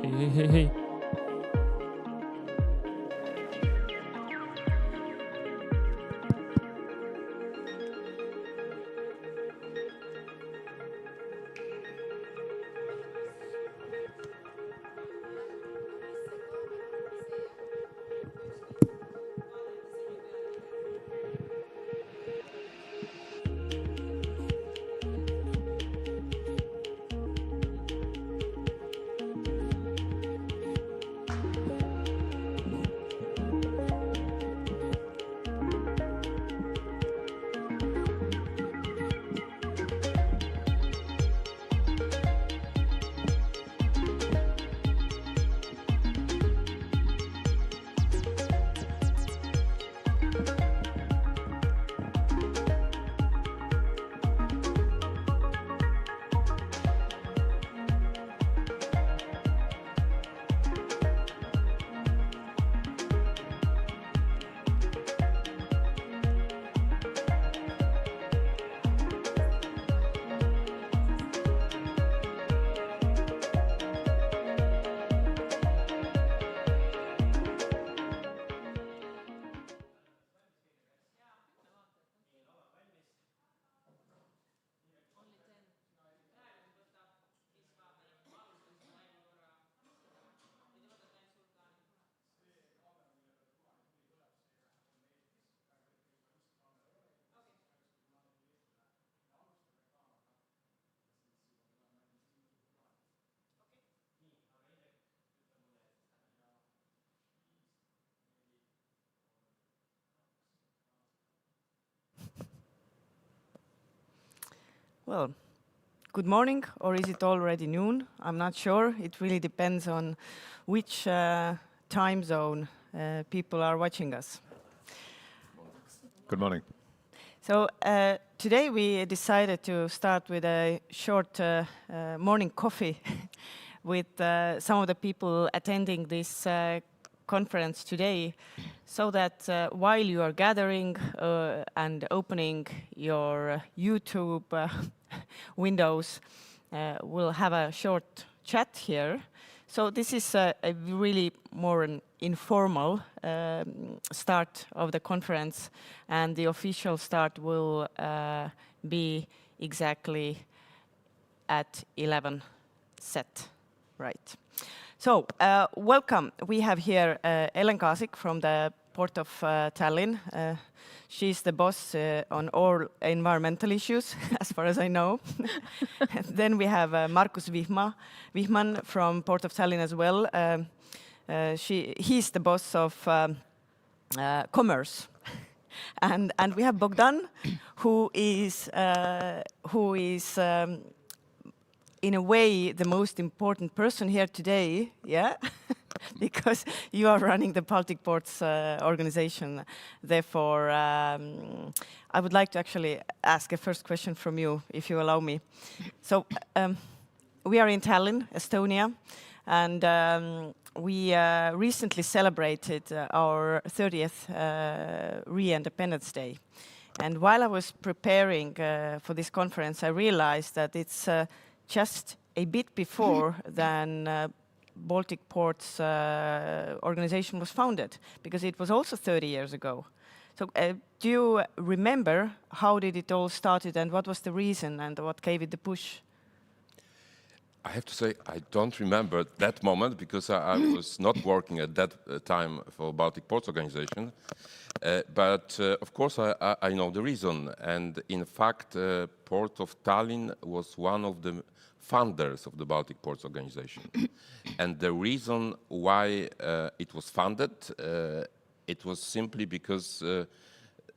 Hey. Well, good morning, or is it already noon? I'm not sure. It really depends on which time zone people are watching us. Good morning. So today we decided to start with a short morning coffee with some of the people attending this conference today, so that while you are gathering and opening your YouTube windows, we'll have a short chat here. So this is a really more an informal start of the conference, and the official start will be exactly at 11 set, right? So, welcome. We have here Ellen Kasik from the Port of Tallinn. She's the boss on all environmental issues, as far as I know. Then we have Markus Vihman from Port of Tallinn as well. He's the boss of commerce. And we have Bogdan, who is in a way the most important person here today, yeah? Because you are running the Baltic Ports organization. Therefore, I would like to actually ask a first question from you, if you allow me. So we are in Tallinn, Estonia, and we recently celebrated our 30th Re-Independence Day. And while I was preparing for this conference, I realized that it's just a bit before than Baltic Ports organization was founded, because it was also 30 years ago. So do you remember how did it all started, and what was the reason, and what gave it the push? I have to say, I don't remember that moment, because I was not working at that time for Baltic Ports Organization. But of course, I know the reason. And in fact, Port of Tallinn was one of the funders of the Baltic Ports Organization. And the reason why it was funded, it was simply because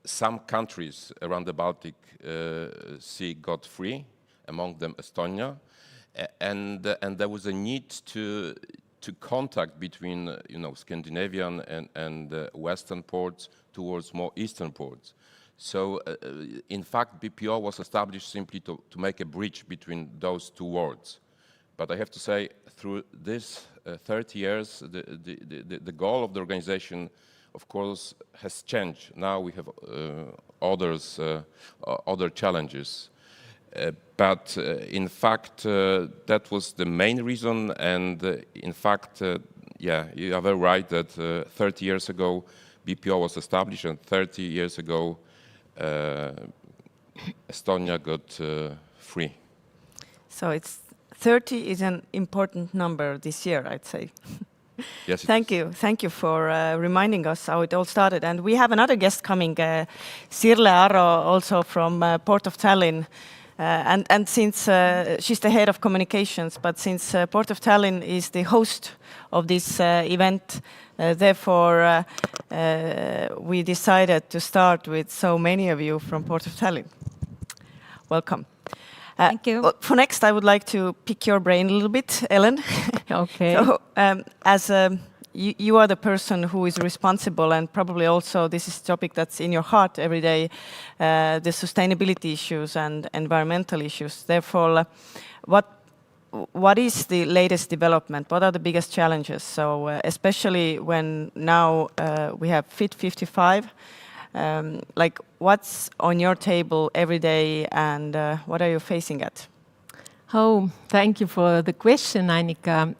some countries around the Baltic Sea got free, among them Estonia. And there was a need to contact between Scandinavian and Western ports towards more Eastern ports. So in fact, BPO was established simply to make a bridge between those two worlds. But I have to say, through this 30 years, the goal of the organization, of course, has changed. Now we have other challenges. But in fact, that was the main reason. And in fact, yeah, you are very right that 30 years ago, BPO was established, and 30 years ago, Estonia got free. So it's 30 is an important number this year, I'd say. Yes. Thank you for reminding us how it all started. And we have another guest coming, Sirle Aro, also from Port of Tallinn. And since she's the head of communications, but since Port of Tallinn is the host of this event, therefore we decided to start with so many of you from Port of Tallinn. Welcome. Thank you. For next, I would like to pick your brain a little bit, Ellen. Okay. So, as you are the person who is responsible, and probably also this is a topic that's in your heart every day, the sustainability issues and environmental issues. Therefore, what is the latest development? What are the biggest challenges? So, especially when now we have Fit 55. Like, what's on your table every day, and what are you facing at? Oh, thank you for the question, Annika.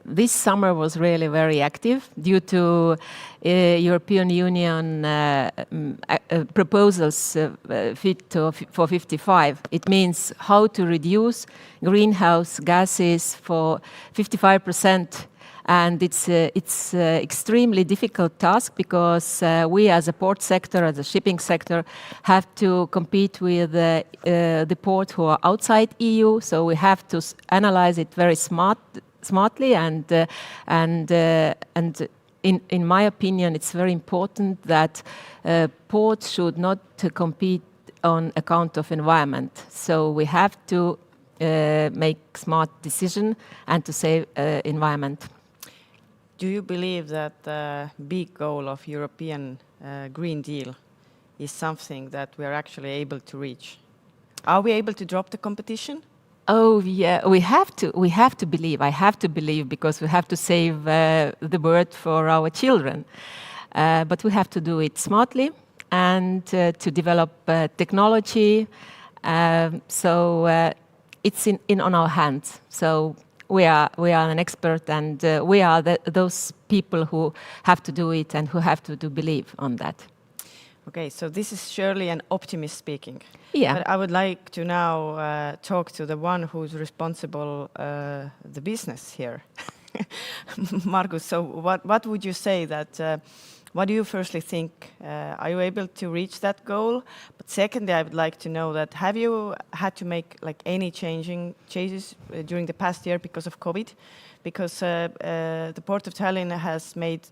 This summer was really very active due to European Union proposals Fit for 55. It means how to reduce greenhouse gases for 55%. And it's extremely difficult task because we as a port sector, as a shipping sector, have to compete with the ports who are outside EU. So we have to analyze it very smartly. And in my opinion, it's very important that ports should not compete on account of environment. So we have to make smart decision and to save environment. Do you believe that the big goal of European Green Deal is something that we are actually able to reach? Are we able to drop the competition? Oh yeah, we have to believe. I have to believe because we have to save the world for our children. But we have to do it smartly and to develop technology. So it's in on our hands. So we are an expert, and we are those people who have to do it and who have to believe on that. Okay, so this is surely an optimist speaking. Yeah. But I would like to now talk to the one who's responsible the business here, Margus. So what would you say that? What do you firstly think? Are you able to reach that goal? But secondly, I would like to know that have you had to make like any changes during the past year because of COVID? Because the Port of Tallinn has made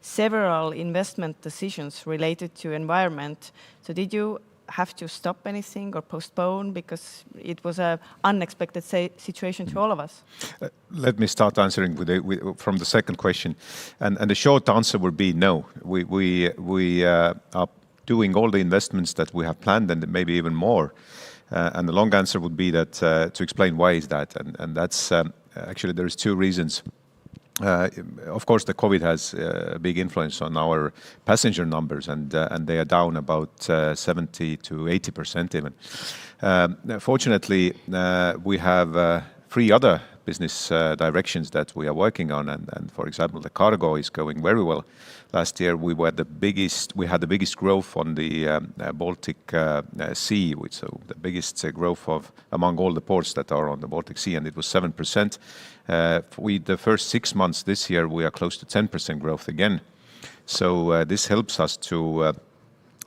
several investment decisions related to environment. So did you have to stop anything or postpone because it was an unexpected situation to all of us? Let me start answering from the second question, and the short answer would be no. We are doing all the investments that we have planned, and maybe even more. And the long answer would be that to explain why is that, and that's actually there's two reasons. Of course, the COVID has a big influence on our passenger numbers, and they are down about 70 to 80% even. Fortunately, we have 3 other business directions that we are working on, and for example, the cargo is going very well. Last year we had the biggest growth on the Baltic Sea, so the biggest growth among all the ports that are on the Baltic Sea, and it was 7%. With the first 6 months this year, we are close to 10% growth again. So this helps us to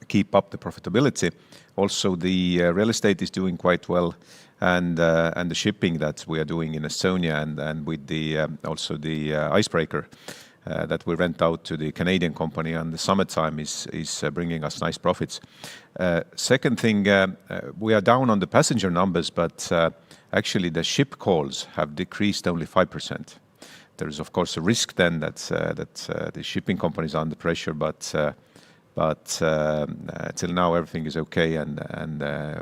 keep up the profitability. Also, the real estate is doing quite well, and the shipping that we are doing in Estonia, and with the also the icebreaker that we rent out to the Canadian company in the summertime is bringing us nice profits. Second thing, we are down on the passenger numbers, but actually the ship calls have decreased only 5%. There is of course a risk then that the shipping companies are under pressure, but till now everything is okay, and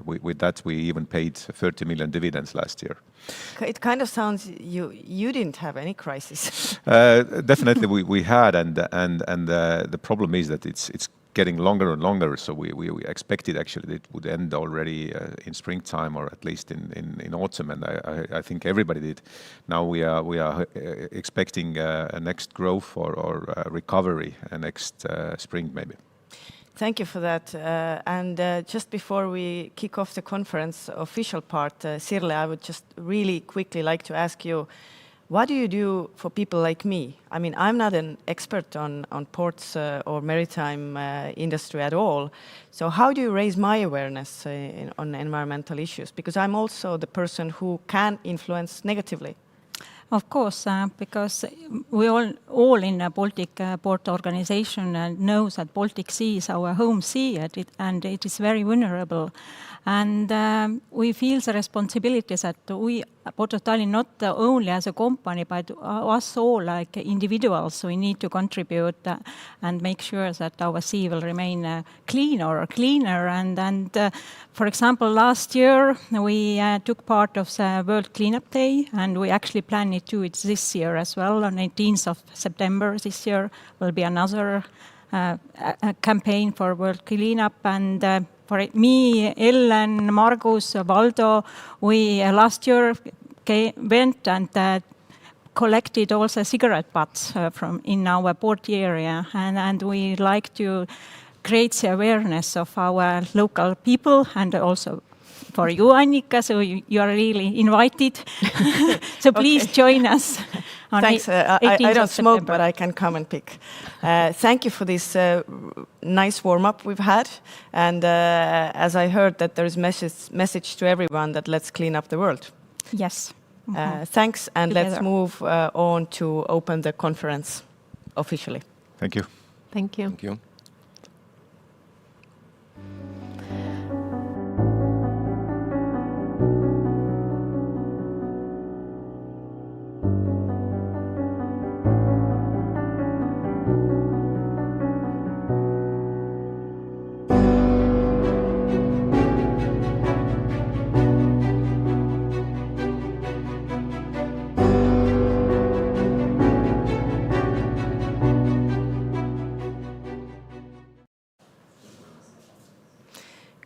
with that we even paid 30 million dividends last year. It kind of sounds you didn't have any crisis. Definitely we had, and the problem is that it's getting longer and longer. So we expected actually that it would end already in springtime or at least in autumn, and I think everybody did. Now we are expecting a next growth or recovery next spring maybe. Thank you for that. And just before we kick off the conference official part, Sirle, I would just really quickly like to ask you, what do you do for people like me? I mean, I'm not an expert on ports or maritime industry at all. So how do you raise my awareness on environmental issues? Because I'm also the person who can influence negatively. Of course, because we all in the Baltic Port Organization knows that Baltic Sea is our home sea and it is very vulnerable. And we feel the responsibility that we, Port of Tallinn, not only as a company, but us all like individuals, we need to contribute and make sure that our sea will remain cleaner. And for example, last year we took part of the World Cleanup Day, and we actually plan to do it this year as well. On 18th of September this year will be another a campaign for World Cleanup. And for me, Ellen, Margus, Valdo, we last year went and collected also cigarette butts from in our port area, and we like to create the awareness of our local people and also for you, Annika, so you are really invited. So please join us. Thanks. I don't smoke, but I can come and pick. Thank you for this nice warm-up we've had. And as I heard that there is message to everyone that let's clean up the world. Yes. Thanks, and Together. let's move on to open the conference officially. Thank you. Thank you. Thank you.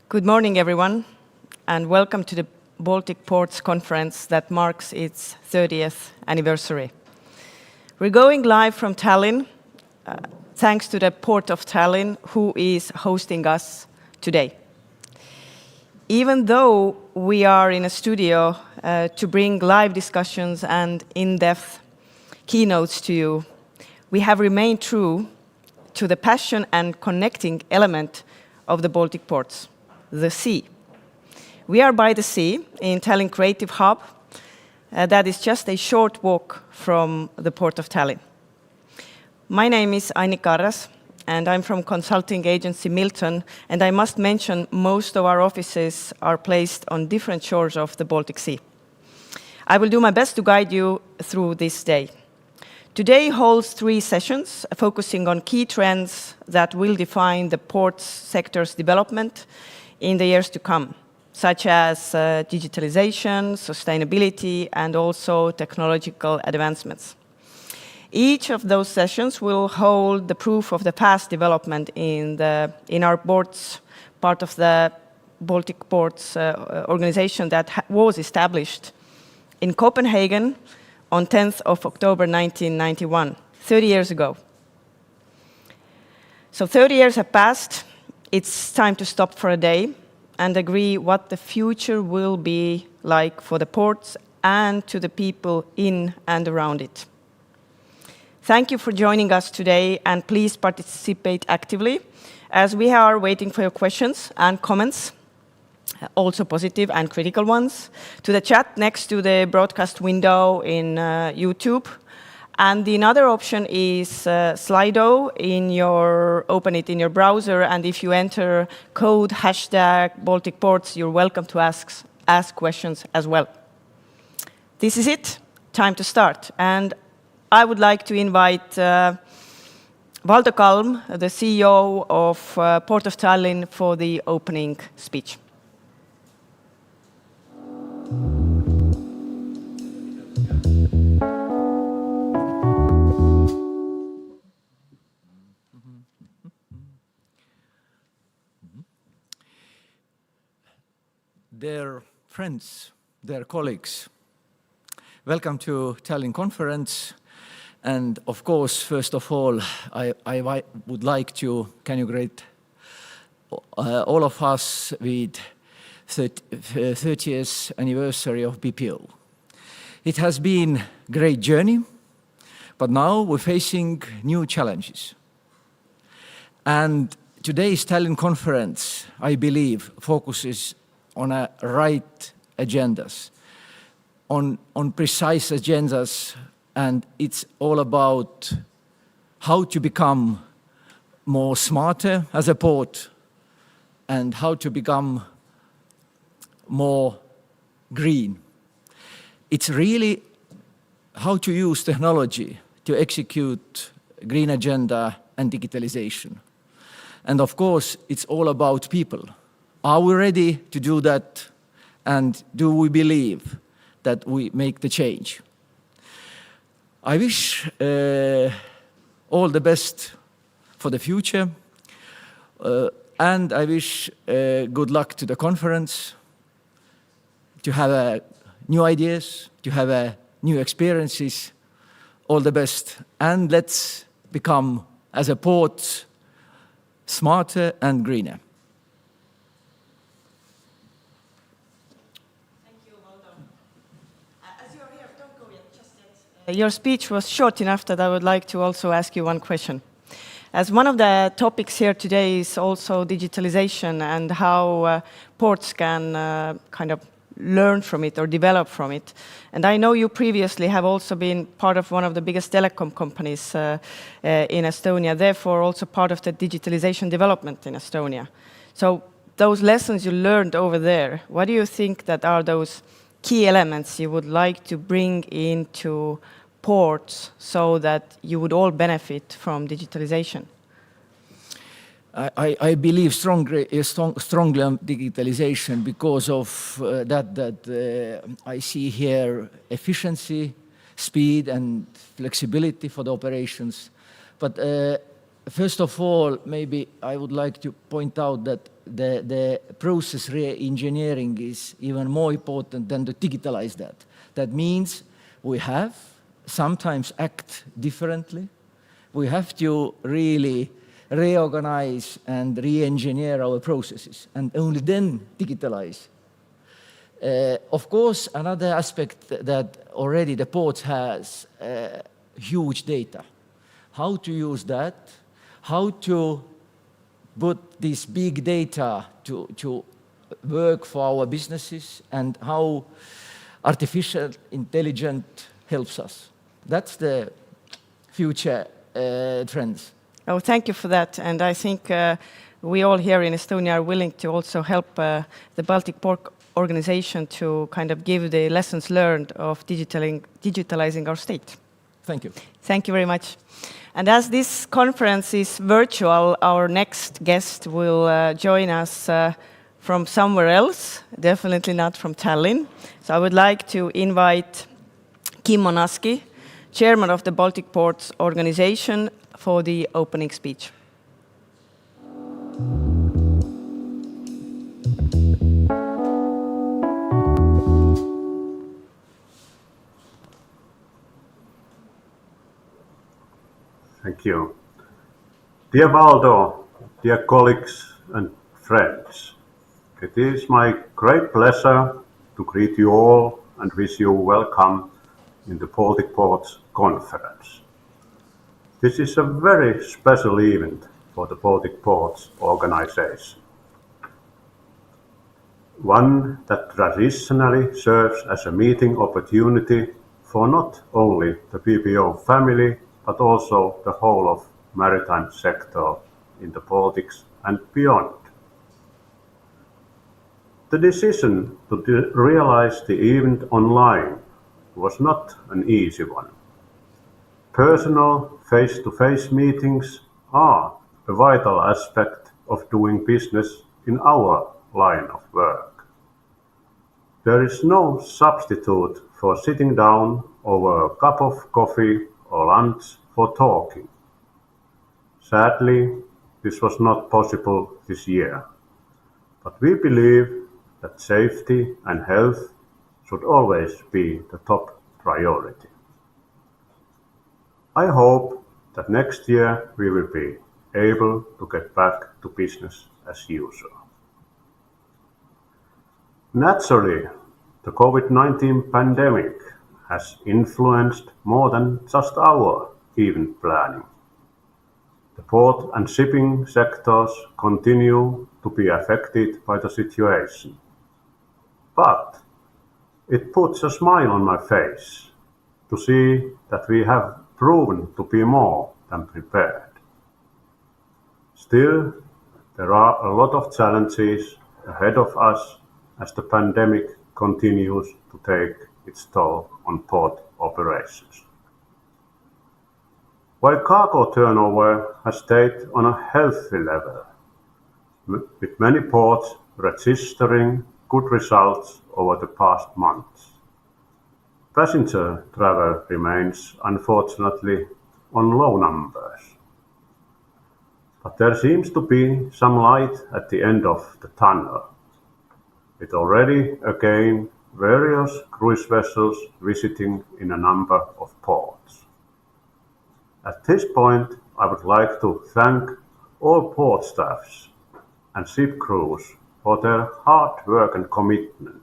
Good morning, everyone, and welcome to the Baltic Ports Conference that marks its 30th anniversary. We're going live from Tallinn, thanks to the Port of Tallinn, who is hosting us today. Even though we are in a studio to bring live discussions and in-depth keynotes to you, we have remained true to the passion and connecting element of the Baltic ports. The sea. We are by the sea in Tallinn Creative Hub. That is just a short walk from the Port of Tallinn. My name is Annika Arras, and I'm from consulting agency Milton, and I must mention most of our offices are placed on different shores of the Baltic Sea. I will do my best to guide you through this day. Today holds 3 sessions focusing on key trends that will define the ports sector's development in the years to come, such as digitalization, sustainability, and also technological advancements. Each of those sessions will hold the proof of the past development in our ports, part of the Baltic Ports organization that was established in Copenhagen on 10th of October 1991, 30 years ago. So 30 years have passed. It's time to stop for a day and agree what the future will be like for the ports and to the people in and around it. Thank you for joining us today, and please participate actively as we are waiting for your questions and comments, also positive and critical ones, to the chat next to the broadcast window in YouTube. And the other option is Slido. Open it in your browser, and if you enter code #Baltic Ports, you're welcome to ask questions as well. This is it, time to start. And I would like to invite Valdo Kalm, the CEO of Port of Tallinn, for the opening speech. friends, dear colleagues, welcome to Tallinn conference. And of course, first of all, I would like to congratulate all of us with 30th anniversary of BPO. It has been a great journey, but now we're facing new challenges. And today's Tallinn conference, I believe, focuses on a right agendas, on precise agendas, and it's all about how to become more smarter as a port and how to become more green. It's really how to use technology to execute green agenda and digitalization. And of course, it's all about people. Are we ready to do that? And do we believe that we make the change? I wish all the best for the future. And I wish good luck to the conference, to have new ideas, to have new experiences. All the best. And let's become, as a port, smarter and greener. Thank you, Valdo. As you are here, don't go yet, just yet. Your speech was short enough that I would like to also ask you one question. As one of the topics here today is also digitalization and how ports can kind of learn from it or develop from it. And I know you previously have also been part of one of the biggest telecom companies in Estonia, therefore also part of the digitalization development in Estonia. So those lessons you learned over there, what do you think that are those key elements you would like to bring into ports so that you would all benefit from digitalization? I believe strongly on digitalization because of that I see here efficiency, speed and flexibility for the operations. But first of all, maybe I would like to point out that the process re-engineering is even more important than to digitalize that. That means we have sometimes act differently. We have to really reorganize and re-engineer our processes and only then digitalize. Of course, another aspect that already the port has huge data. How to use that, how to put this big data to work for our businesses and how artificial intelligence helps us. That's the future trends. Oh, thank you for that. And I think we all here in Estonia are willing to also help the Baltic Port Organization to kind of give the lessons learned of digitalizing our state. Thank you. Thank you very much. And as this conference is virtual, our next guest will join us from somewhere else, definitely not from Tallinn. So I would like to invite Kim Monaski, Chairman of the Baltic Ports Organization, for the opening speech. Thank you. Dear Valdo, dear colleagues and friends, it is my great pleasure to greet you all and wish you welcome in the Baltic Ports Conference. This is a very special event for the Baltic Ports Organization. One that traditionally serves as a meeting opportunity for not only the BPO family, but also the whole of maritime sector in the Baltics and beyond. The decision to realize the event online was not an easy one. Personal face-to-face meetings are a vital aspect of doing business in our line of work. There is no substitute for sitting down over a cup of coffee or lunch for talking. Sadly, this was not possible this year, but we believe that safety and health should always be the top priority. I hope that next year we will be able to get back to business as usual. Naturally, the COVID-19 pandemic has influenced more than just our event planning. The port and shipping sectors continue to be affected by the situation. But it puts a smile on my face to see that we have proven to be more than prepared. Still, there are a lot of challenges ahead of us as the pandemic continues to take its toll on port operations. While cargo turnover has stayed on a healthy level, with many ports registering good results over the past months, passenger travel remains unfortunately on low numbers. But there seems to be some light at the end of the tunnel, with already again various cruise vessels visiting in a number of ports. At this point, I would like to thank all port staffs and ship crews for their hard work and commitment.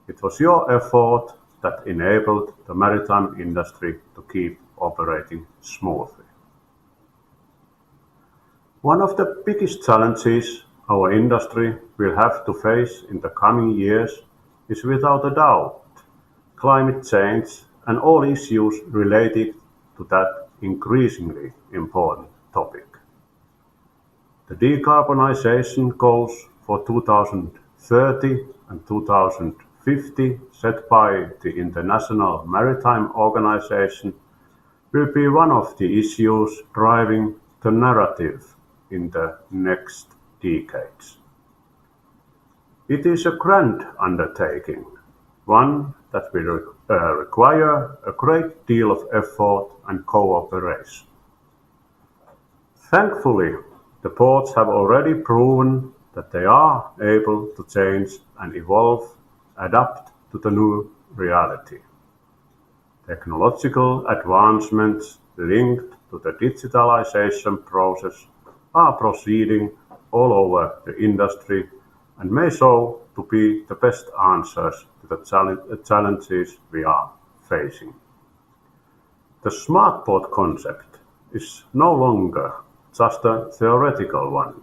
It was your effort that enabled the maritime industry to keep operating smoothly. One of the biggest challenges our industry will have to face in the coming years is without a doubt climate change and all issues related to that increasingly important topic. The decarbonization goals for 2030 and 2050 set by the International Maritime Organization will be one of the issues driving the narrative in the next decades. It is a grand undertaking, one that will require a great deal of effort and cooperation. Thankfully, the ports have already proven that they are able to change and evolve, adapt to the new reality. Technological advancements linked to the digitalization process are proceeding all over the industry and may show to be the best answers to the challenges we are facing. The smart port concept is no longer just a theoretical one.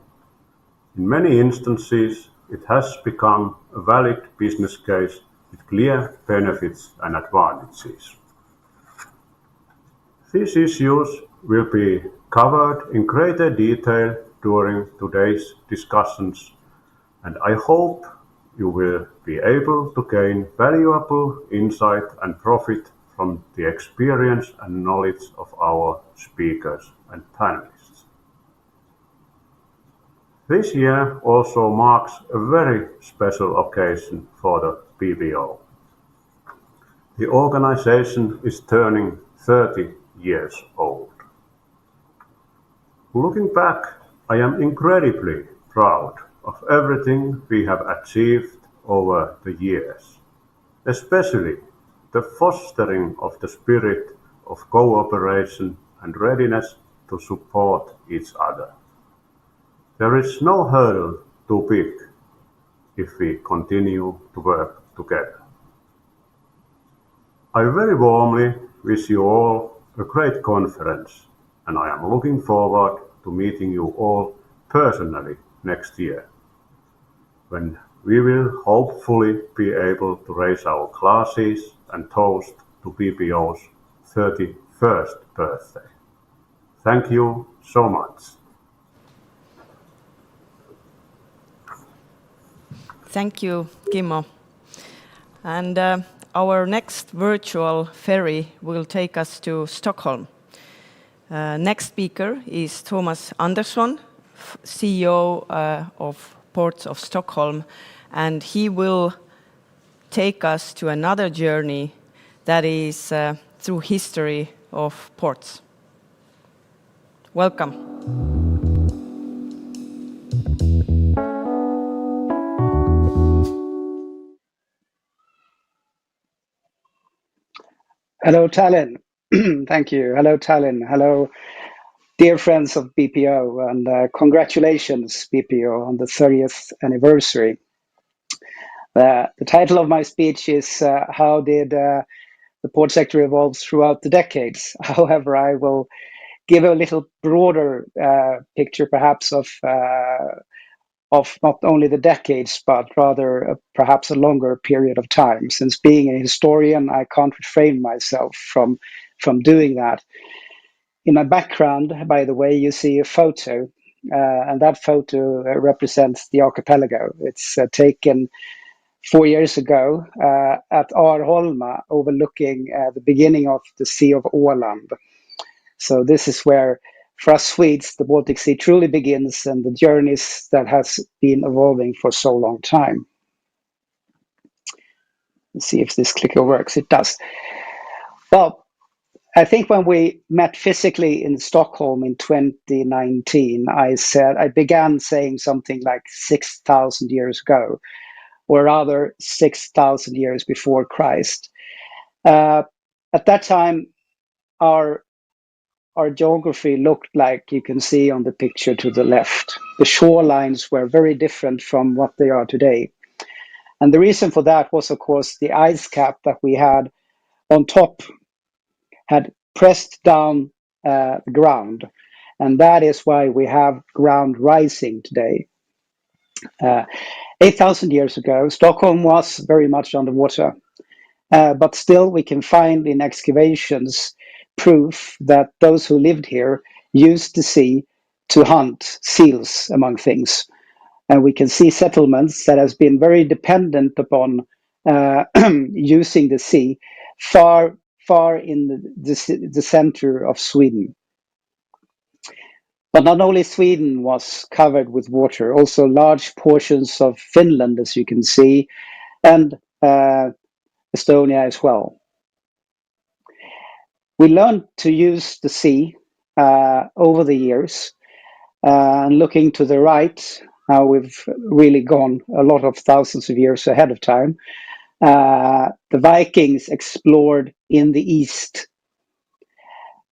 In many instances, it has become a valid business case with clear benefits and advantages. These issues will be covered in greater detail during today's discussions, and I hope you will be able to gain valuable insight and profit from the experience and knowledge of our speakers and panelists. This year also marks a very special occasion for the PBO. The organization is turning 30 years old. Looking back, I am incredibly proud of everything we have achieved over the years, especially the fostering of the spirit of cooperation and readiness to support each other. There is no hurdle too big if we continue to work together. I very warmly wish you all a great conference, and I am looking forward to meeting you all personally next year, when we will hopefully be able to raise our glasses and toast to PBO's 31st birthday. Thank you so much. Thank you, Kimmo. And our next virtual ferry will take us to Stockholm. Next speaker is Thomas Andersson, CEO of Ports of Stockholm, and he will take us to another journey that is through history of ports. Welcome. Hello, Tallinn. Thank you. Hello, Tallinn. Hello, dear friends of BPO, and congratulations, BPO, on the 30th anniversary. The title of my speech is How Did the Port Sector Evolve Throughout the Decades? However, I will give a little broader picture, perhaps, of not only the decades, but rather perhaps a longer period of time. Since being a historian, I can't refrain myself from doing that. In my background, by the way, you see a photo, and that photo represents the archipelago. It's taken 4 years ago at Arholma, overlooking the beginning of the Sea of Åland. So this is where, for us Swedes, the Baltic Sea truly begins, and the journeys that has been evolving for so long time. Let's see if this clicker works. It does. Well, I think when we met physically in Stockholm in 2019, I began saying something like 6,000 years ago, or rather 6,000 years before Christ. At that time, our geography looked like you can see on the picture to the left. The shorelines were very different from what they are today. And the reason for that was, of course, the ice cap that we had on top had pressed down the ground. And that is why we have ground rising today. 8,000 years ago, Stockholm was very much underwater. But still, we can find in excavations proof that those who lived here used the sea to hunt seals, among things. And we can see settlements that has been very dependent upon using the sea far in the center of Sweden. But not only Sweden was covered with water, also large portions of Finland, as you can see, and Estonia as well. We learned to use the sea over the years. And looking to the right, now we've really gone a lot of thousands of years ahead of time. The Vikings explored in the east.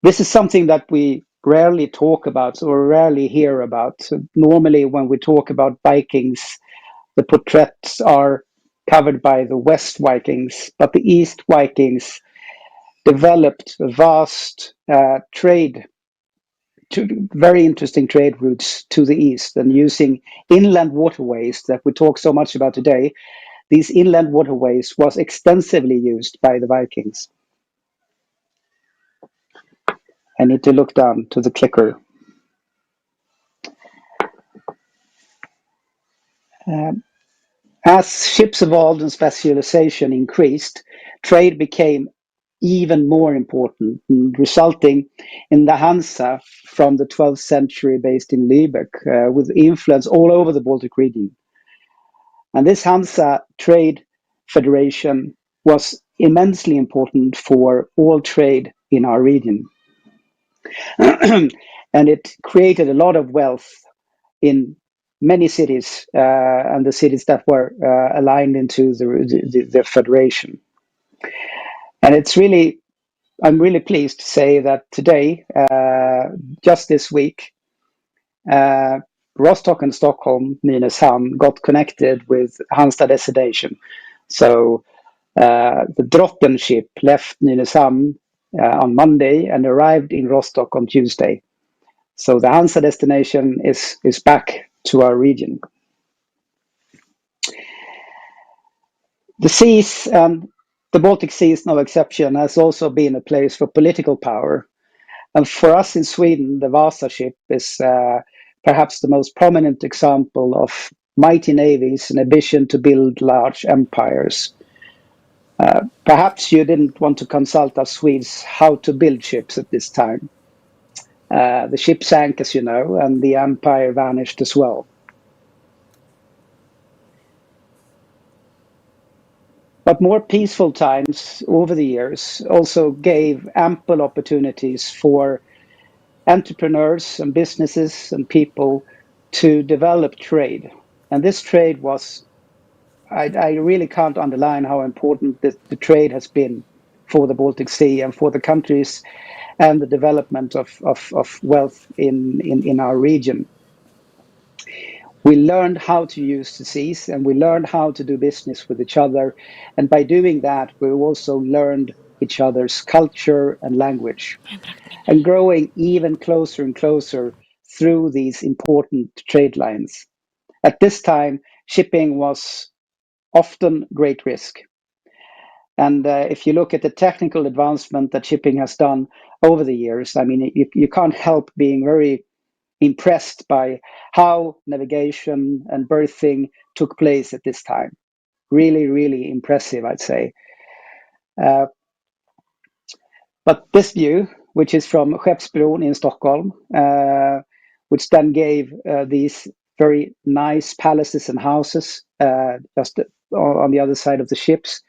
This is something that we rarely talk about or rarely hear about. So normally, when we talk about Vikings, the portraits are covered by the West Vikings, but the East Vikings developed a vast very interesting trade routes to the east, and using inland waterways that we talk so much about today. These inland waterways was extensively used by the Vikings. I need to look down to the clicker. As ships evolved and specialization increased, trade became even more important, resulting in the Hansa from the 12th century based in Lübeck, with influence all over the Baltic region. And this Hansa trade federation was immensely important for all trade in our region. And it created a lot of wealth in many cities and the cities that were aligned into the federation. And I'm really pleased to say that today, just this week, Rostock and Stockholm, Nynäshamn, got connected with Halmstad destination. So the Drotten ship left Nynäshamn on Monday and arrived in Rostock on Tuesday. So the Hansa destination is back to our region. The seas, the Baltic Sea is no exception, has also been a place for political power. And for us in Sweden, the Vasa ship is perhaps the most prominent example of mighty navies and ambition to build large empires. Perhaps you didn't want to consult us Swedes how to build ships at this time. The ship sank, as you know, and the empire vanished as well. But more peaceful times over the years also gave ample opportunities for entrepreneurs and businesses and people to develop trade. And this trade was, I really can't underline how important the trade has been. for the Baltic Sea and for the countries and the development of wealth in our region. We learned how to use the seas and we learned how to do business with each other. And by doing that, we also learned each other's culture and language, and growing even closer and closer through these important trade lines. At this time, shipping was often great risk. And if you look at the technical advancement that shipping has done over the years, I mean, you can't help being very impressed by how navigation and berthing took place at this time. Really, really impressive, I'd say. But this view, which is from Skeppsbron in Stockholm, which then gave these very nice palaces and houses just on the other side of the ships.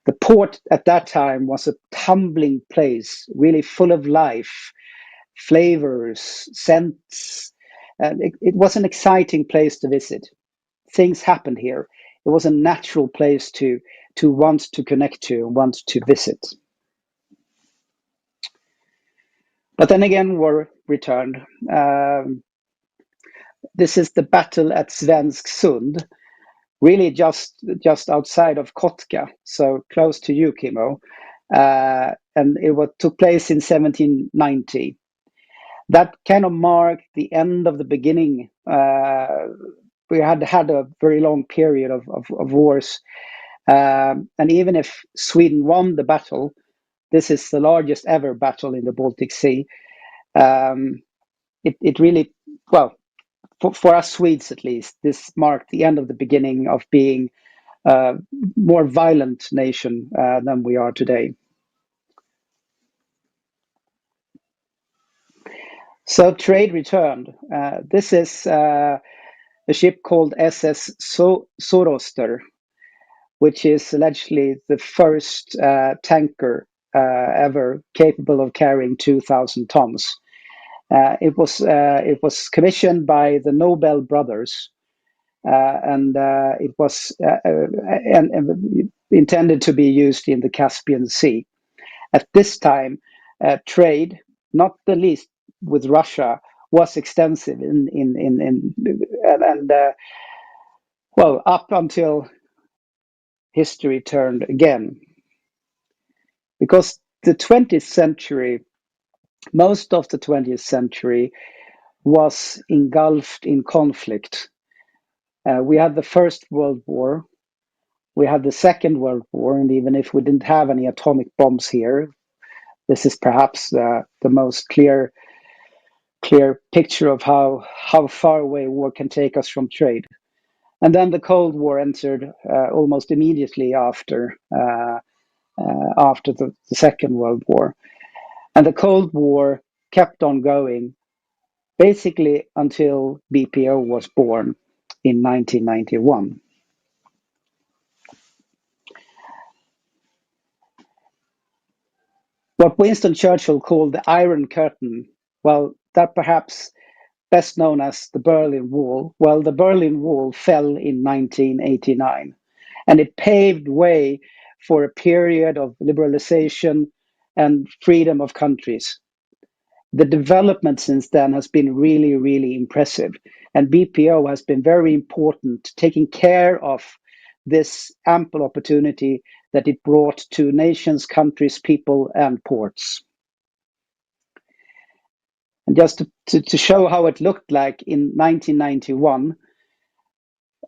The port at that time was a tumbling place, really full of life, flavors, scents. It was an exciting place to visit. Things happened here. It was a natural place to want to connect to and want to visit. But then again, war returned. This is the battle at Svensk Sund, really just outside of Kotka, so close to you, Kimmo. And took place in 1790. That kind of marked the end of the beginning. We had a very long period of wars. And even if Sweden won the battle, this is the largest ever battle in the Baltic Sea. It really, well, for us Swedes at least, this marked the end of the beginning of being a more violent nation than we are today. So trade returned. This is a ship called SS Soroster, which is allegedly the first tanker ever capable of carrying 2,000 tons. It was commissioned by the Nobel brothers, and it was intended to be used in the Caspian Sea. At this time, trade, not the least with Russia, was extensive well, up until history turned again. Because the 20th century, most of the 20th century was engulfed in conflict. We had the First World War, we had the Second World War, and even if we didn't have any atomic bombs here, this is perhaps the most clear picture of how far away war can take us from trade. And then the Cold War entered almost immediately after the Second World War. And the Cold War kept on going basically until BPO was born in 1991. What Winston Churchill called the Iron Curtain, well, that perhaps best known as the Berlin Wall. Well, the Berlin Wall fell in 1989, and it paved way for a period of liberalization and freedom of countries. The development since then has been really, really impressive, and BPO has been very important, taking care of this ample opportunity that it brought to nations, countries, people, and ports. And just to show how it looked like in 1991,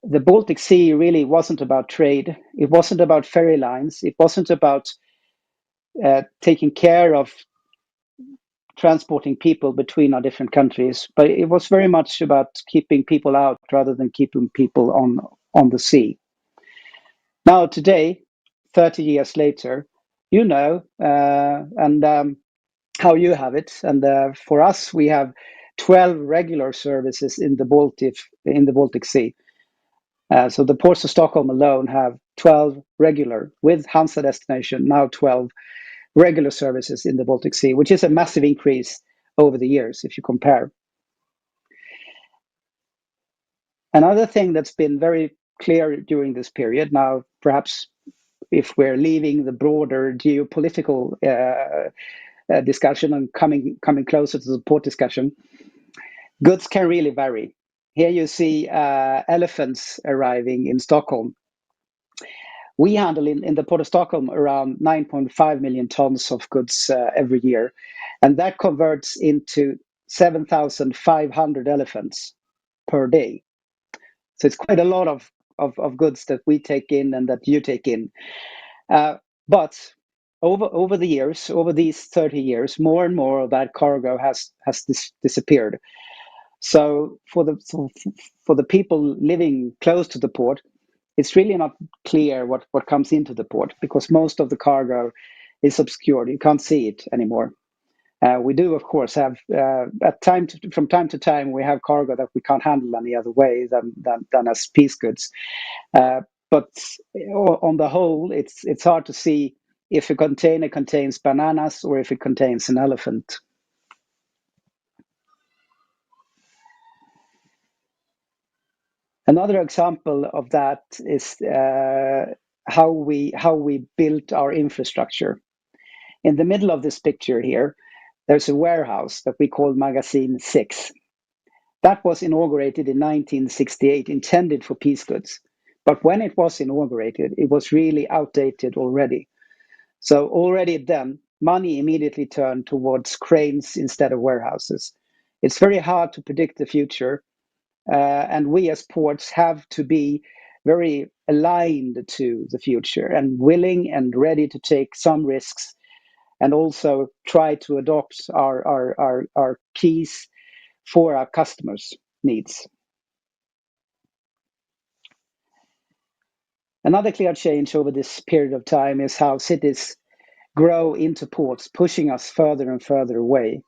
the Baltic Sea really wasn't about trade. It wasn't about ferry lines. It wasn't about taking care of transporting people between our different countries, but it was very much about keeping people out rather than keeping people on the sea. Now, today, 30 years later, you know, how you have it. And for us, we have 12 regular services in the Baltic Sea. So the ports of Stockholm alone have 12 regular, with Hansa destination, now 12 regular services in the Baltic Sea, which is a massive increase over the years if you compare. Another thing that's been very clear during this period, now perhaps if we're leaving the broader geopolitical discussion and coming closer to the port discussion, goods can really vary. Here you see elephants arriving in Stockholm. We handle in the Port of Stockholm around 9.5 million tons of goods every year, and that converts into 7,500 elephants per day. So it's quite a lot of goods that we take in and that you take in. But over the years, over these 30 years, more and more of that cargo has disappeared. So for the people living close to the port, it's really not clear what comes into the port, because most of the cargo is obscured. You can't see it anymore. We do, of course, have from time to time we have cargo that we can't handle any other way than as peace goods. But on the whole, it's hard to see if a container contains bananas or if it contains an elephant. Another example of that is how we built our infrastructure. In the middle of this picture here, there's a warehouse that we call Magazine 6. That was inaugurated in 1968, intended for peace goods. But when it was inaugurated, it was really outdated already. So already then, money immediately turned towards cranes instead of warehouses. It's very hard to predict the future, and we as ports have to be very aligned to the future and willing and ready to take some risks, and also try to adopt our keys for our customers' needs. Another clear change over this period of time is how cities grow into ports, pushing us further and further away.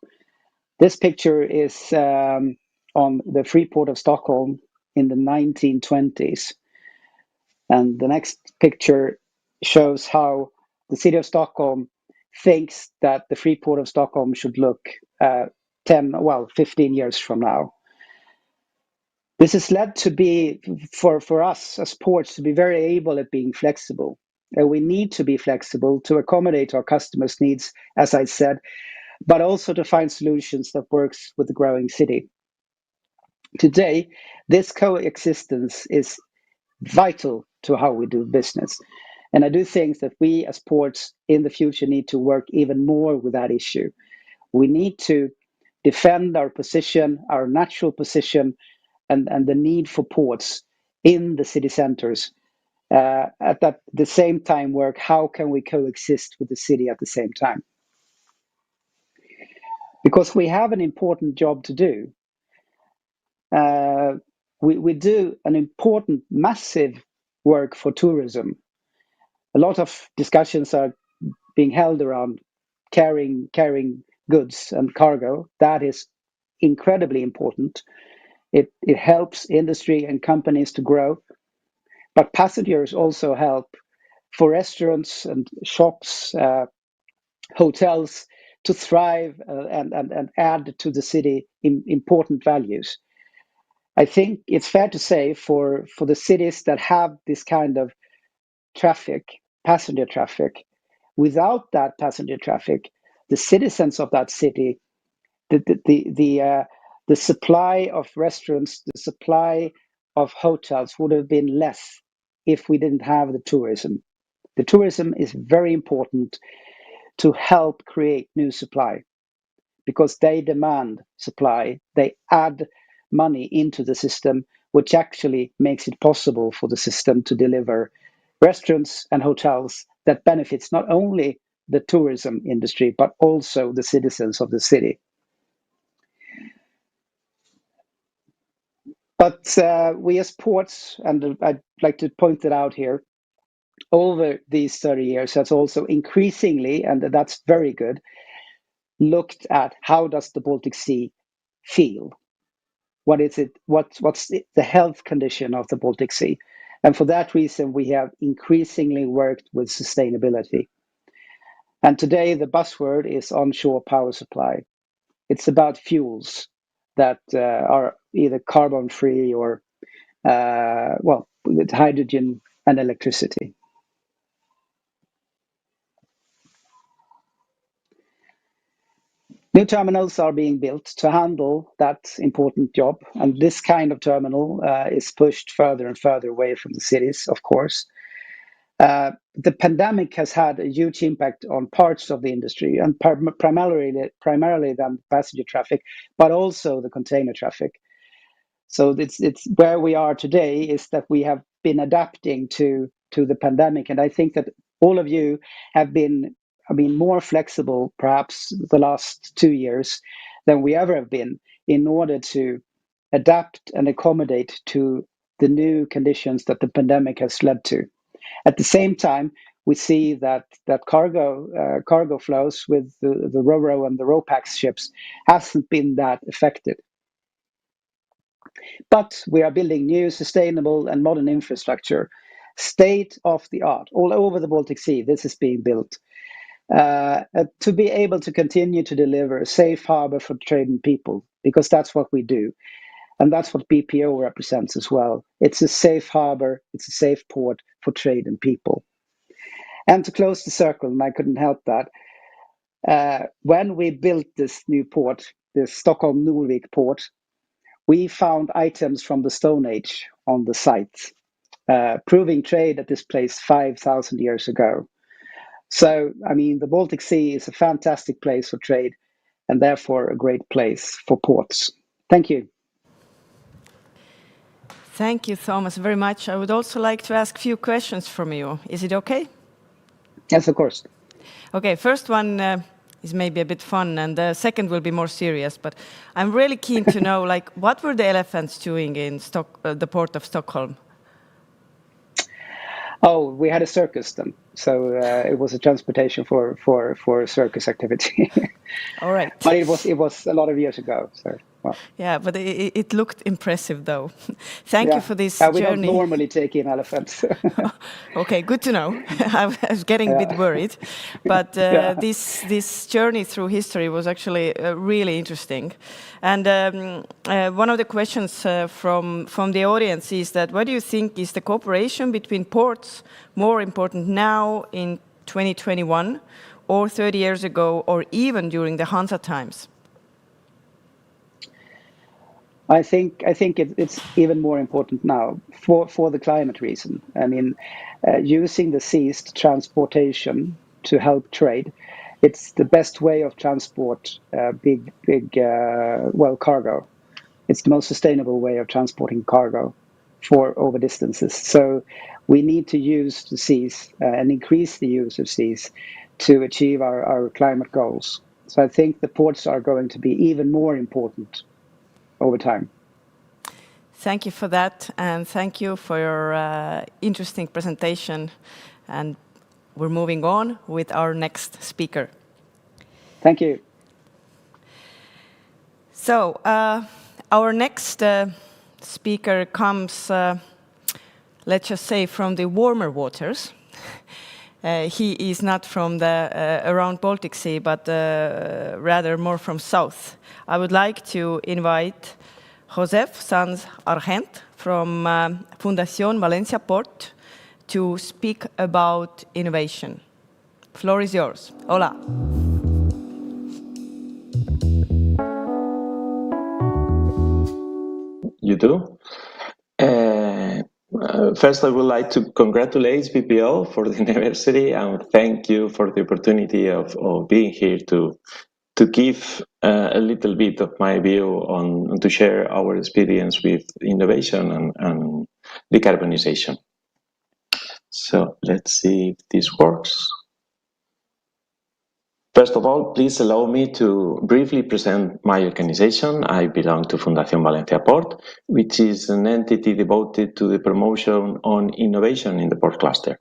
This picture is on the free port of Stockholm in the 1920s. And the next picture shows how the city of Stockholm thinks that the free port of Stockholm should look 15 years from now. This has led to be, for us as ports, to be very able at being flexible. We need to be flexible to accommodate our customers' needs, as I said, but also to find solutions that works with the growing city. Today, this coexistence is vital to how we do business. And I do think that we as ports in the future need to work even more with that issue. We need to defend our position, our natural position, and the need for ports in the city centers. At the same time work, how can we coexist with the city at the same time? Because we have an important job to do. We do an important, massive work for tourism. A lot of discussions are being held around carrying goods and cargo. That is incredibly important. It helps industry and companies to grow, but passengers also help for restaurants and shops, hotels to thrive and add to the city important values. I think it's fair to say for the cities that have this kind of traffic, passenger traffic, without that passenger traffic, the citizens of that city, the supply of restaurants, the supply of hotels would have been less if we didn't have the tourism. The tourism is very important to help create new supply, because they demand supply. They add money into the system, which actually makes it possible for the system to deliver restaurants and hotels that benefits not only the tourism industry, but also the citizens of the city. But we as ports, and I'd like to point that out here, over these 30 years has also increasingly, and that's very good, looked at how does the Baltic Sea feel? What is it? What's the health condition of the Baltic Sea? And for that reason, we have increasingly worked with sustainability. And today, the buzzword is onshore power supply. It's about fuels that are either carbon-free or, with hydrogen and electricity. New terminals are being built to handle that important job, and this kind of terminal is pushed further and further away from the cities, of course. The pandemic has had a huge impact on parts of the industry, and primarily the passenger traffic, but also the container traffic. So it's where we are today is that we have been adapting to the pandemic, and I think that all of you have been, more flexible perhaps the last 2 years than we ever have been in order to adapt and accommodate to the new conditions that the pandemic has led to. At the same time, we see that cargo flows with the Ro-Ro and the Ro-Pax ships hasn't been that affected. But we are building new, sustainable, and modern infrastructure, state of the art, all over the Baltic Sea. This is being built to be able to continue to deliver a safe harbor for trade and people, because that's what we do. And that's what BPO represents as well. It's a safe harbor, it's a safe port for trade and people. And to close the circle, and I couldn't help that, when we built this new port, the Stockholm Norvik port, we found items from the Stone Age on the site, proving trade at this place 5,000 years ago. So, the Baltic Sea is a fantastic place for trade and therefore a great place for ports. Thank you. Thank you, Thomas, very much. I would also like to ask a few questions from you. Is it okay? Yes, of course. Okay, first one is maybe a bit fun, and the second will be more serious. But I'm really keen to know, what were the elephants doing in the port of Stockholm? Oh, we had a circus then, so it was a transportation for circus activity. All right. But it was a lot of years ago. So well. Yeah, but it looked impressive, though. Thank you for this we journey. don't normally take in elephants. Okay, good to know. I was getting a bit worried, but this journey through history was actually really interesting. And one of the questions from the audience is that, what do you think is the cooperation between ports more important now in 2021 or 30 years ago or even during the Hansa times? I think it's even more important now for the climate reason. Using the seas transportation to help trade, it's the best way of transport big cargo. It's the most sustainable way of transporting cargo for over distances. So we need to use the seas and increase the use of seas to achieve our climate goals. So I think the ports are going to be even more important over time. Thank you for that, and thank you for your interesting presentation. And we're moving on with our next speaker. Thank you. So our next speaker comes, let's just say, from the warmer waters. He is not from the around Baltic Sea, but rather more from south. I would like to invite Josef Sanz Argent from Fundación Valencia Port to speak about innovation. Floor is yours. Hola. You do. First, I would like to congratulate BPO for the anniversary and thank you for the opportunity of being here to give a little bit of my view on to share our experience with innovation and decarbonization. So let's see if this works. First of all, please allow me to briefly present my organization. I belong to Fundación Valencia Port, which is an entity devoted to the promotion on innovation in the port cluster.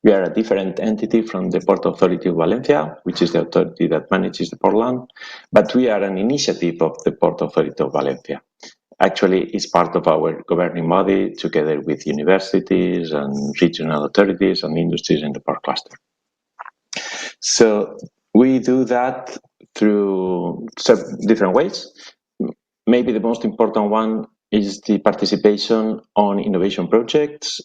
We are a different entity from the Port Authority of Valencia, which is the authority that manages the port land, but we are an initiative of the Port Authority of Valencia. Actually, it's part of our governing body together with universities and regional authorities and industries in the port cluster. So we do that through different ways. Maybe the most important one is the participation on innovation projects,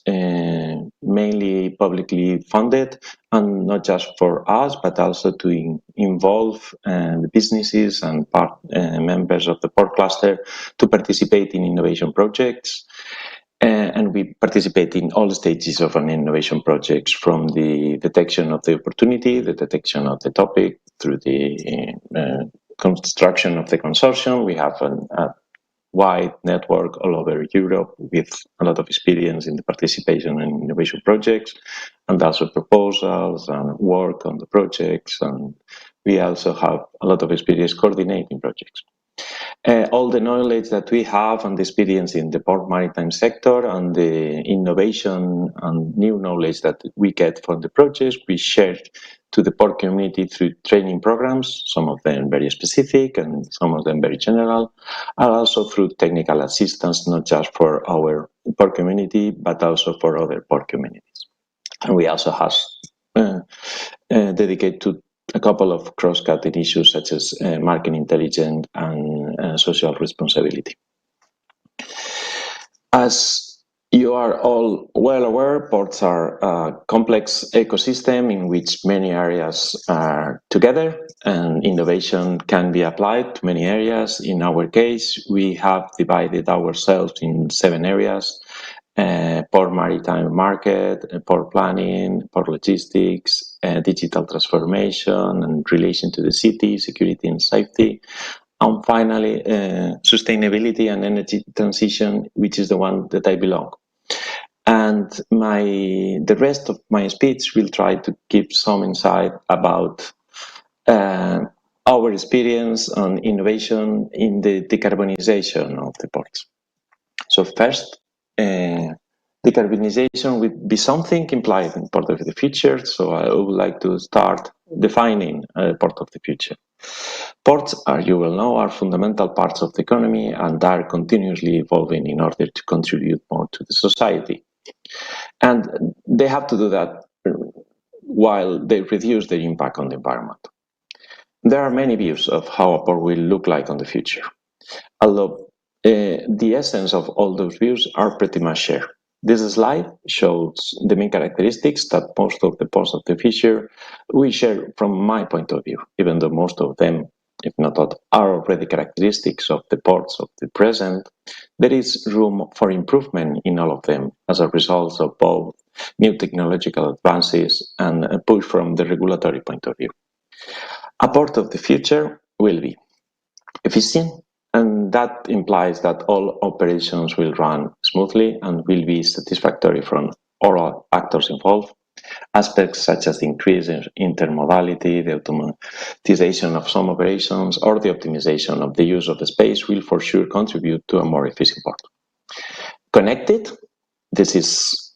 mainly publicly funded, and not just for us, but also to involve the businesses and members of the port cluster to participate in innovation projects. And we participate in all stages of an innovation project, from the detection of the opportunity, the detection of the topic, through the construction of the consortium. We have a wide network all over Europe with a lot of experience in the participation in innovation projects, and also proposals and work on the projects. And we also have a lot of experience coordinating projects. All the knowledge that we have and the experience in the port maritime sector and the innovation and new knowledge that we get from the projects, we share to the port community through training programs, some of them very specific and some of them very general, and also through technical assistance, not just for our port community, but also for other port communities. And we also have dedicated to a couple of cross-cutting issues such as market intelligence and social responsibility. As you are all well aware, ports are a complex ecosystem in which many areas are together, and innovation can be applied to many areas. In our case, we have divided ourselves in 7 areas: port maritime market, port planning, port logistics, digital transformation and relation to the city, security and safety, and finally sustainability and energy transition, which is the one that I belong. And the rest of my speech will try to give some insight about our experience on innovation in the decarbonization of the ports. So first, decarbonization would be something implied in Port of the Future, so I would like to start defining Port of the Future. Ports, as you well know, are fundamental parts of the economy and are continuously evolving in order to contribute more to the society. And they have to do that while they reduce their impact on the environment. There are many views of how a port will look like in the future, although the essence of all those views are pretty much shared. This slide shows the main characteristics that most of the ports of the future we share from my point of view, even though most of them, if not all, are already characteristics of the ports of the present. There is room for improvement in all of them as a result of both new technological advances and a push from the regulatory point of view. A port of the future will be efficient, and that implies that all operations will run smoothly and will be satisfactory from all actors involved. Aspects such as the increase in intermodality, the automatization of some operations, or the optimization of the use of the space will for sure contribute to a more efficient port. Connected, this is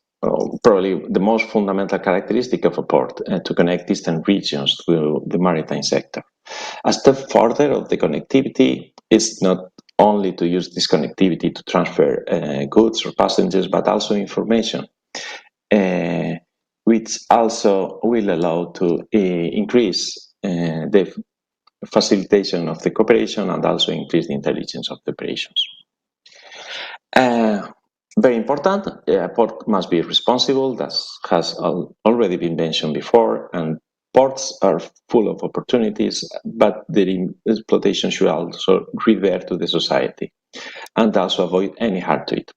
probably the most fundamental characteristic of a port, to connect distant regions to the maritime sector. A step further of the connectivity is not only to use this connectivity to transfer goods or passengers, but also information, which also will allow to increase the facilitation of the cooperation and also increase the intelligence of the operations. Very important, a port must be responsible, that has already been mentioned before, and ports are full of opportunities, but their exploitation should also revert to the society and also avoid any harm to it.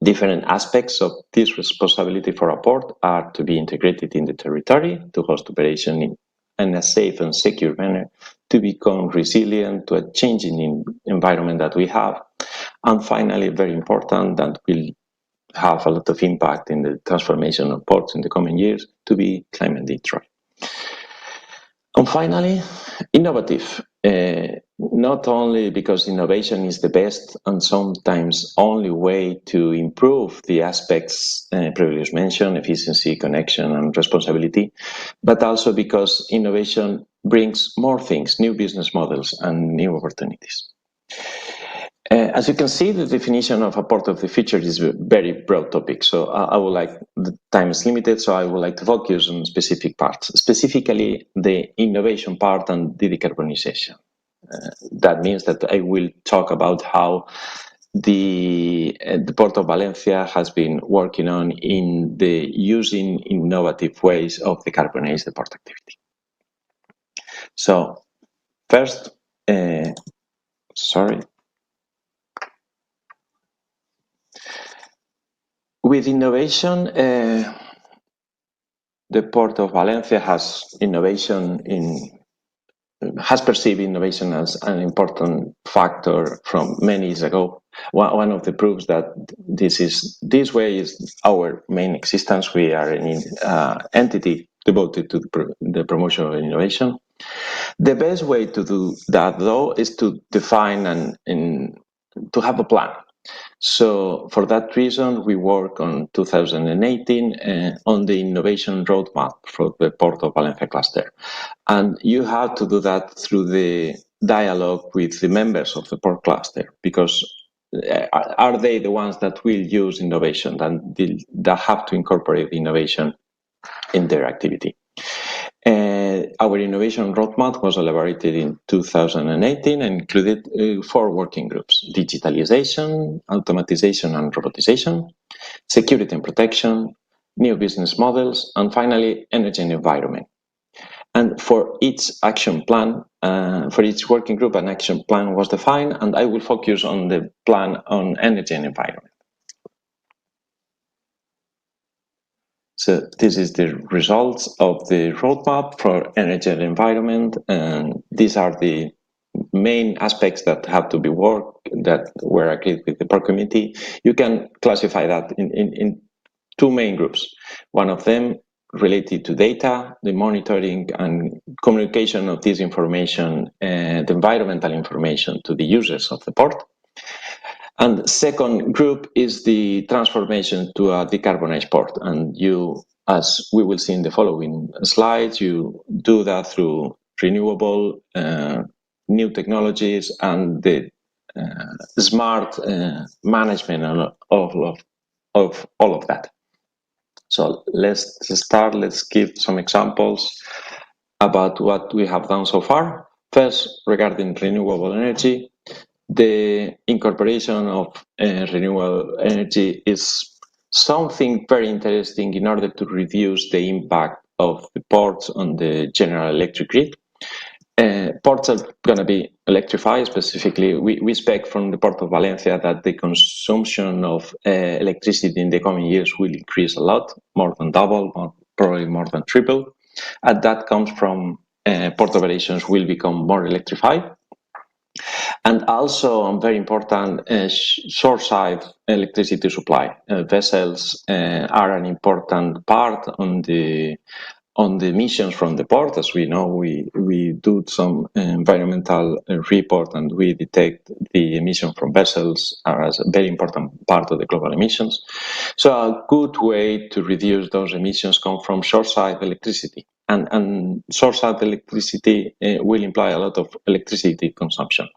Different aspects of this responsibility for a port are to be integrated in the territory, to host operation in a safe and secure manner, to become resilient to a changing environment that we have, and finally, very important, that will have a lot of impact in the transformation of ports in the coming years, to be climate neutral. And finally, innovative. Not only because innovation is the best and sometimes only way to improve the aspects previously mentioned, efficiency, connection, and responsibility, but also because innovation brings more things, new business models, and new opportunities. As you can see, the definition of a port of the future is a very broad topic. So the time is limited, so I would like to focus on specific parts, specifically the innovation part and the decarbonization. That means that I will talk about how the Port of Valencia has been working on in the using innovative ways of decarbonize the port activity. So first, with innovation, the Port of Valencia has perceived innovation as an important factor from many years ago. One of the proofs that this way is our main existence. We are an entity devoted to the promotion of innovation. The best way to do that, though, is to define and to have a plan. So for that reason, we work on 2018 on the innovation roadmap for the Port of Valencia cluster. And you have to do that through the dialogue with the members of the port cluster, because are they the ones that will use innovation, that have to incorporate innovation in their activity? Our innovation roadmap was elaborated in 2018 and included 4 working groups: digitalization, automatization and robotization, security and protection, new business models, and finally, energy and environment. And for each action plan, for each working group, an action plan was defined, and I will focus on the plan on energy and environment. So this is the results of the roadmap for energy and environment, and these are the main aspects that have to be worked, that were agreed with the port committee. You can classify that in 2 main groups. One of them related to data, the monitoring and communication of this information, the environmental information to the users of the port. And the second group is the transformation to a decarbonized port. And you, as we will see in the following slides, you do that through renewable, new technologies, and the smart management of all of that. So let's start. Let's give some examples about what we have done so far. First, regarding renewable energy, the incorporation of renewable energy is something very interesting in order to reduce the impact of the ports on the general electric grid. Ports are going to be electrified. Specifically, we expect from the Port of Valencia that the consumption of electricity in the coming years will increase a lot, more than double, probably more than triple. And that comes from port operations will become more electrified. And also, very important, shore-side electricity supply. Vessels are an important part on the emissions from the port. As we know, we do some environmental report, and we detect the emission from vessels as a very important part of the global emissions. So a good way to reduce those emissions come from shore-side electricity. And shore-side electricity will imply a lot of electricity consumption.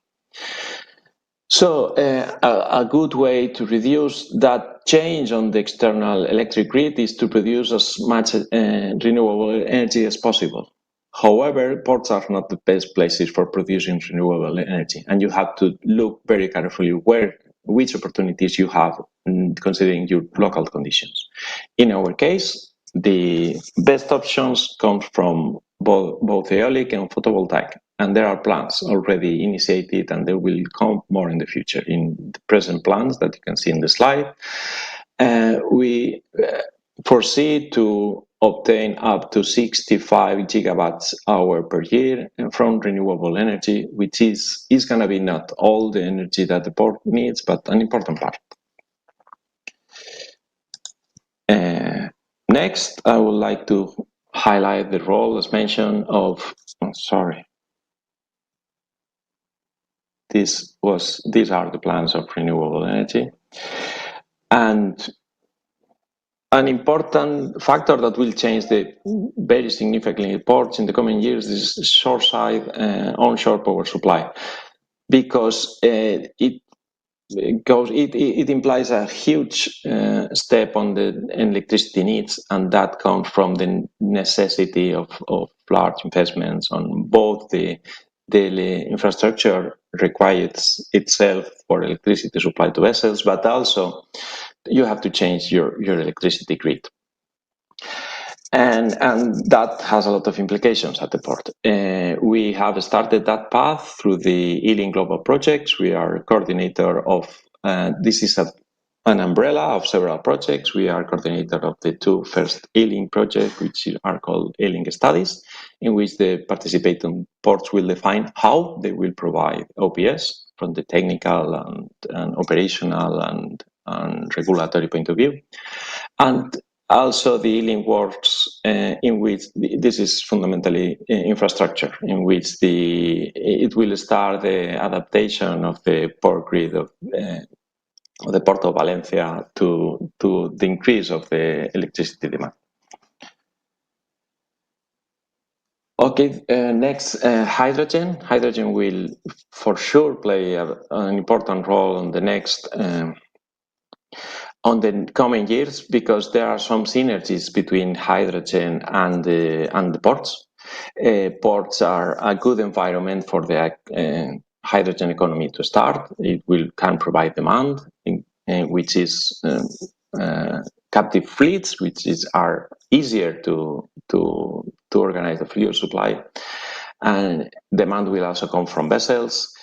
So a good way to reduce that change on the external electric grid is to produce as much renewable energy as possible. However, ports are not the best places for producing renewable energy, and you have to look very carefully which opportunities you have, considering your local conditions. In our case, the best options come from both aeolic and photovoltaic. And there are plans already initiated, and there will come more in the future. In the present plans that you can see in the slide, we foresee to obtain up to 65 gigawatts hour per year from renewable energy, which is going to be not all the energy that the port needs, but an important part. Next, I would like to highlight the role, as mentioned, of these are the plans of renewable energy. And an important factor that will change very significantly ports in the coming years is shore-side onshore power supply, because it implies a huge step on the electricity needs, and that comes from the necessity of large investments on both the infrastructure requires itself for electricity supply to vessels, but also you have to change your electricity grid. And that has a lot of implications at the port. We have started that path through the ELIN Global Projects. We are coordinator of, this is an umbrella of several projects. We are coordinator of the two first ELIN projects, which are called ELIN studies, in which the participating ports will define how they will provide OPS from the technical and operational and regulatory point of view. And also the ELIN works in which this is fundamentally infrastructure, in which it will start the adaptation of the port grid of the Port of Valencia to the increase of the electricity demand. Okay, next, hydrogen. Hydrogen will for sure play an important role on the next on the coming years, because there are some synergies between hydrogen and the ports. Ports are a good environment for the hydrogen economy to start. It can provide demand, which is captive fleets, which are easier to organize the fuel supply, and demand will also come from vessels.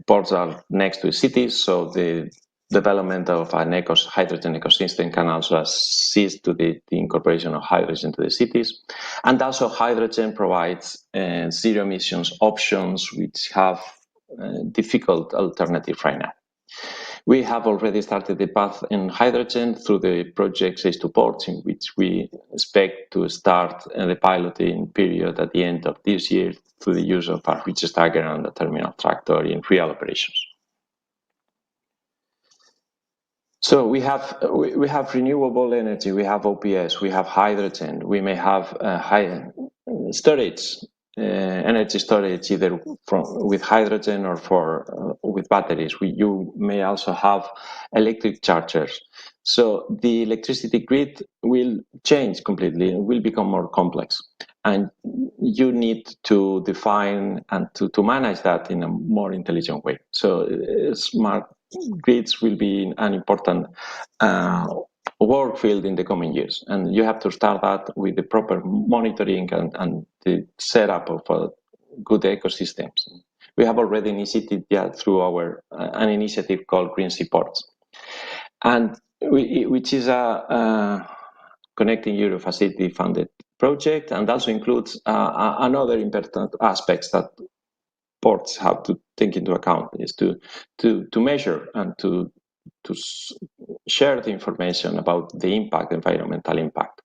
Ports are next to cities, so the development of an hydrogen ecosystem can also assist to the incorporation of hydrogen to the cities. And also hydrogen provides zero emissions options, which have difficult alternatives right now. We have already started the path in hydrogen through the project H2 Ports, in which we expect to start the piloting period at the end of this year through the use of a reach stacker and a terminal tractor in real operations. So we have renewable energy, we have OPS, we have hydrogen, we may have high storage, energy storage either with hydrogen or with batteries. You may also have electric chargers. So the electricity grid will change completely and will become more complex. And you need to define and to manage that in a more intelligent way. So smart grids will be an important work field in the coming years. And you have to start that with the proper monitoring and the setup of good ecosystems. We have already initiated through our an initiative called Green Sea Ports, and which is a Connecting Europe Facility funded project, and also includes another important aspects that ports have to take into account is to measure and to share the information about the environmental impact,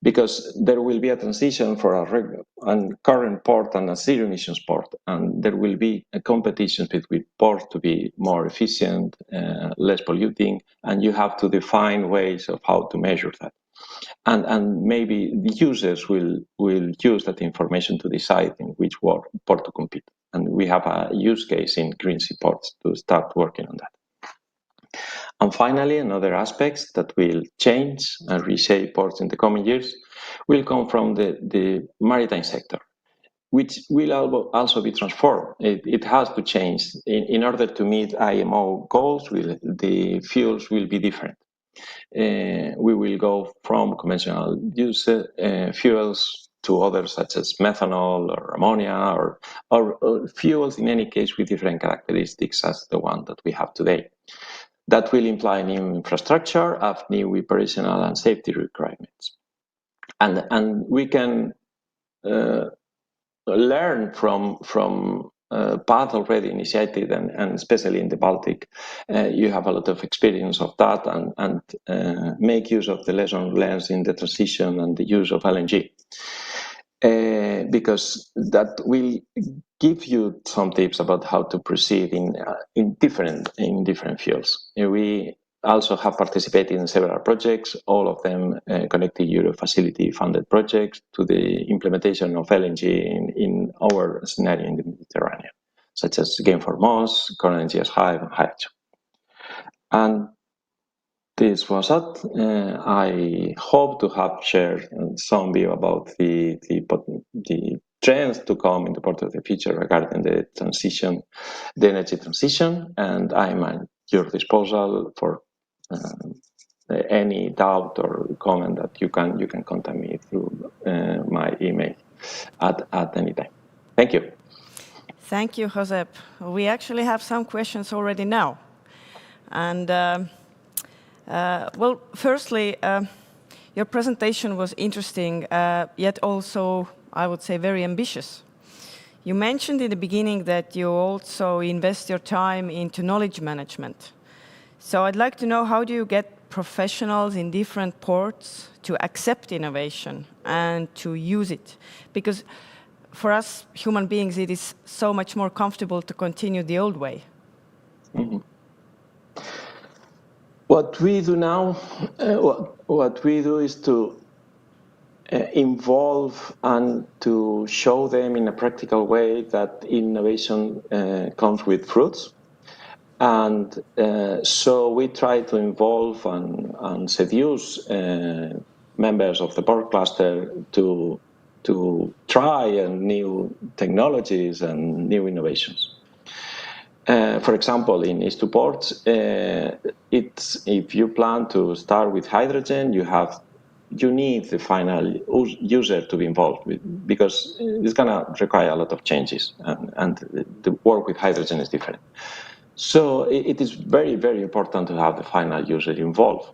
because there will be a transition for a current port and a zero emissions port, and there will be a competition between ports to be more efficient, less polluting, and you have to define ways of how to measure that. And maybe the users will use that information to decide in which port to compete. And we have a use case in Green Sea Ports to start working on that. And finally, another aspects that will change and reshape ports in the coming years will come from the maritime sector, which will also be transformed. It has to change. In order to meet IMO goals, the fuels will be different. We will go from conventional fuels to others such as methanol or ammonia or fuels in any case with different characteristics as the one that we have today. That will imply new infrastructure of new operational and safety requirements. And we can learn from path already initiated, and especially in the Baltic, you have a lot of experience of that, and make use of the lessons learned in the transition and the use of LNG. Because that will give you some tips about how to proceed in different fuels. We also have participated in several projects, all of them Connecting Europe Facility funded projects to the implementation of LNG in our scenario in the Mediterranean, such as Game for Moss, Coral NGS Hive, and Hydrogen. And this was it. I hope to have shared some view about the trends to come in the port of the future regarding the transition, the energy transition, and I'm at your disposal for any doubt or comment that you can contact me through my email at any time. Thank you. Thank you, Josep. We actually have some questions already now. And well, firstly, your presentation was interesting, yet also, I would say, very ambitious. You mentioned in the beginning that you also invest your time into knowledge management. So I'd like to know, how do you get professionals in different ports to accept innovation and to use it? Because for us human beings, it is so much more comfortable to continue the old way. Mm-hmm. What we do now, what we do is to involve and to show them in a practical way that innovation comes with fruits. And so we try to involve and seduce members of the port cluster to try new technologies and new innovations. For example, in East2 ports, if you plan to start with hydrogen, you need the final user to be involved with, because it's going to require a lot of changes, and the work with hydrogen is different. So it is very, very important to have the final user involved.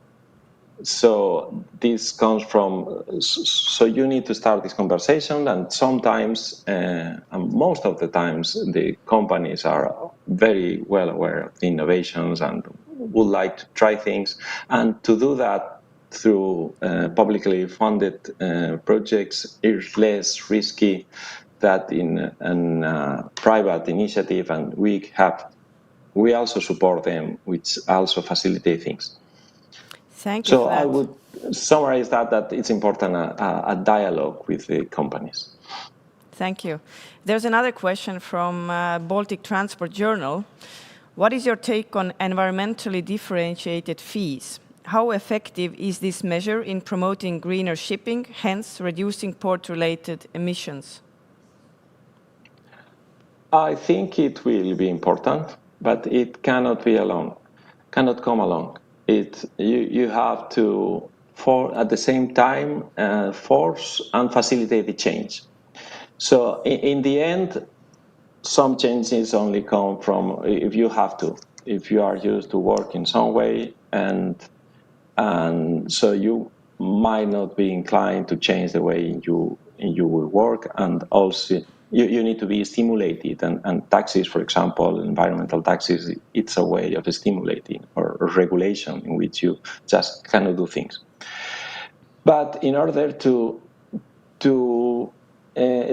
So this comes from, so you need to start this conversation, and sometimes, and most of the times, the companies are very well aware of the innovations and would like to try things. And to do that through publicly funded projects is less risky than in a private initiative, and we also support them, which also facilitate things. Thank you for that. I would summarize that it's important a dialogue with the companies. Thank you. There's another question from Baltic Transport Journal. What is your take on environmentally differentiated fees? How effective is this measure in promoting greener shipping, hence reducing port-related emissions? I think it will be important, but it cannot come alone. You have to, at the same time, force and facilitate the change. So in the end, some changes only come from if you are used to work in some way, and so you might not be inclined to change the way you will work, and also you need to be stimulated, and taxes, for example, environmental taxes, it's a way of stimulating, or regulation in which you just cannot do things. But in order to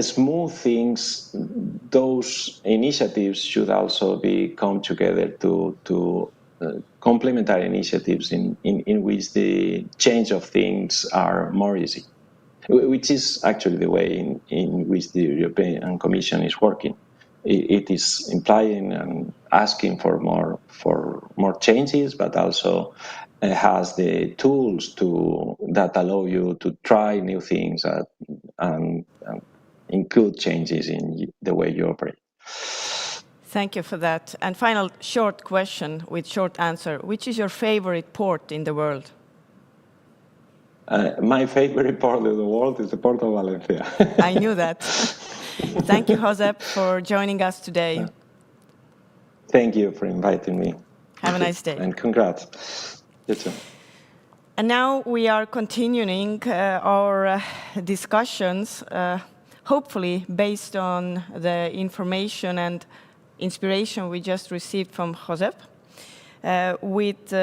smooth things, those initiatives should also come together to complementary initiatives in which the change of things are more easy, which is actually the way in which the European Commission is working. It is implying and asking for more changes, but also has the tools that allow you to try new things and include changes in the way you operate. Thank you for that. And final short question with short answer. Which is your favorite port in the world? My favorite port in the world is the Port of Valencia. I knew that. Thank you, Josep, for joining us today. Thank you for inviting me. Have a nice day. And congrats. You too. And now we are continuing our discussions, hopefully based on the information and inspiration we just received from Josep, with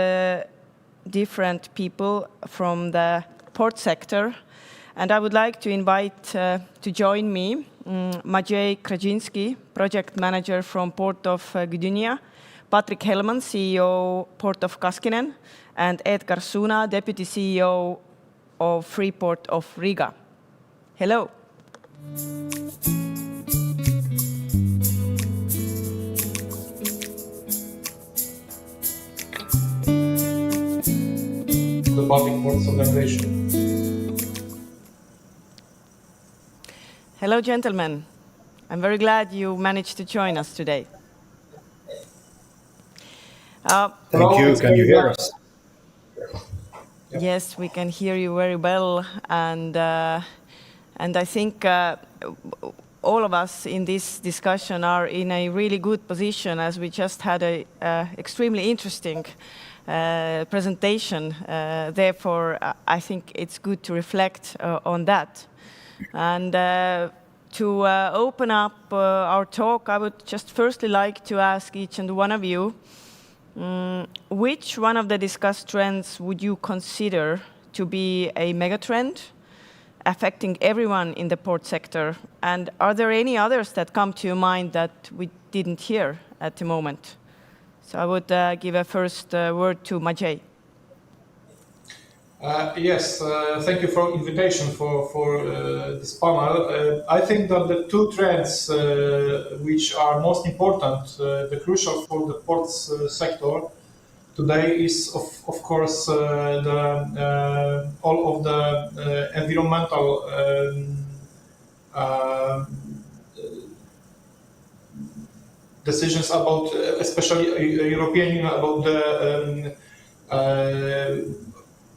different people from the port sector. And I would like to invite to join me Maciej Krajiński, project manager from Port of Gdynia, Patrick Hellman, CEO, Port of Kaskinen, and Edgar Suna, deputy CEO of Freeport of Riga. Hello. The Baltic Ports Organization. Hello. Hello, gentlemen. I'm very glad you managed to join us today. Thank you. Can you hear us? Yes, we can hear you very well, and I think all of us in this discussion are in a really good position, as we just had a extremely interesting presentation. Therefore, I think it's good to reflect on that. And to open up our talk, I would just firstly like to ask each and one of you, which one of the discussed trends would you consider to be a megatrend affecting everyone in the port sector? And are there any others that come to your mind that we didn't hear at the moment? So I would give a first word to Maciej. Yes, thank you for invitation for this panel. I think that the two trends which are most important, the crucial for the ports sector today is of course all of the environmental decisions about, especially European Union, about the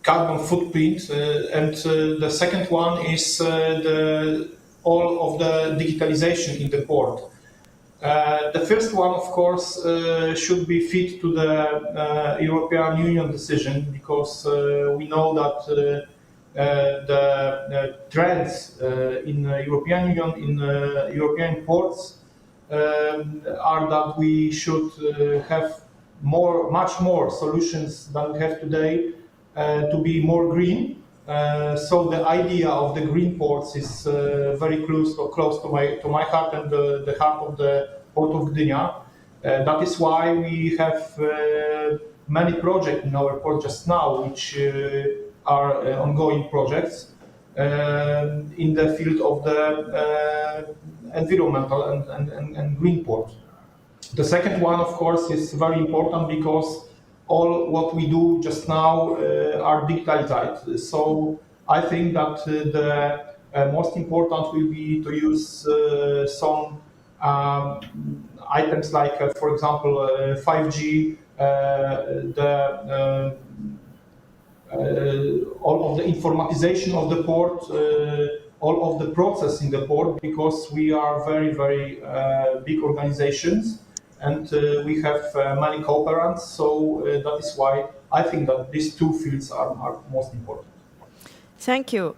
carbon footprint, and the second one is all of the digitalization in the port. The first one, of course, should be fit to the European Union decision, because we know that the trends in European Union, in European ports, are that we should have much more solutions than we have today to be more green. So the idea of the green ports is very close to my heart and the heart of the Port of Gdynia. That is why we have many projects in our port just now, which are ongoing projects in the field of the environmental and green port. The second one, of course, is very important because all what we do just now are digitalized. So I think that the most important will be to use some items like, for example, 5G, all of the informatization of the port, all of the process in the port, because we are very, very big organizations, and we have many cooperants. So that is why I think that these two fields are most important. Thank you.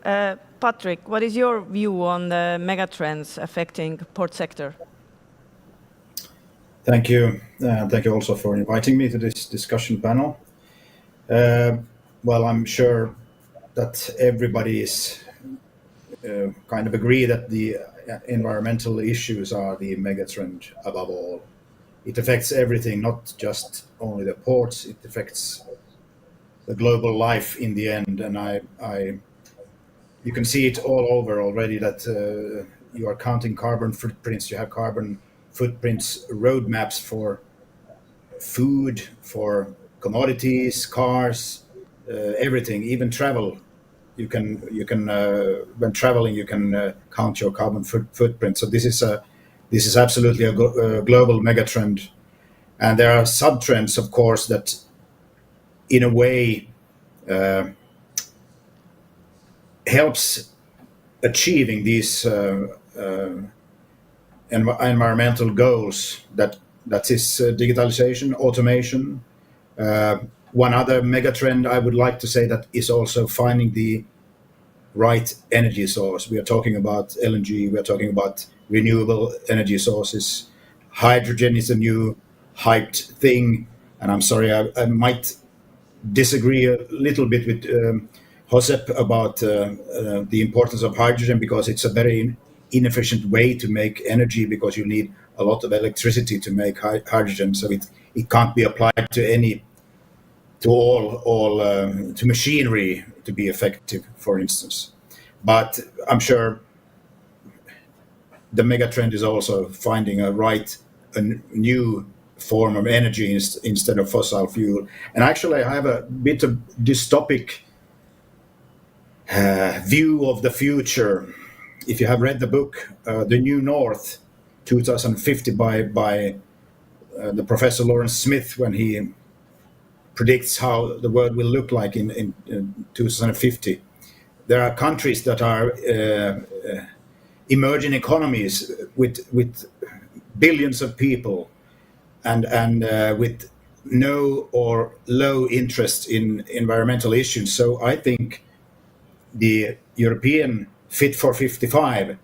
Patrick, what is your view on the megatrends affecting port sector? Thank you. Thank you also for inviting me to this discussion panel. Well, I'm sure that everybody is kind of agree that the environmental issues are the megatrend above all. It affects everything, not just only the ports. It affects the global life in the end, and you can see it all over already. That you are counting carbon footprints. You have carbon footprints roadmaps for food, for commodities, cars, everything, even travel. You can when traveling, you can count your carbon footprint. So this is absolutely a global megatrend, and there are sub-trends, of course, that in a way helps achieving these environmental goals. That is digitalization, automation. One other megatrend I would like to say that is also finding the right energy source. We are talking about LNG, we are talking about renewable energy sources. Hydrogen is a new hyped thing, and I'm sorry, I might disagree a little bit with Josep about the importance of hydrogen, because it's a very inefficient way to make energy, because you need a lot of electricity to make hydrogen, so it can't be applied to machinery to be effective, for instance. But I'm sure the megatrend is also finding a new form of energy instead of fossil fuel. And actually, I have a bit of dystopic view of the future. if you have read the book, The New North, 2050 by the Professor Lawrence Smith, when he predicts how the world will look like in 2050, there are countries that are emerging economies with billions of people and with no or low interest in environmental issues. So I think the European Fit for 55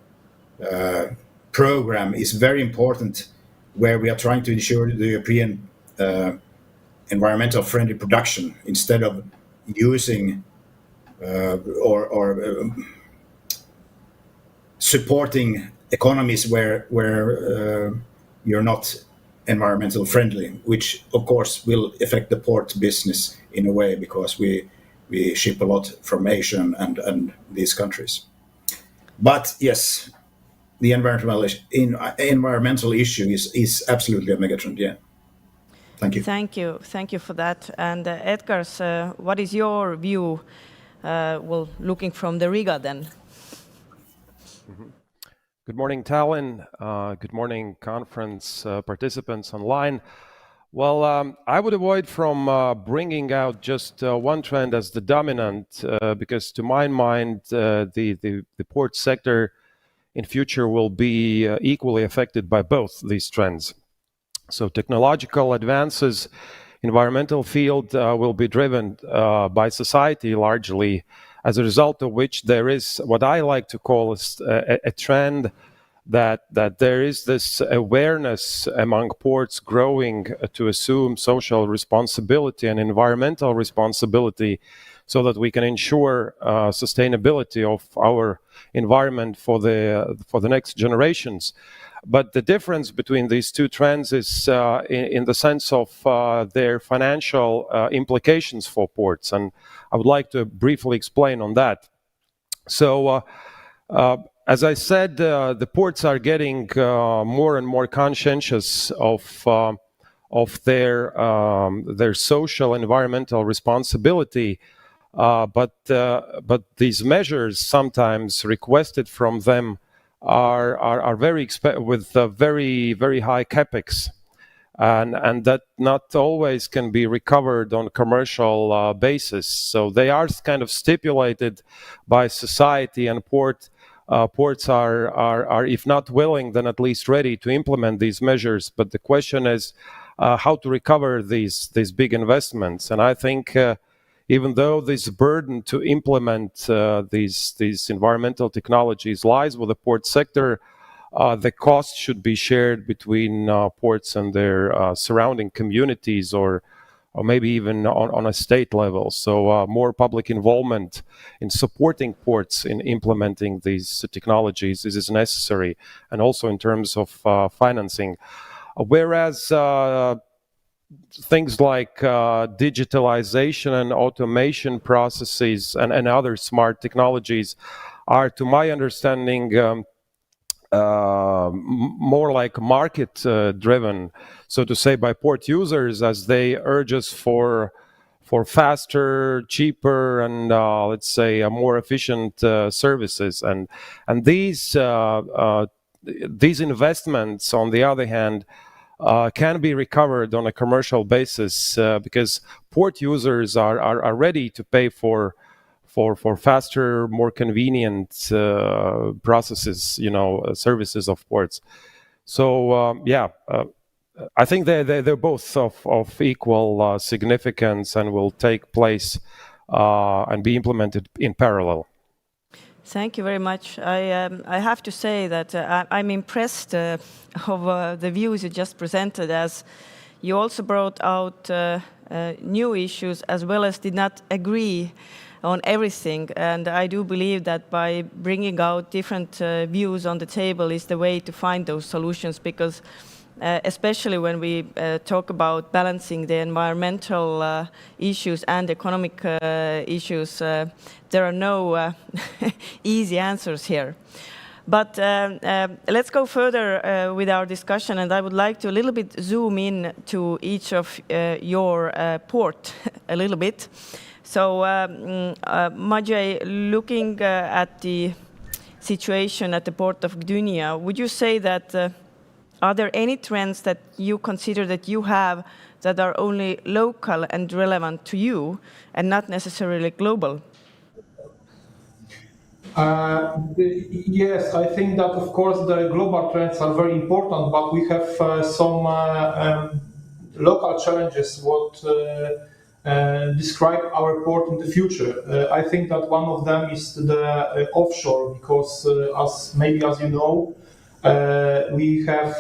program is very important, where we are trying to ensure the European environmental friendly production instead of using or supporting economies where you're not environmental friendly, which of course will affect the port business in a way, because we ship a lot from Asia and these countries. But yes, the environmental issue is absolutely a megatrend. Yeah. Thank you. Thank you for that. And Edgars, what is your view? Well, looking from the Riga then. Good morning, Tallinn. Good morning, conference participants online. Well, I would avoid from bringing out just one trend as the dominant, because to my mind, the port sector in future will be equally affected by both these trends. So technological advances, environmental field will be driven by society largely, as a result of which there is what I like to call a trend that there is this awareness among ports growing to assume social responsibility and environmental responsibility, so that we can ensure sustainability of our environment for the next generations. But the difference between these two trends is in the sense of their financial implications for ports, and I would like to briefly explain on that. So, as I said, the ports are getting more and more conscientious of their social environmental responsibility. But these measures sometimes requested from them are very with very high capex, and that not always can be recovered on a commercial basis. So they are kind of stipulated by society, and ports are if not willing, then at least ready to implement these measures. But the question is how to recover these big investments, and I think. Even though this burden to implement these environmental technologies lies with the port sector, the cost should be shared between ports and their surrounding communities, or maybe even on a state level. So more public involvement in supporting ports in implementing these technologies is necessary, and also in terms of financing. Whereas things like digitalization and automation processes and other smart technologies are, to my understanding, more like market driven, so to say, by port users, as they urge us for faster, cheaper, and let's say more efficient services. And these investments, on the other hand, can be recovered on a commercial basis, because port users are ready to pay for faster, more convenient processes, services of ports. So I think they're both of equal significance and will take place and be implemented in parallel. Thank you very much. I have to say that I'm impressed of the views you just presented, as you also brought out new issues, as well as did not agree on everything. And I do believe that by bringing out different views on the table is the way to find those solutions, because especially when we talk about balancing the environmental issues and economic issues, there are no easy answers here. But let's go further with our discussion, and I would like to a little bit zoom in to each of your port a little bit. So Maciej, looking at the situation at the port of Gdynia, would you say that are there any trends that you consider that you have that are only local and relevant to you and not necessarily global? Yes, I think that of course the global trends are very important, but we have some local challenges what describe our port in the future. I think that one of them is the offshore, because as you know, we have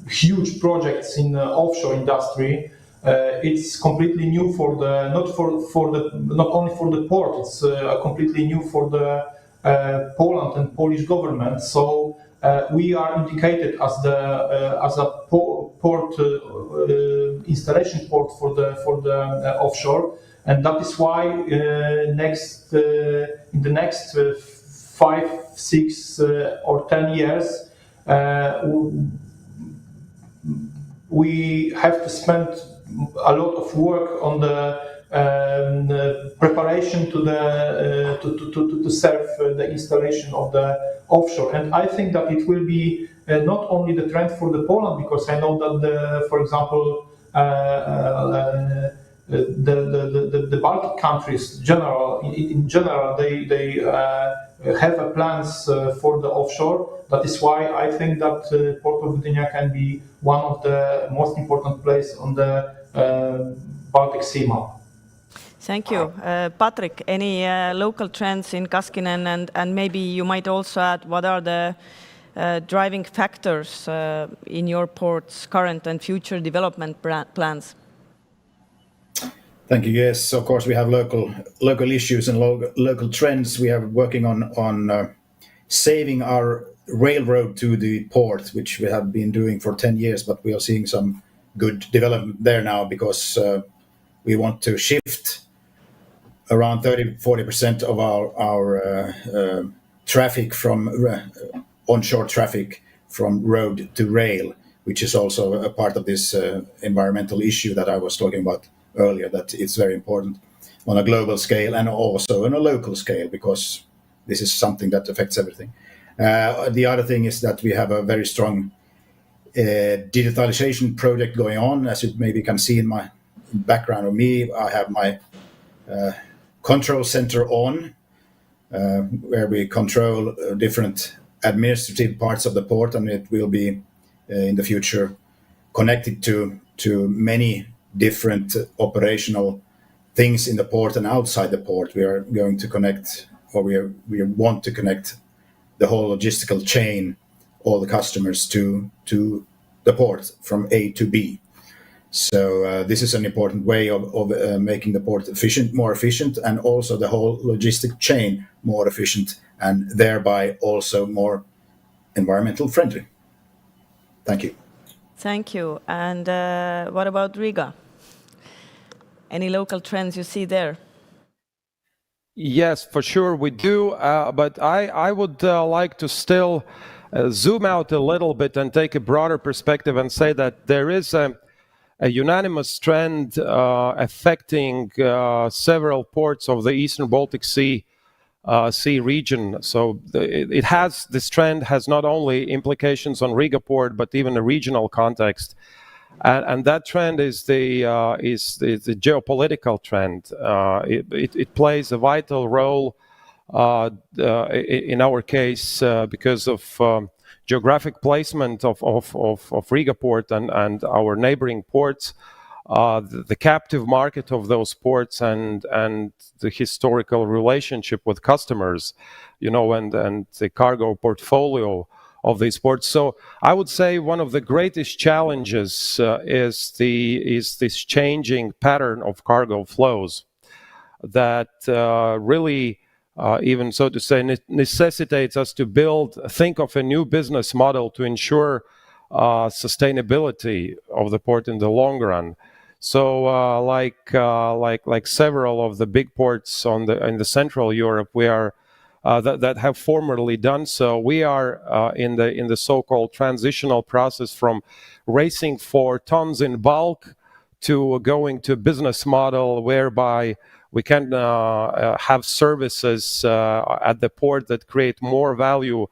huge projects in the offshore industry. It's completely new for the not only for the port. It's completely new for the Poland and Polish government. So we are indicated as a port installation port for the offshore, and that is why in the next 5, 6, or 10 years. We have to spend a lot of work on the preparation to serve the installation of the offshore. And I think that it will be not only the trend for the Poland, because I know that for example, the Baltic countries in general they have plans for the offshore. That is why I think that Port of Gdynia can be one of the most important places on the Baltic Sea map. Thank you. Patrick, any local trends in Kaskinen, and maybe you might also add what are the driving factors in your port's current and future development plans? Thank you. Yes, of course we have local issues and local trends. We are working on saving our railroad to the port, which we have been doing for 10 years, but we are seeing some good development there now, because we want to shift around 30-40% of our traffic from onshore traffic from road to rail, which is also a part of this environmental issue that I was talking about earlier, that it's very important on a global scale and also on a local scale, because this is something that affects everything. The other thing is that we have a very strong digitalization project going on. As you maybe can see in my background of me, I have my control center on, where we control different administrative parts of the port, and it will be in the future connected to many different operational things in the port and outside the port. We are going to connect, or we want to connect the whole logistical chain, all the customers to the port from A to B. So this is an important way of making the port more efficient, and also the whole logistic chain more efficient, and thereby also more environmental friendly. Thank you. Thank you. And what about Riga? Any local trends you see there? Yes, for sure we do. But I would like to still zoom out a little bit and take a broader perspective and say that there is a unanimous trend affecting several ports of the Eastern Baltic Sea region. So this trend has not only implications on Riga port, but even a regional context. And that trend is the geopolitical trend. It plays a vital role in our case because of geographic placement of Riga port and our neighboring ports, the captive market of those ports, and the historical relationship with customers, and the cargo portfolio of these ports. So I would say one of the greatest challenges is this changing pattern of cargo flows that really even so to say necessitates us to think of a new business model to ensure sustainability of the port in the long run. So like several of the big ports in the Central Europe, we are that have formerly done so. We are in the so-called transitional process from racing for tons in bulk to going to a business model whereby we can have services at the port that create more value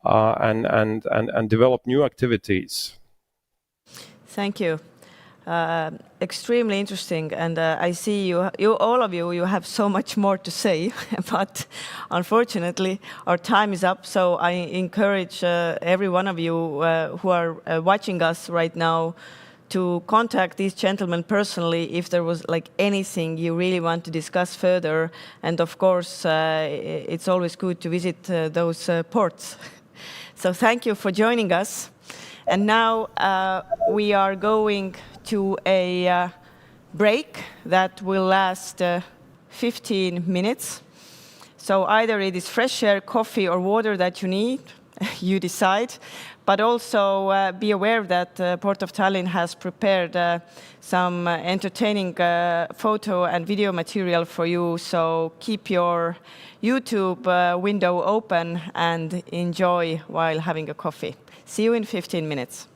and develop new activities. Thank you. Extremely interesting, and I see you all of you have so much more to say, but unfortunately our time is up. So I encourage every one of you who are watching us right now to contact these gentlemen personally if there was like anything you really want to discuss further. And of course, it's always good to visit those ports. So thank you for joining us. And now we are going to a break that will last 15 minutes. So either it is fresh air, coffee, or water that you need, you decide. But also be aware that Port of Tallinn has prepared some entertaining photo and video material for you. So keep your YouTube window open and enjoy while having a coffee. See you in 15 minutes.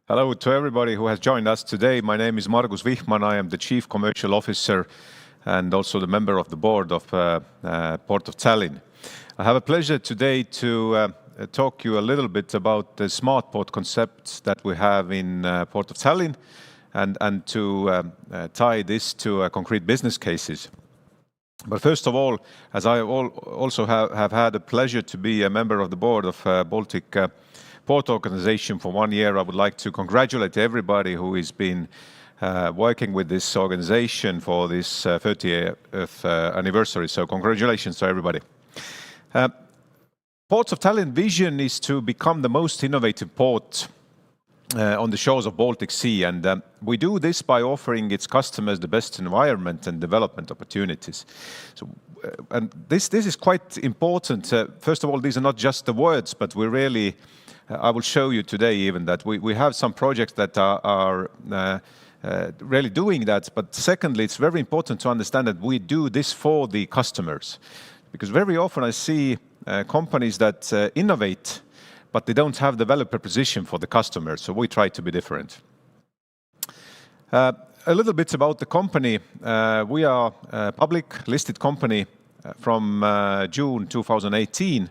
Hello to everybody who has joined us today. My name is Margus Vihman. I am the Chief Commercial Officer and also the member of the board of Port of Tallinn. I have a pleasure today to talk to you a little bit about the smart port concepts that we have in Port of Tallinn and to tie this to concrete business cases. But first of all, as I also have had a pleasure to be a member of the board of Baltic Port Organization for 1 year, I would like to congratulate everybody who has been working with this organization for this 30th anniversary. So congratulations to everybody. Ports of Tallinn vision is to become the most innovative port on the shores of Baltic Sea, and we do this by offering its customers the best environment and development opportunities. So, and this is quite important. First of all, these are not just the words, but we really, I will show you today even that we have some projects that are really doing that. But secondly, it's very important to understand that we do this for the customers, because very often I see companies that innovate, but they don't have the value proposition for the customer, so we try to be different. A little bit about the company. We are a public listed company from June 2018.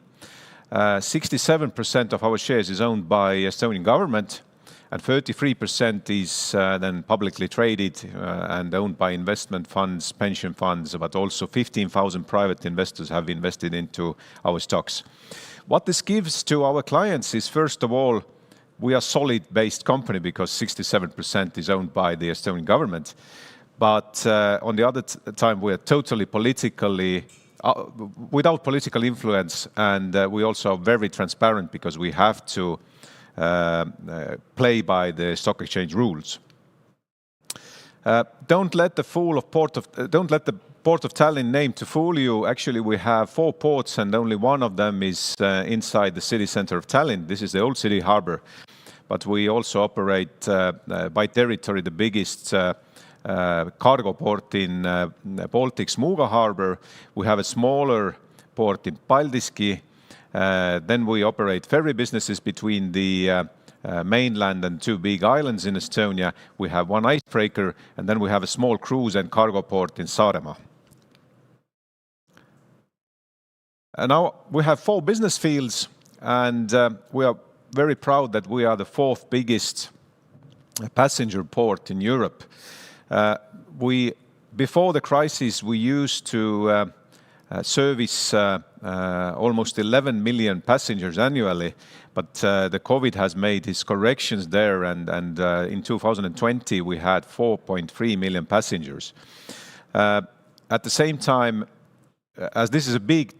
67% of our shares is owned by Estonian government, and 33% is then publicly traded and owned by investment funds, pension funds, but also 15,000 private investors have invested into our stocks. What this gives to our clients is, first of all, we are a solid-based company because 67% is owned by the Estonian government. But on the other time, we are totally politically, without political influence, and we also are very transparent because we have to play by the stock exchange rules. Don't let the Port of Tallinn name to fool you. Actually, we have 4 ports and only one of them is inside the city center of Tallinn. This is the old city harbor. But we also operate by territory the biggest cargo port in Baltic's Muuga harbor. We have a smaller port in Paldiski. Then we operate ferry businesses between the mainland and 2 big islands in Estonia. We have 1 icebreaker, and then we have a small cruise and cargo port in Saaremaa. And now we have 4 business fields, and we are very proud that we are the 4th biggest passenger port in Europe. Before the crisis, we used to service almost 11 million passengers annually, but the COVID has made its corrections there, and in 2020 we had 4.3 million passengers. At the same time, as this is a big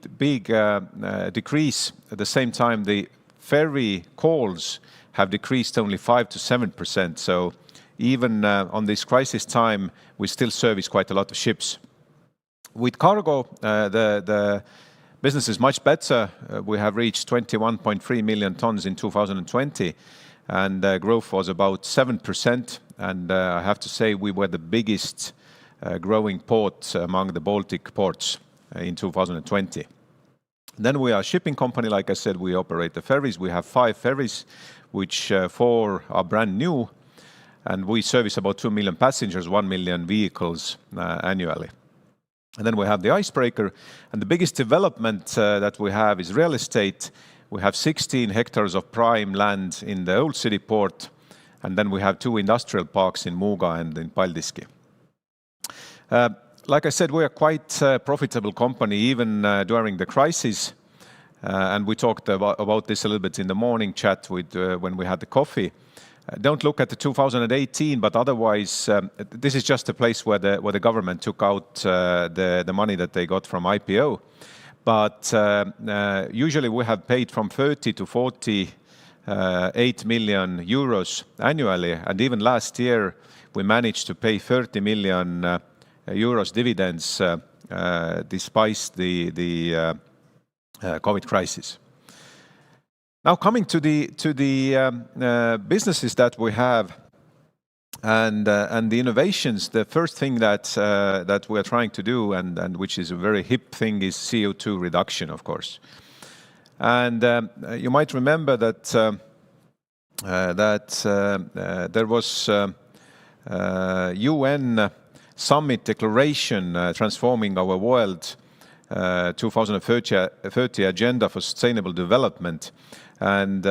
decrease, at the same time the ferry calls have decreased only 5 to 7%. So even on this crisis time, we still service quite a lot of ships. With cargo, the business is much better. We have reached 21.3 million tons in 2020, and growth was about 7%. And I have to say we were the biggest growing port among the Baltic ports in 2020. Then we are a shipping company. Like I said, we operate the ferries. We have 5 ferries, which 4 are brand new, and we service about 2 million passengers, 1 million vehicles annually. And then we have the icebreaker, and the biggest development that we have is real estate. We have 16 hectares of prime land in the old city port, and then we have 2 industrial parks in Muuga and in Paldiski. Like I said, we are quite a profitable company even during the crisis, and we talked about this a little bit in the morning chat when we had the coffee. Don't look at the 2018, but otherwise, this is just a place where the government took out the money that they got from IPO. But usually we have paid from 30 to 48 million euros annually, and even last year we managed to pay 30 million euros dividends despite the COVID crisis. Now coming to the businesses that we have and the innovations, the first thing that we are trying to do and which is a very hip thing is CO2 reduction, of course. And you might remember that that there was UN summit declaration transforming our world 2030 agenda for sustainable development. And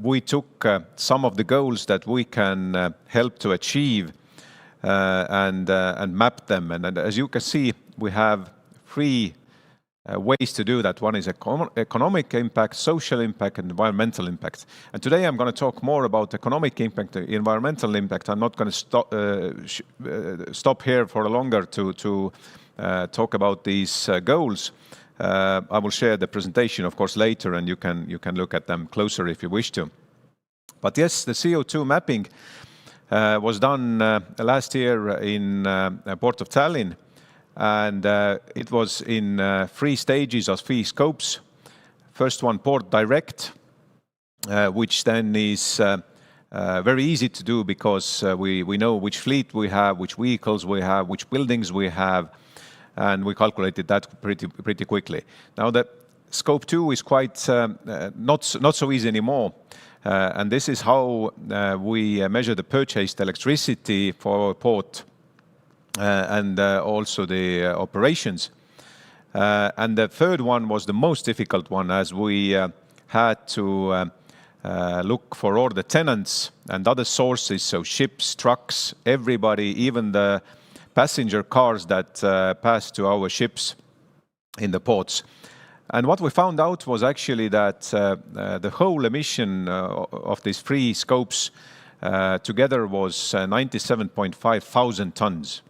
we took some of the goals that we can help to achieve and map them. And as you can see, we have three ways to do that. One is economic impact, social impact, and environmental impact. And today I'm going to talk more about economic impact, environmental impact. I'm not going to stop here for longer to talk about these goals. I will share the presentation, of course, later, and you can look at them closer if you wish to. But yes, the CO2 mapping was done last year in Port of Tallinn, and it was in 3 stages or 3 scopes. First one, Port Direct, which then is very easy to do because we know which fleet we have, which vehicles we have, which buildings we have, and we calculated that pretty quickly. Now the scope 2 is quite not so easy anymore, and this is how we measure the purchased electricity for our port and also the operations. And the third one was the most difficult one, as we had to look for all the tenants and other sources, so ships, trucks, everybody, even the passenger cars that pass to our ships in the ports. And what we found out was actually that the whole emission of these 3 scopes together was 97.5 thousand tons.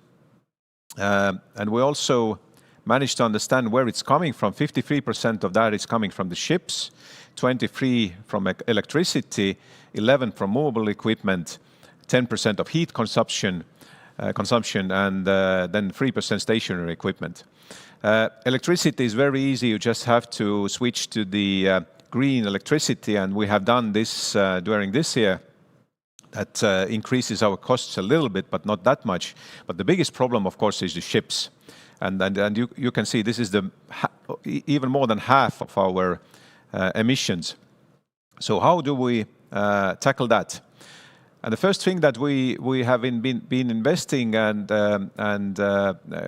And we also managed to understand where it's coming from. 53% of that is coming from the ships, 23% from electricity, 11% from mobile equipment, 10% of heat consumption, and then 3% stationary equipment. Electricity is very easy. You just have to switch to the green electricity, and we have done this during this year. That increases our costs a little bit, but not that much. But the biggest problem, of course, is the ships. And you can see this is even more than half of our emissions. So how do we tackle that? And the first thing that we have been investing and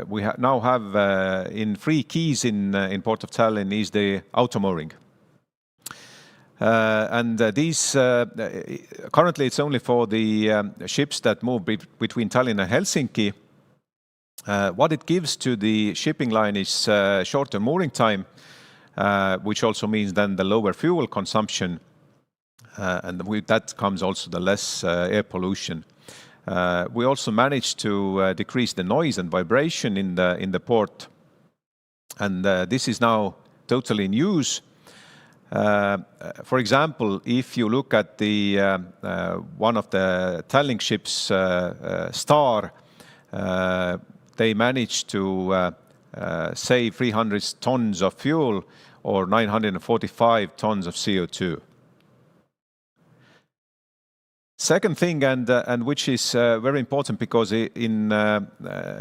we now have in 3 quays in Port of Tallinn is the automooring. And these currently it's only for the ships that move between Tallinn and Helsinki. What it gives to the shipping line is shorter mooring time, which also means then the lower fuel consumption. And with that comes also the less air pollution. We also managed to decrease the noise and vibration in the port, and this is now totally in use. For example, if you look at the one of the Tallink ships, Star, they managed to save 300 tons of fuel or 945 tons of CO2. Second thing, and which is very important, because in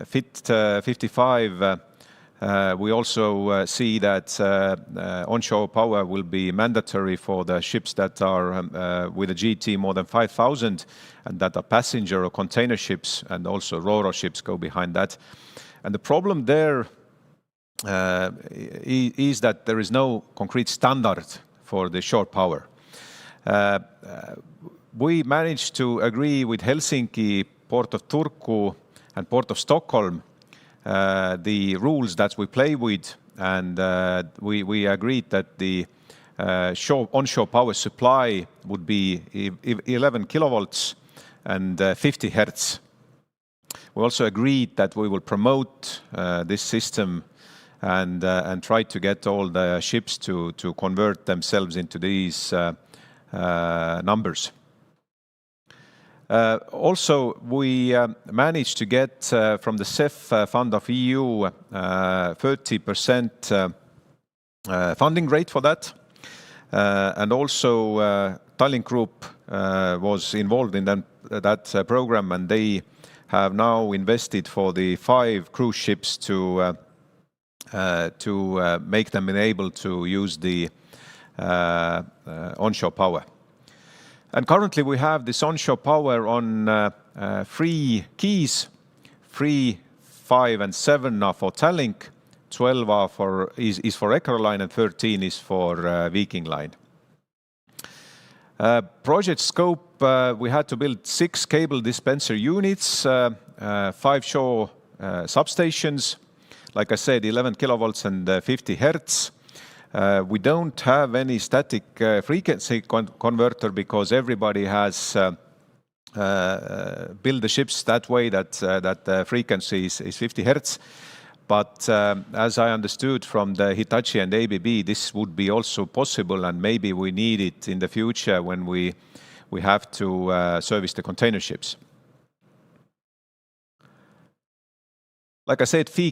Fit 55 we also see that onshore power will be mandatory for the ships that are with a GT more than 5,000 and that are passenger or container ships, and also ro-ro ships go behind that. And the problem there is that there is no concrete standard for the shore power. We managed to agree with Helsinki, Port of Turku, and Port of Stockholm the rules that we play with, and we agreed that the onshore power supply would be 11 kilovolts and 50 hertz. We also agreed that we will promote this system and try to get all the ships to convert themselves into these numbers. Also, we managed to get from the CEF fund of EU 30% funding rate for that. And also Tallink Group was involved in that program, and they have now invested for the 5 cruise ships to make them able to use the onshore power. And currently we have this onshore power on 3 quays, 3, 5 and 7 are for Tallink, 12 are is for Eckerö line and 13 is for Viking line. Project scope, we had to build 6 cable dispenser units, 5 shore substations, like I said, 11 kilovolts and 50 hertz. We don't have any static frequency converter because everybody has built the ships that way that the frequency is 50 hertz. But as I understood from the Hitachi and ABB, this would be also possible, and maybe we need it in the future when we have to service the container ships. Like I said, 3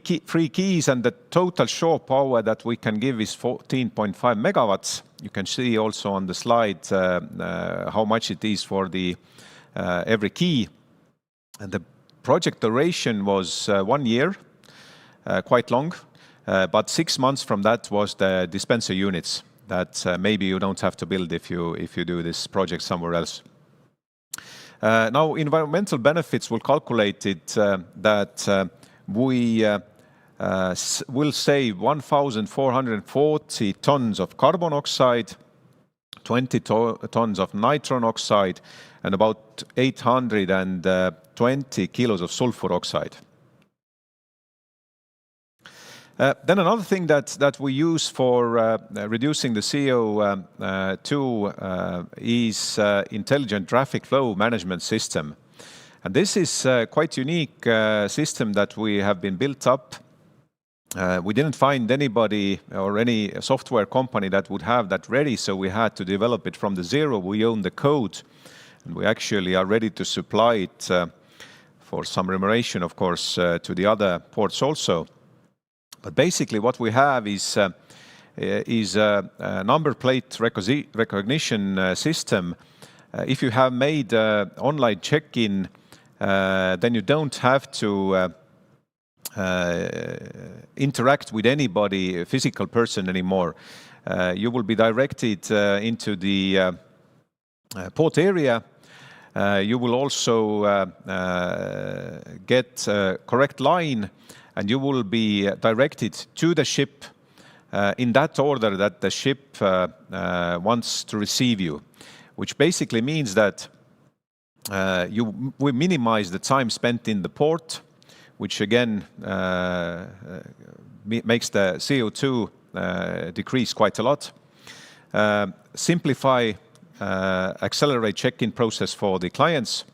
quays, and the total shore power that we can give is 14.5 megawatts. You can see also on the slide how much it is for the every quay. And the project duration was 1 year. Quite long, but 6 months from that was the dispenser units that maybe you don't have to build if you do this project somewhere else. Now, environmental benefits will calculate it that we will save 1,440 tons of carbon oxide, 20 tons of nitrogen oxide, and about 820 kilos of sulfur oxide. Then another thing that we use for reducing the CO2 is intelligent traffic flow management system. And this is quite unique system that we have been built up. We didn't find anybody or any software company that would have that ready, so we had to develop it from the zero. We own the code, and we actually are ready to supply it for some remuneration, of course, to the other ports also. But basically what we have is a number plate recognition system. If you have made online check-in, then you don't have to interact with anybody, a physical person anymore. You will be directed into the port area. You will also get a correct line, and you will be directed to the ship in that order that the ship wants to receive you, which basically means that we minimize the time spent in the port, which again makes the CO2 decrease quite a lot. Simplify, accelerate check-in process for the clients.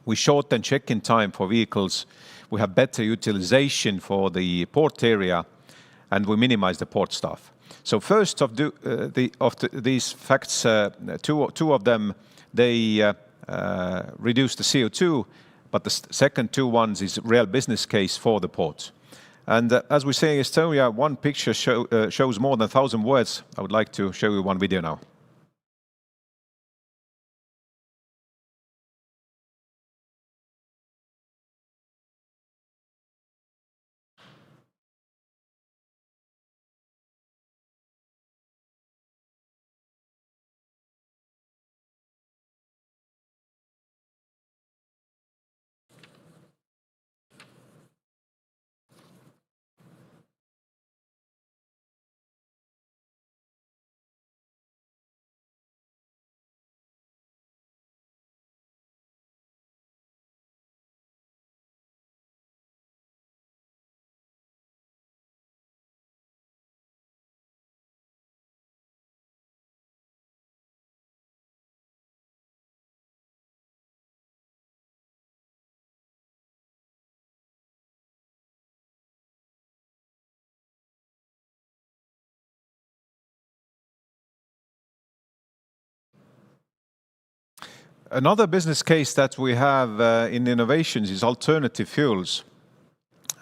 We shorten check-in time for vehicles. We have better utilization for the port area, and we minimize the port staff. So first of these facts, two of them, they reduce the CO2, but the second 2 ones is real business case for the port. And as we say in Estonia, one picture shows more than 1,000 words. I would like to show you one video now. Another business case that we have in innovations is alternative fuels.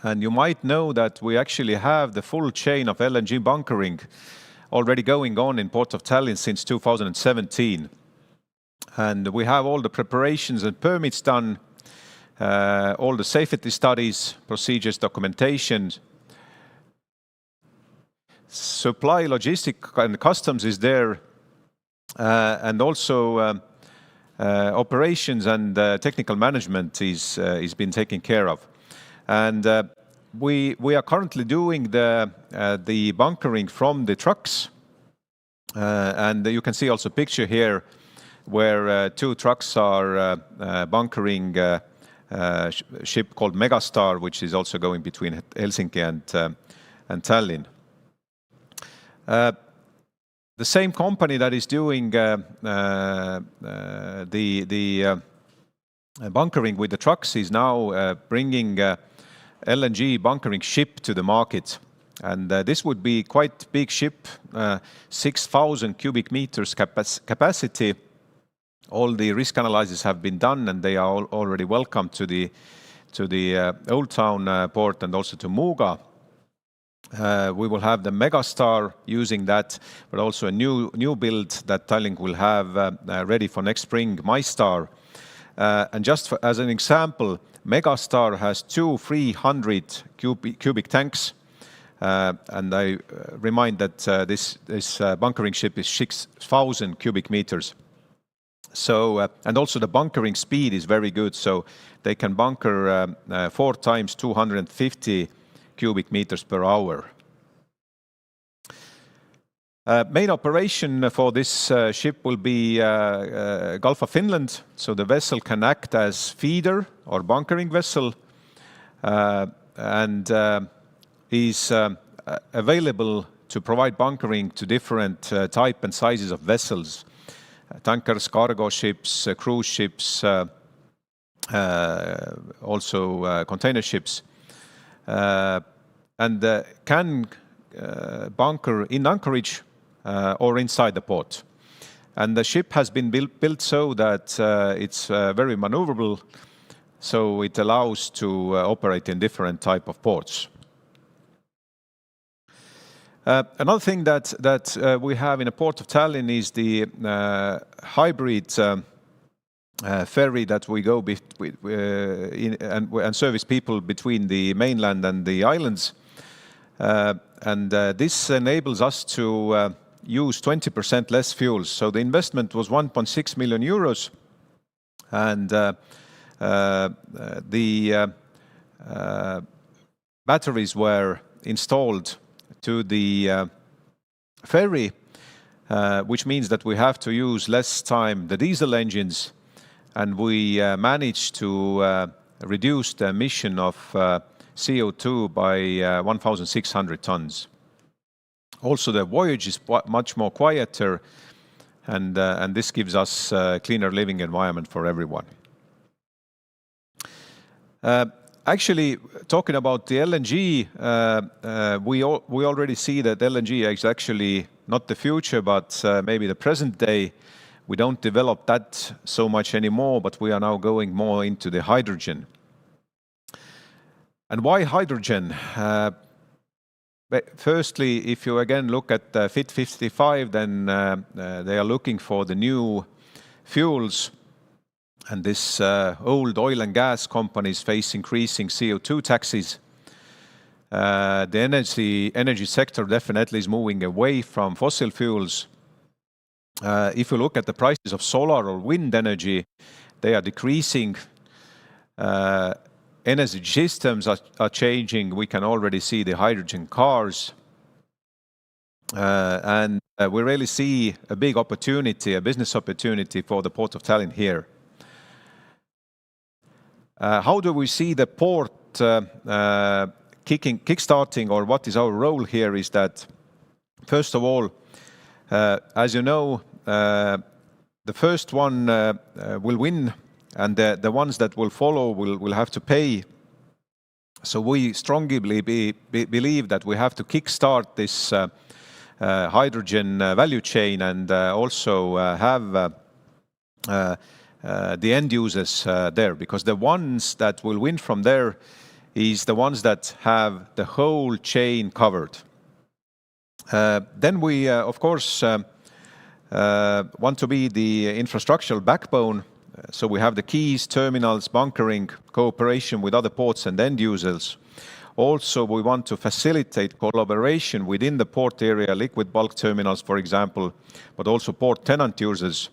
And you might know that we actually have the full chain of LNG bunkering already going on in Port of Tallinn since 2017. And we have all the preparations and permits done, all the safety studies, procedures, documentation. Supply, logistic and customs is there. And also operations and technical management is been taken care of. And we are currently doing the bunkering from the trucks. And you can see also a picture here where 2 trucks are bunkering ship called Megastar, which is also going between Helsinki and Tallinn. The same company that is doing the bunkering with the trucks is now bringing LNG bunkering ship to the market. And this would be quite big ship, 6,000 cubic meters capacity. All the risk analyses have been done, and they are already welcome to the Old Town port and also to Muuga. We will have the Megastar using that, but also a new build that Tallink will have ready for next spring, MyStar. And just as an example, Megastar has 2 300 cubic tanks. And I remind that this bunkering ship is 6,000 cubic meters. So, and also the bunkering speed is very good. So they can bunker 4 times 250 cubic meters per hour. Main operation for this ship will be Gulf of Finland. So the vessel can act as feeder or bunkering vessel and is available to provide bunkering to different type and sizes of vessels. Tankers, cargo ships, cruise ships, also container ships, and can bunker in anchorage or inside the port. And the ship has been built so that it's very maneuverable, so it allows to operate in different type of ports. Another thing that we have in the port of Tallinn is the hybrid ferry that we go and service people between the mainland and the islands. And this enables us to use 20% less fuel. So the investment was 1.6 million euros, and the batteries were installed to the ferry, which means that we have to use less time the diesel engines, and we managed to reduce the emission of CO2 by 1,600 tons. Also, the voyage is much more quieter, and this gives us a cleaner living environment for everyone. Actually, talking about the LNG, we already see that LNG is actually not the future, but maybe the present day. We don't develop that so much anymore, but we are now going more into the hydrogen. And why hydrogen? Firstly, if you again look at Fit 55, then they are looking for the new fuels. And this old oil and gas companies face increasing CO2 taxes. The energy sector definitely is moving away from fossil fuels. If you look at the prices of solar or wind energy, they are decreasing. Energy systems are changing. We can already see the hydrogen cars. And we really see a big opportunity, a business opportunity for the Port of Tallinn here. How do we see the port kickstarting, or what is our role here is that, first of all, as you know, the first one will win, and the ones that will follow will have to pay. So we strongly believe that we have to kickstart this hydrogen value chain, and also have the end users there, because the ones that will win from there is the ones that have the whole chain covered. Then we, of course, want to be the infrastructural backbone. So we have the quays, terminals, bunkering, cooperation with other ports and end users. Also, we want to facilitate collaboration within the port area, liquid bulk terminals, for example, but also port tenant users.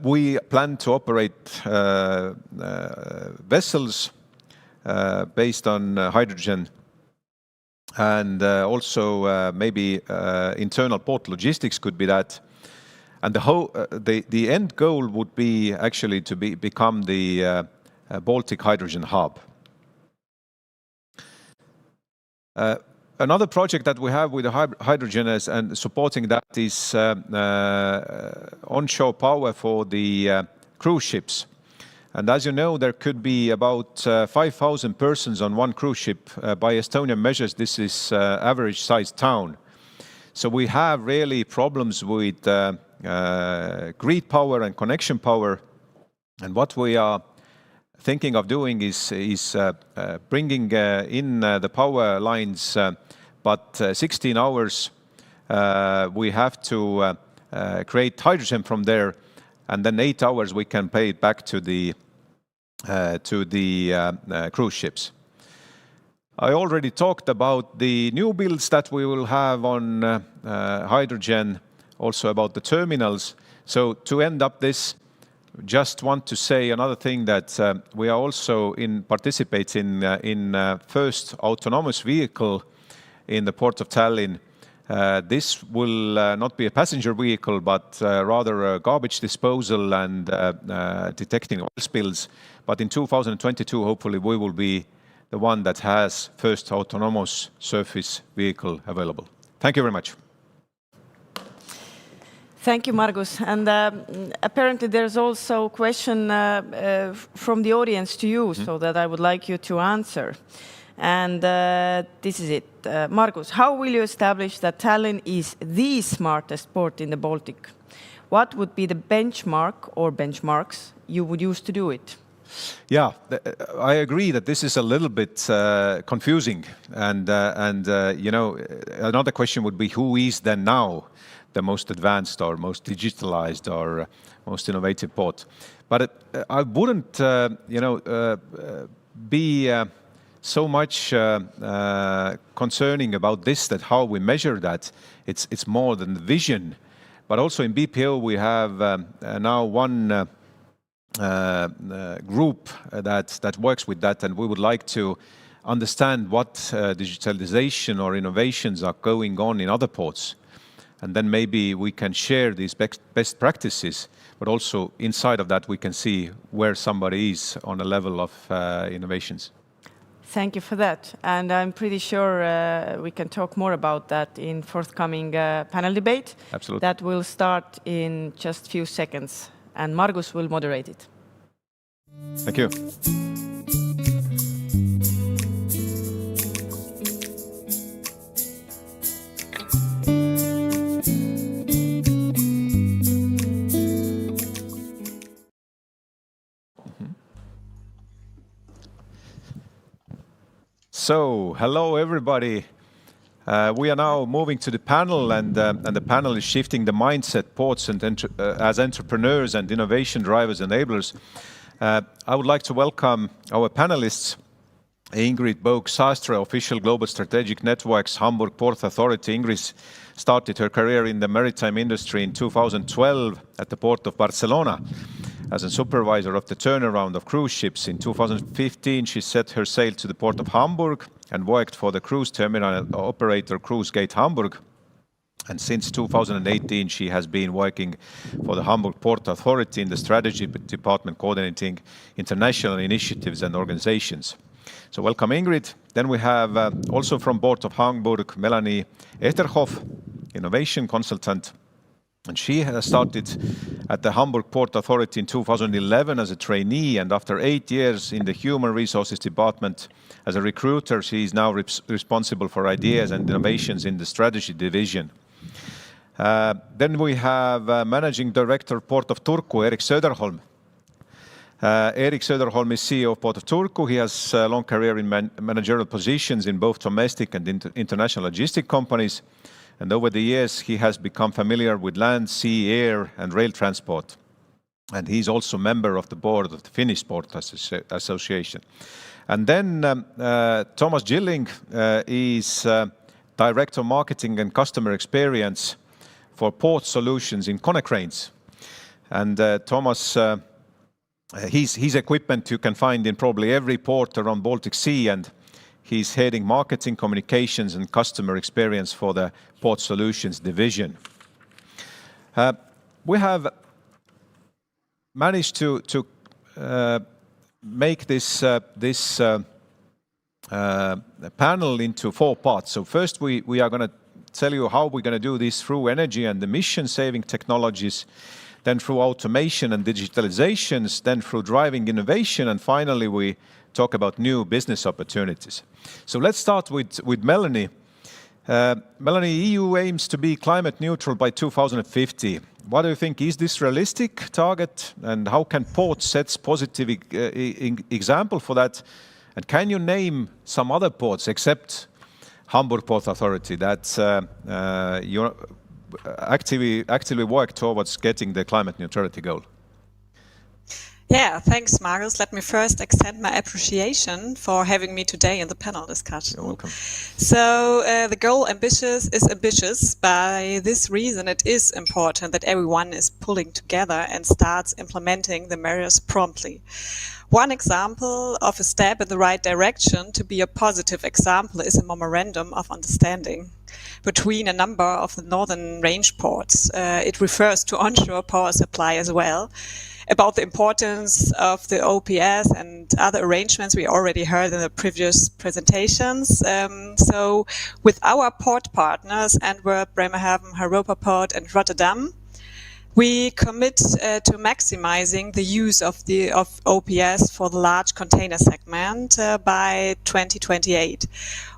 We plan to operate vessels based on hydrogen, and also maybe internal port logistics could be that. And the end goal would be actually to become the Baltic hydrogen hub. Another project that we have with the hydrogen and supporting that is onshore power for the cruise ships. And as you know, there could be about 5,000 persons on one cruise ship. By Estonian measures, this is average sized town. So we have really problems with grid power and connection power. And what we are thinking of doing is bringing in the power lines, but 16 hours we have to create hydrogen from there, and then 8 hours we can pay it back to the cruise ships. I already talked about the new builds that we will have on hydrogen, also about the terminals. So to end up this, just want to say another thing, that we are also participating in first autonomous vehicle in the port of Tallinn. This will not be a passenger vehicle, but rather a garbage disposal and detecting oil spills. But in 2022, hopefully, we will be the one that has first autonomous surface vehicle available. Thank you very much. Thank you, Margus. And apparently there's also a question from the audience to you, so that I would like you to answer. And this is it. Margus, how will you establish that Tallinn is the smartest port in the Baltic? What would be the benchmark or benchmarks you would use to do it? Yeah, I agree that this is a little bit confusing. And you know, another question would be, who is then now the most advanced or most digitalized or most innovative port? But I wouldn't, be so much concerning about this, that how we measure that. It's more than the vision. But also in BPO we have now one group that works with that, and we would like to understand what digitalization or innovations are going on in other ports. And then maybe we can share these best practices, but also inside of that we can see where somebody is on a level of innovations. Thank you for that. And I'm pretty sure we can talk more about that in forthcoming panel debate. Absolutely. That will start in just a few seconds, and Margus will moderate it. Thank you. So, hello everybody. We are now moving to the panel, and the panel is shifting the mindset ports and as entrepreneurs and innovation drivers, enablers. I would like to welcome our panelists. Ingrid Boog-Sastre, official Global Strategic Networks, Hamburg Port Authority. Ingrid started her career in the maritime industry in 2012 at the port of Barcelona as a supervisor of the turnaround of cruise ships. In 2015, she set her sail to the port of Hamburg and worked for the cruise terminal operator Cruise Gate Hamburg. And since 2018, she has been working for the Hamburg Port Authority in the strategy department, coordinating international initiatives and organizations. So welcome, Ingrid. Then we have also from Port of Hamburg, Melanie Eterhoff, innovation consultant. And she has started at the Hamburg Port Authority in 2011 as a trainee, and after 8 years in the Human Resources Department as a recruiter, she is now responsible for ideas and innovations in the strategy division. Then we have Managing Director Port of Turku, Erik Söderholm. Erik Söderholm is CEO of Port of Turku. He has a long career in managerial positions in both domestic and international logistic companies. And over the years, he has become familiar with land, sea, air, and rail transport. And he's also a member of the board of the Finnish Port Association. And then Thomas Gilling is Director of Marketing and Customer Experience for Port Solutions in Konecranes. And Thomas, his equipment you can find in probably every port around Baltic Sea, and he's heading marketing, communications, and customer experience for the Port Solutions division. We have managed to make this panel into 4 parts. So first we are going to tell you how we're going to do this through energy and emission-saving technologies, then through automation and digitalizations, then through driving innovation, and finally we talk about new business opportunities. So let's start with Melanie. Melanie, EU aims to be climate neutral by 2050. What do you think? Is this realistic target, and how can ports set positive example for that? And can you name some other ports except Hamburg Port Authority that you actively work towards getting the climate neutrality goal? Yeah, thanks, Marius. Let me first extend my appreciation for having me today in the panel discussion. You're welcome. So the goal ambitious is ambitious. By this reason, it is important that everyone is pulling together and starts implementing the measures promptly. One example of a step in the right direction to be a positive example is a memorandum of understanding between a number of the northern range ports. It refers to onshore power supply as well, about the importance of the OPS and other arrangements we already heard in the previous presentations. So with our port partners, Antwerp, Bremerhaven, Europa Port and Rotterdam, we commit to maximizing the use of OPS for the large container segment by 2028.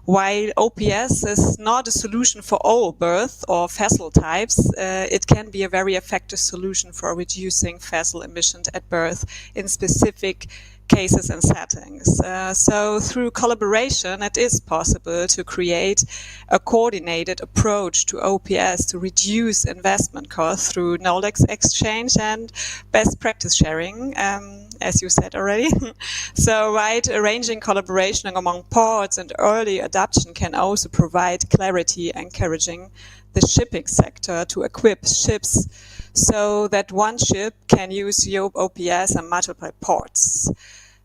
While OPS is not a solution for all berth or vessel types, it can be a very effective solution for reducing vessel emissions at berth in specific cases and settings. So through collaboration, it is possible to create a coordinated approach to OPS to reduce investment costs through knowledge exchange and best practice sharing, as you said already. So arranging collaboration among ports and early adoption can also provide clarity, encouraging the shipping sector to equip ships so that one ship can use OPS and multiple ports.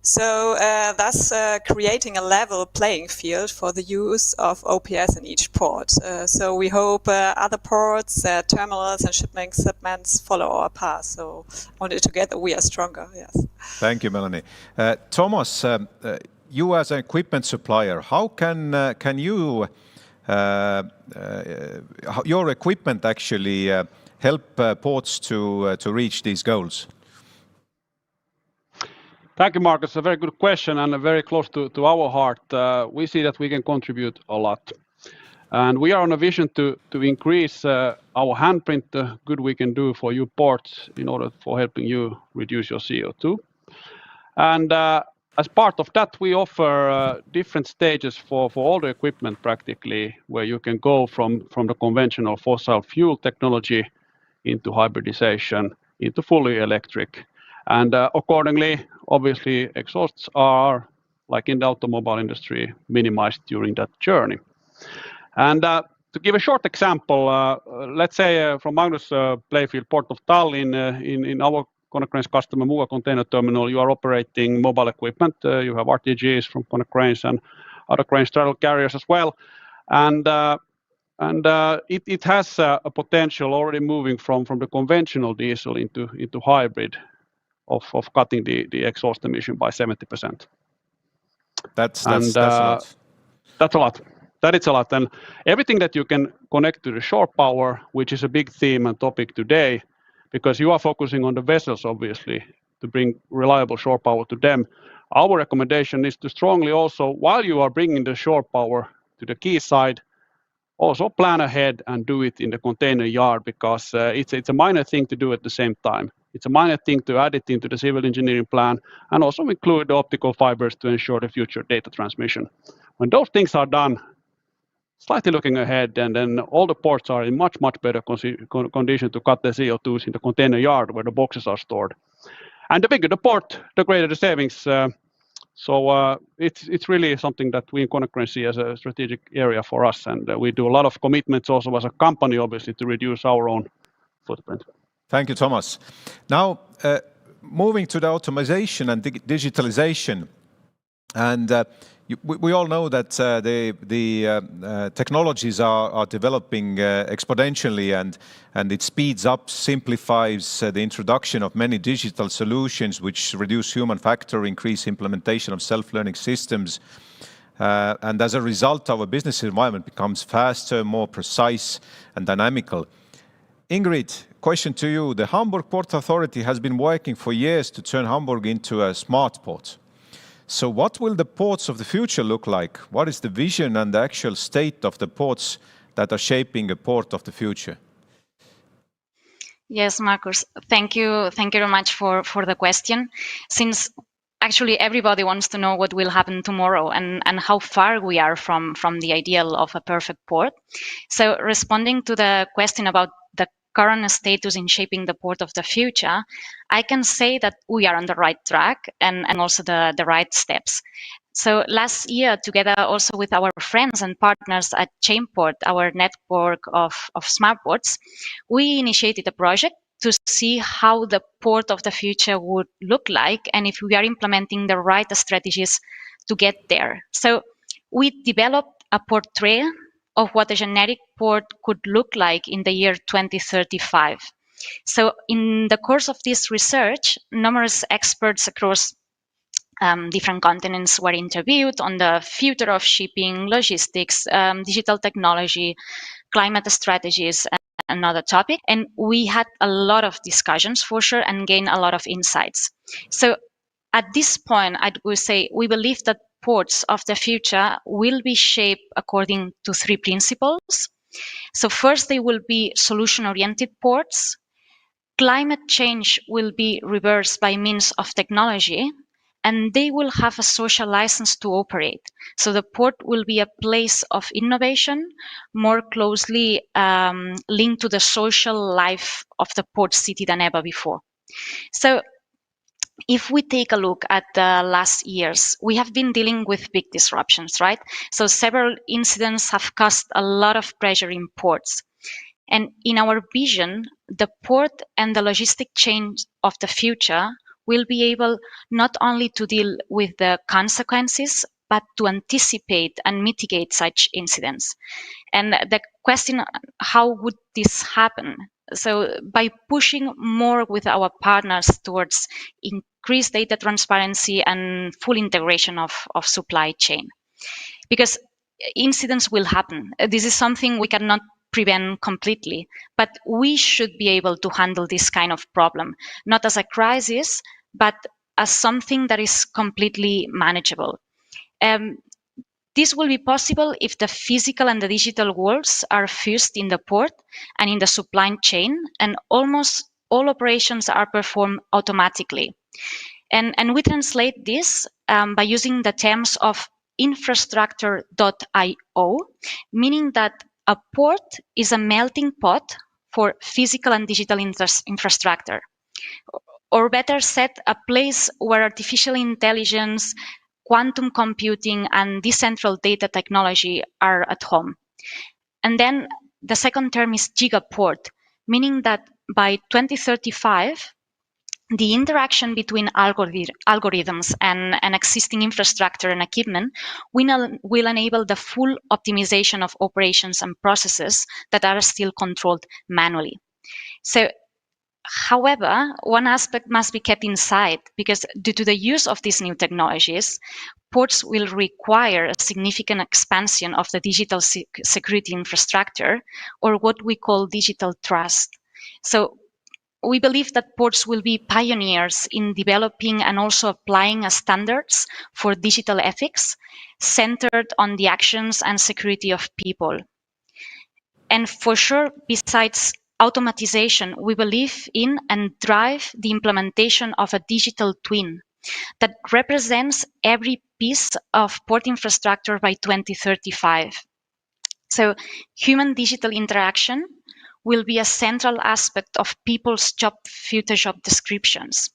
So thus creating a level playing field for the use of OPS in each port. So we hope other ports, terminals and shipping segments follow our path. So only together we are stronger, yes. Thank you, Melanie. Thomas, you as an equipment supplier, how can you, your equipment actually help ports to reach these goals? Thank you, Marcus. A very good question and very close to our heart. We see that we can contribute a lot. And we are on a vision to increase our handprint, the good we can do for you ports in order for helping you reduce your CO2. And as part of that, we offer different stages for all the equipment practically, where you can go from the conventional fossil fuel technology into hybridization, into fully electric. And accordingly, obviously, exhausts are, like in the automobile industry, minimized during that journey. And to give a short example, let's say from Magnus Playfield, Port of Tallinn, in our Konecranes customer Muuga container terminal, you are operating mobile equipment. You have RTGs from Konecranes and other crane straddle carriers as well. And it has a potential already moving from the conventional diesel into hybrid, of cutting the exhaust emission by 70%. That's a lot. That's a lot. That is a lot. And everything that you can connect to the shore power, which is a big theme and topic today, because you are focusing on the vessels, obviously, to bring reliable shore power to them. Our recommendation is to strongly also, while you are bringing the shore power to the quayside, also plan ahead and do it in the container yard, because it's a minor thing to do at the same time. It's a minor thing to add it into the civil engineering plan and also include the optical fibers to ensure the future data transmission. When those things are done, slightly looking ahead, and then all the ports are in much better condition to cut the CO2s in the container yard where the boxes are stored. And the bigger the port, the greater the savings. So it's really something that we in Konecranes see as a strategic area for us, and we do a lot of commitments also as a company, obviously, to reduce our own footprint. Thank you, Thomas. Now, moving to the automation and digitalization, and we all know that the technologies are developing exponentially, and it speeds up, simplifies the introduction of many digital solutions which reduce human factor, increase implementation of self-learning systems. And as a result, our business environment becomes faster, more precise and dynamical. Ingrid, question to you. The Hamburg Port Authority has been working for years to turn Hamburg into a smart port. So what will the ports of the future look like? What is the vision and the actual state of the ports that are shaping a port of the future? Yes, Markus, thank you very much for the question. Since actually everybody wants to know what will happen tomorrow and how far we are from the ideal of a perfect port. So responding to the question about the current status in shaping the port of the future, I can say that we are on the right track and also the right steps. So last year, together also with our friends and partners at Chainport, our network of smart ports, we initiated a project to see how the port of the future would look like and if we are implementing the right strategies to get there. So we developed a portrait of what a generic port could look like in the year 2035. So in the course of this research, numerous experts across different continents were interviewed on the future of shipping, logistics, digital technology, climate strategies, and another topic. And we had a lot of discussions for sure and gained a lot of insights. So at this point, I would say we believe that ports of the future will be shaped according to three principles. So first, they will be solution-oriented ports. Climate change will be reversed by means of technology, and they will have a social license to operate. So the port will be a place of innovation, more closely linked to the social life of the port city than ever before. So if we take a look at the last years, we have been dealing with big disruptions, right? So several incidents have caused a lot of pressure in ports. And in our vision, the port and the logistic chain of the future will be able not only to deal with the consequences, but to anticipate and mitigate such incidents. And the question, how would this happen? So by pushing more with our partners towards increased data transparency and full integration of supply chain. Because incidents will happen. This is something we cannot prevent completely, but we should be able to handle this kind of problem, not as a crisis, but as something that is completely manageable. This will be possible if the physical and the digital worlds are fused in the port and in the supply chain, and almost all operations are performed automatically. And we translate this by using the terms of infrastructure.io, meaning that a port is a melting pot for physical and digital infrastructure. Or better said, a place where artificial intelligence, quantum computing, and decentralized data technology are at home. And then the second term is gigaport, meaning that by 2035, the interaction between algorithms and existing infrastructure and equipment will enable the full optimization of operations and processes that are still controlled manually. So, however, one aspect must be kept inside, because due to the use of these new technologies, ports will require a significant expansion of the digital security infrastructure, or what we call digital trust. So we believe that ports will be pioneers in developing and also applying standards for digital ethics centered on the actions and security of people. And for sure, besides automatization, we believe in and drive the implementation of a digital twin that represents every piece of port infrastructure by 2035. So human digital interaction will be a central aspect of people's future job descriptions.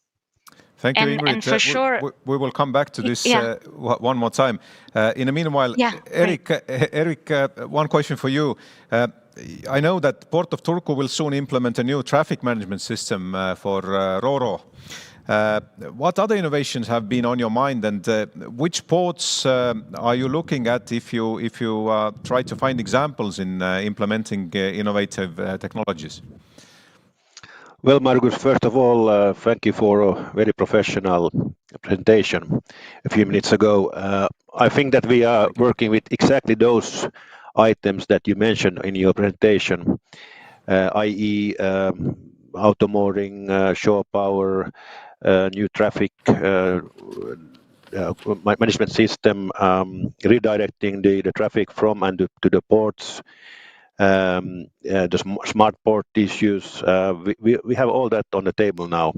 Thank you, Ingrid. And for sure, we will come back to this one more time. In the meanwhile, Eric, one question for you. I know that Port of Turku will soon implement a new traffic management system for Ro-Ro. What other innovations have been on your mind, and which ports are you looking at if you try to find examples in implementing innovative technologies? Well, Margus, first of all, thank you for a very professional presentation a few minutes ago. I think that we are working with exactly those items that you mentioned in your presentation, i.e. auto mooring, shore power, new traffic management system, redirecting the traffic from and to the ports, the smart port issues. We have all that on the table now.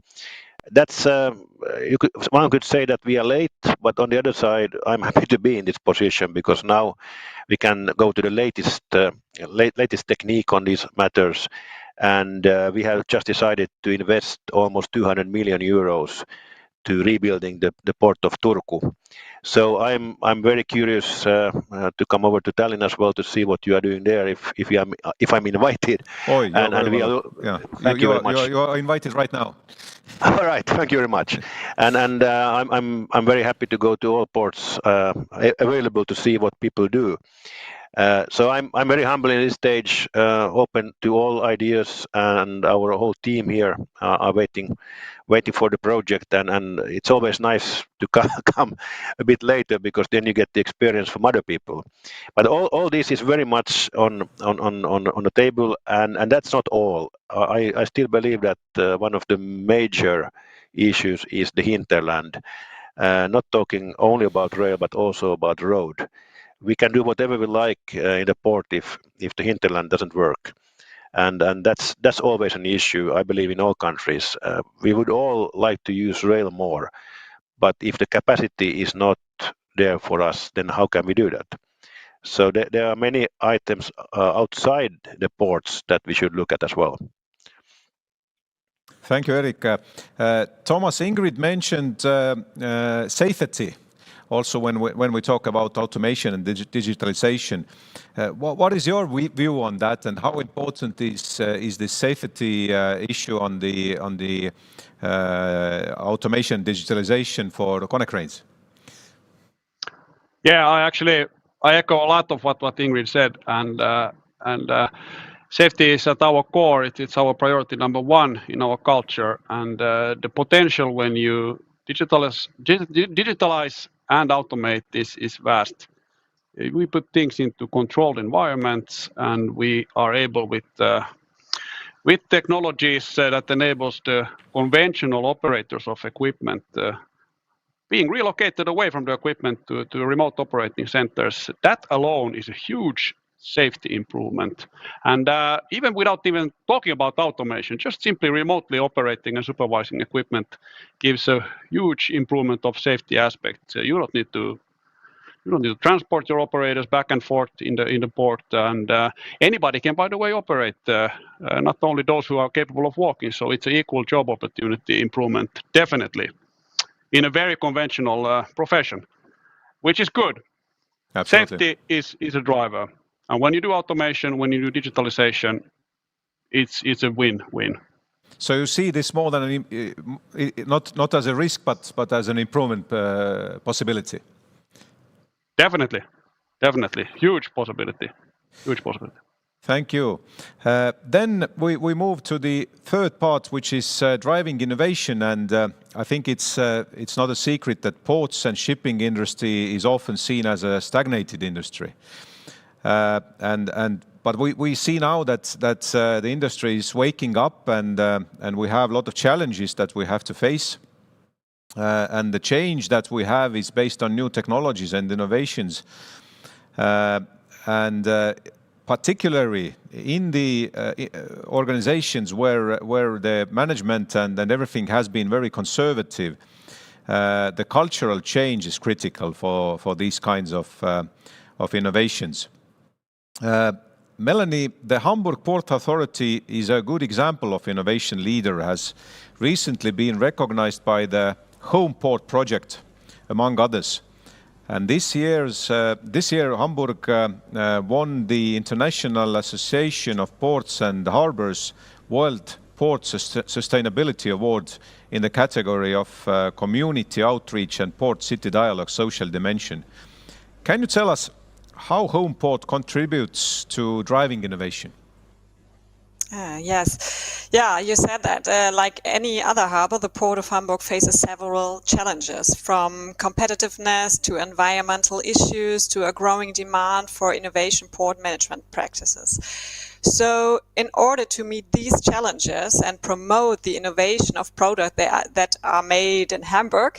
That's one could say that we are late, but on the other side, I'm happy to be in this position because now we can go to the latest technique on these matters, and we have just decided to invest almost 200 million euros to rebuilding the port of Turku. So I'm very curious to come over to Tallinn as well to see what you are doing there if I'm invited. Oh, you're and very we well. are, Yeah, thank you very much. You are invited right now. All right, thank you very much. And I'm very happy to go to all ports available to see what people do. So I'm very humble in this stage, open to all ideas, and our whole team here are waiting for the project. And it's always nice to come a bit later because then you get the experience from other people. But all this is very much on the table, and that's not all. I still believe that one of the major issues is the hinterland. Not talking only about rail, but also about road. We can do whatever we like in the port if the hinterland doesn't work, and that's always an issue. I believe in all countries. We would all like to use rail more, but if the capacity is not there for us, then how can we do that? So there are many items outside the ports that we should look at as well. Thank you, Erik. Thomas, Ingrid mentioned safety. Also, when we talk about automation and digitalization, what is your view on that, and how important is the safety issue on the automation digitalization for the Konecranes? Yeah, I echo a lot of what Ingrid said, and safety is at our core. It's our priority number one in our culture, and the potential when you digitalize and automate this is vast. We put things into controlled environments, and we are able with technologies that enables the conventional operators of equipment being relocated away from the equipment to remote operating centers. That alone is a huge safety improvement. And even without even talking about automation, just simply remotely operating and supervising equipment gives a huge improvement of safety aspects. You don't need to transport your operators back and forth in the port, and anybody can, by the way, operate. Not only those who are capable of walking. So it's an equal job opportunity improvement, definitely, in a very conventional profession, which is good. Absolutely. Safety is a driver, and when you do automation, when you do digitalization, it's a win-win. So you see this more than not as a risk, but as an improvement possibility. Definitely, huge possibility. Thank you. Then we move to the third part, which is driving innovation, and I think it's not a secret that ports and shipping industry is often seen as a stagnated industry, but we see now that the industry is waking up, and we have a lot of challenges that we have to face. And the change that we have is based on new technologies and innovations. Particularly in the organizations where the management and everything has been very conservative, the cultural change is critical for these kinds of innovations. Melanie, the Hamburg Port Authority is a good example of innovation leader, has recently been recognized by the Home Port Project, among others. And this year, Hamburg won the International Association of Ports and Harbors World Port Sustainability Award in the category of Community Outreach and Port City Dialogue Social Dimension. Can you tell us how home port contributes to driving innovation? Yes. Yeah, you said that. Like any other harbor, the Port of Hamburg faces several challenges, from competitiveness to environmental issues to a growing demand for innovation port management practices. So in order to meet these challenges and promote the innovation of products that are made in Hamburg,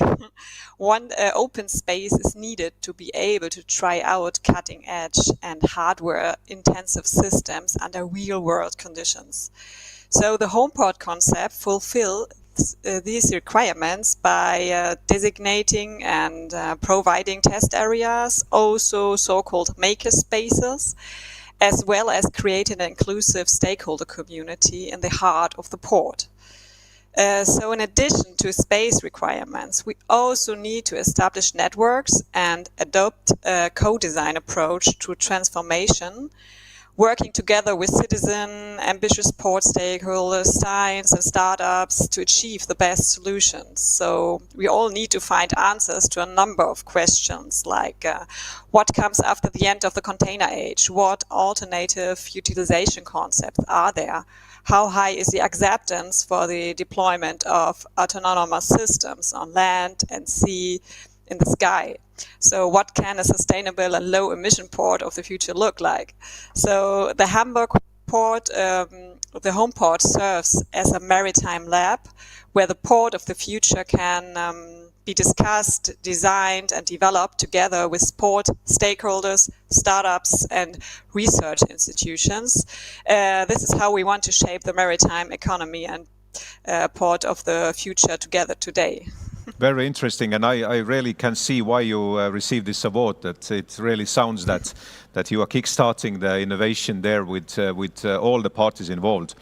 one open space is needed to be able to try out cutting edge and hardware intensive systems under real world conditions. So the HomePort concept fulfills these requirements by designating and providing test areas, also so-called maker spaces, as well as creating an inclusive stakeholder community in the heart of the port. So in addition to space requirements, we also need to establish networks and adopt a co-design approach to transformation, working together with citizen, ambitious port stakeholders, science and startups to achieve the best solutions. So we all need to find answers to a number of questions like what comes after the end of the container age? What alternative utilization concepts are there? How high is the acceptance for the deployment of autonomous systems on land and sea, in the sky? So what can a sustainable and low emission port of the future look like? So the Hamburg port, the home port, serves as a maritime lab where the port of the future can be discussed, designed and developed together with port stakeholders, startups and research institutions. This is how we want to shape the maritime economy and port of the future together today. Very interesting, and I really can see why you received this award. That it really sounds that you are kickstarting the innovation there with all the parties involved.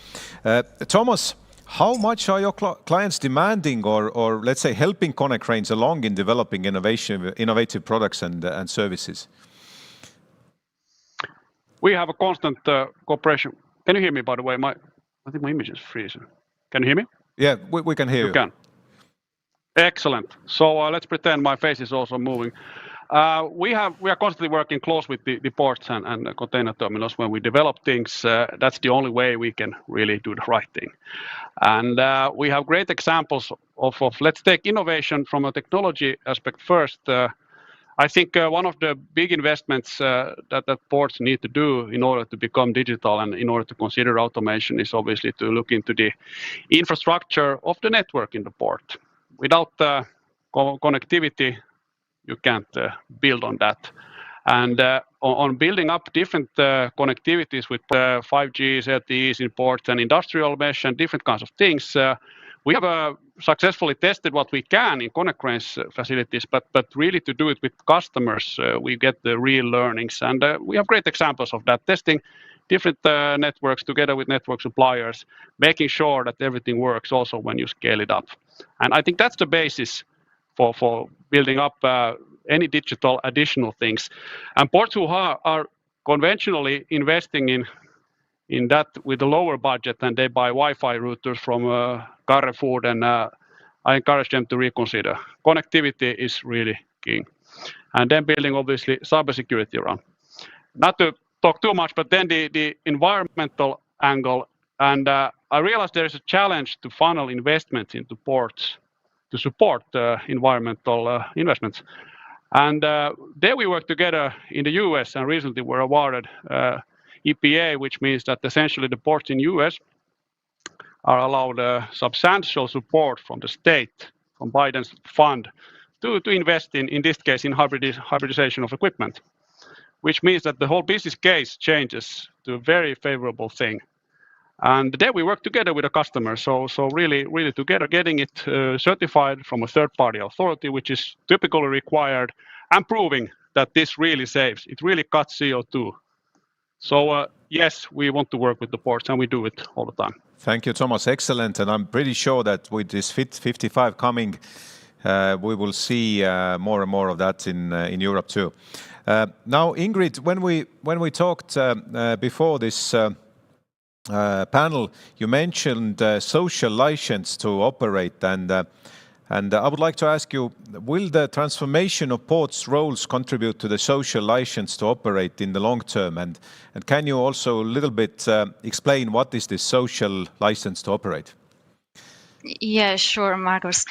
Thomas, how much are your clients demanding or let's say helping Konecranes along in developing innovative products and services? We have a constant cooperation. Can you hear me, by the way? I think my image is freezing. Can you hear me? Yeah, we can hear you. You can. Excellent. So let's pretend my face is also moving. We are constantly working close with the ports and container terminals when we develop things. That's the only way we can really do the right thing. And we have great examples of let's take innovation from a technology aspect first. I think one of the big investments that ports need to do in order to become digital and in order to consider automation is obviously to look into the infrastructure of the network in the port. Without connectivity, you can't build on that. And on building up different connectivities with 5G, LTEs in ports and industrial mesh and different kinds of things, we have successfully tested what we can in Konecranes facilities, but really to do it with customers, we get the real learnings. And we have great examples of that, testing different networks together with network suppliers, making sure that everything works also when you scale it up. And I think that's the basis for building up any digital additional things. And ports who are conventionally investing in that with a lower budget and they buy Wi-Fi routers from Carrefour, and I encourage them to reconsider. Connectivity is really king. And then building obviously cybersecurity around. Not to talk too much, but then the environmental angle. And I realized there is a challenge to funnel investments into ports to support environmental investments. And there we work together in the US and recently were awarded EPA, which means that essentially the ports in US are allowed substantial support from the state, from Biden's fund, to invest in this case, in hybridization of equipment, which means that the whole business case changes to a very favorable thing. And there we work together with the customer. So really together getting it certified from a third-party authority, which is typically required, and proving that this really saves. It really cuts CO2. So yes, we want to work with the ports and we do it all the time. Thank you, Thomas. Excellent. And I'm pretty sure that with this Fit 55 coming, we will see more and more of that in Europe too. Now, Ingrid, when we talked before this panel, you mentioned social license to operate, and I would like to ask you, will the transformation of ports' roles contribute to the social license to operate in the long term? And can you also a little bit explain what is this social license to operate? Yeah, sure, Marcus.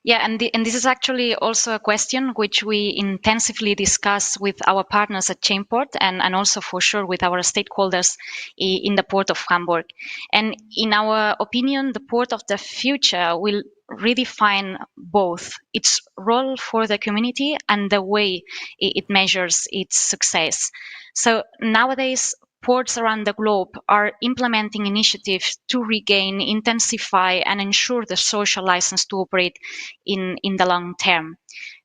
Yeah, and this is actually also a question which we intensively discuss with our partners at Chainport and also for sure with our stakeholders in the Port of Hamburg. And in our opinion, the Port of the future will redefine both its role for the community and the way it measures its success. So nowadays, ports around the globe are implementing initiatives to regain, intensify, and ensure the social license to operate in the long term.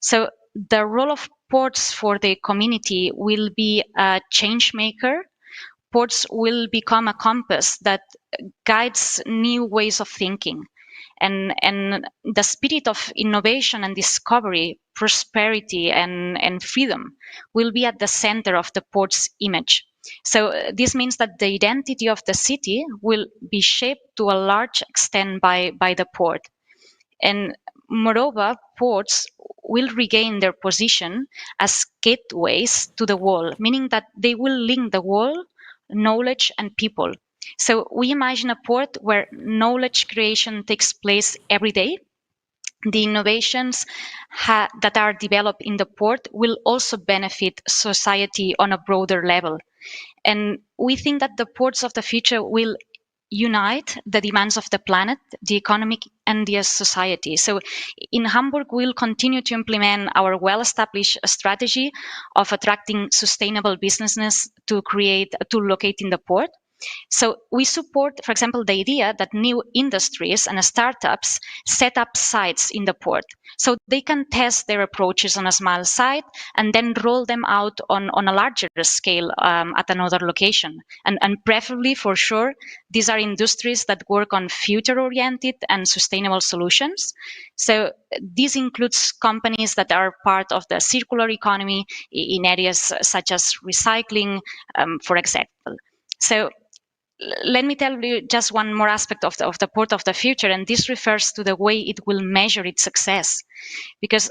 So the role of ports for the community will be a change maker. Ports will become a compass that guides new ways of thinking. And the spirit of innovation and discovery, prosperity and freedom will be at the center of the port's image. So this means that the identity of the city will be shaped to a large extent by the port. And moreover, ports will regain their position as gateways to the world, meaning that they will link the world, knowledge, and people. So we imagine a port where knowledge creation takes place every day. The innovations that are developed in the port will also benefit society on a broader level. And we think that the ports of the future will unite the demands of the planet, the economic, and the society. So in Hamburg, we'll continue to implement our well-established strategy of attracting sustainable businesses to locate in the port. So we support, for example, the idea that new industries and startups set up sites in the port. So they can test their approaches on a small site and then roll them out on a larger scale at another location. And preferably, for sure, these are industries that work on future-oriented and sustainable solutions. So this includes companies that are part of the circular economy in areas such as recycling, for example. So let me tell you just one more aspect of the port of the future, and this refers to the way it will measure its success. Because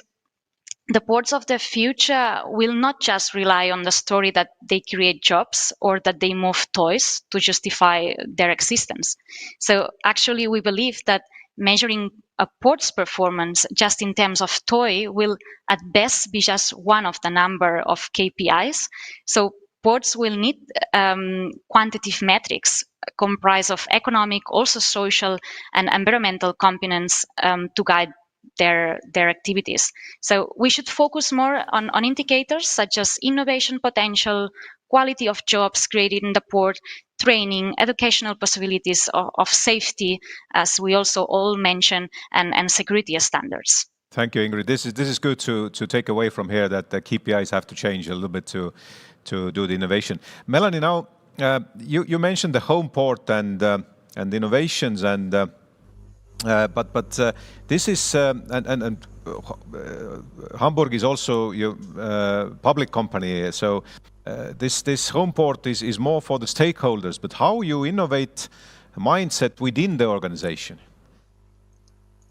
the ports of the future will not just rely on the story that they create jobs or that they move toys to justify their existence. So actually, we believe that measuring a port's performance just in terms of toy will at best be just one of the number of KPIs. So ports will need quantitative metrics comprised of economic, also social and environmental components to guide their activities. So we should focus more on indicators such as innovation potential, quality of jobs created in the port, training, educational possibilities of safety, as we also all mentioned, and security standards. Thank you, Ingrid. This is good to take away from here that the KPIs have to change a little bit to do the innovation. Melanie, now you mentioned the home port and innovations and but this is and Hamburg is also your public company, so this home port is more for the stakeholders. But how you innovate mindset within the organization?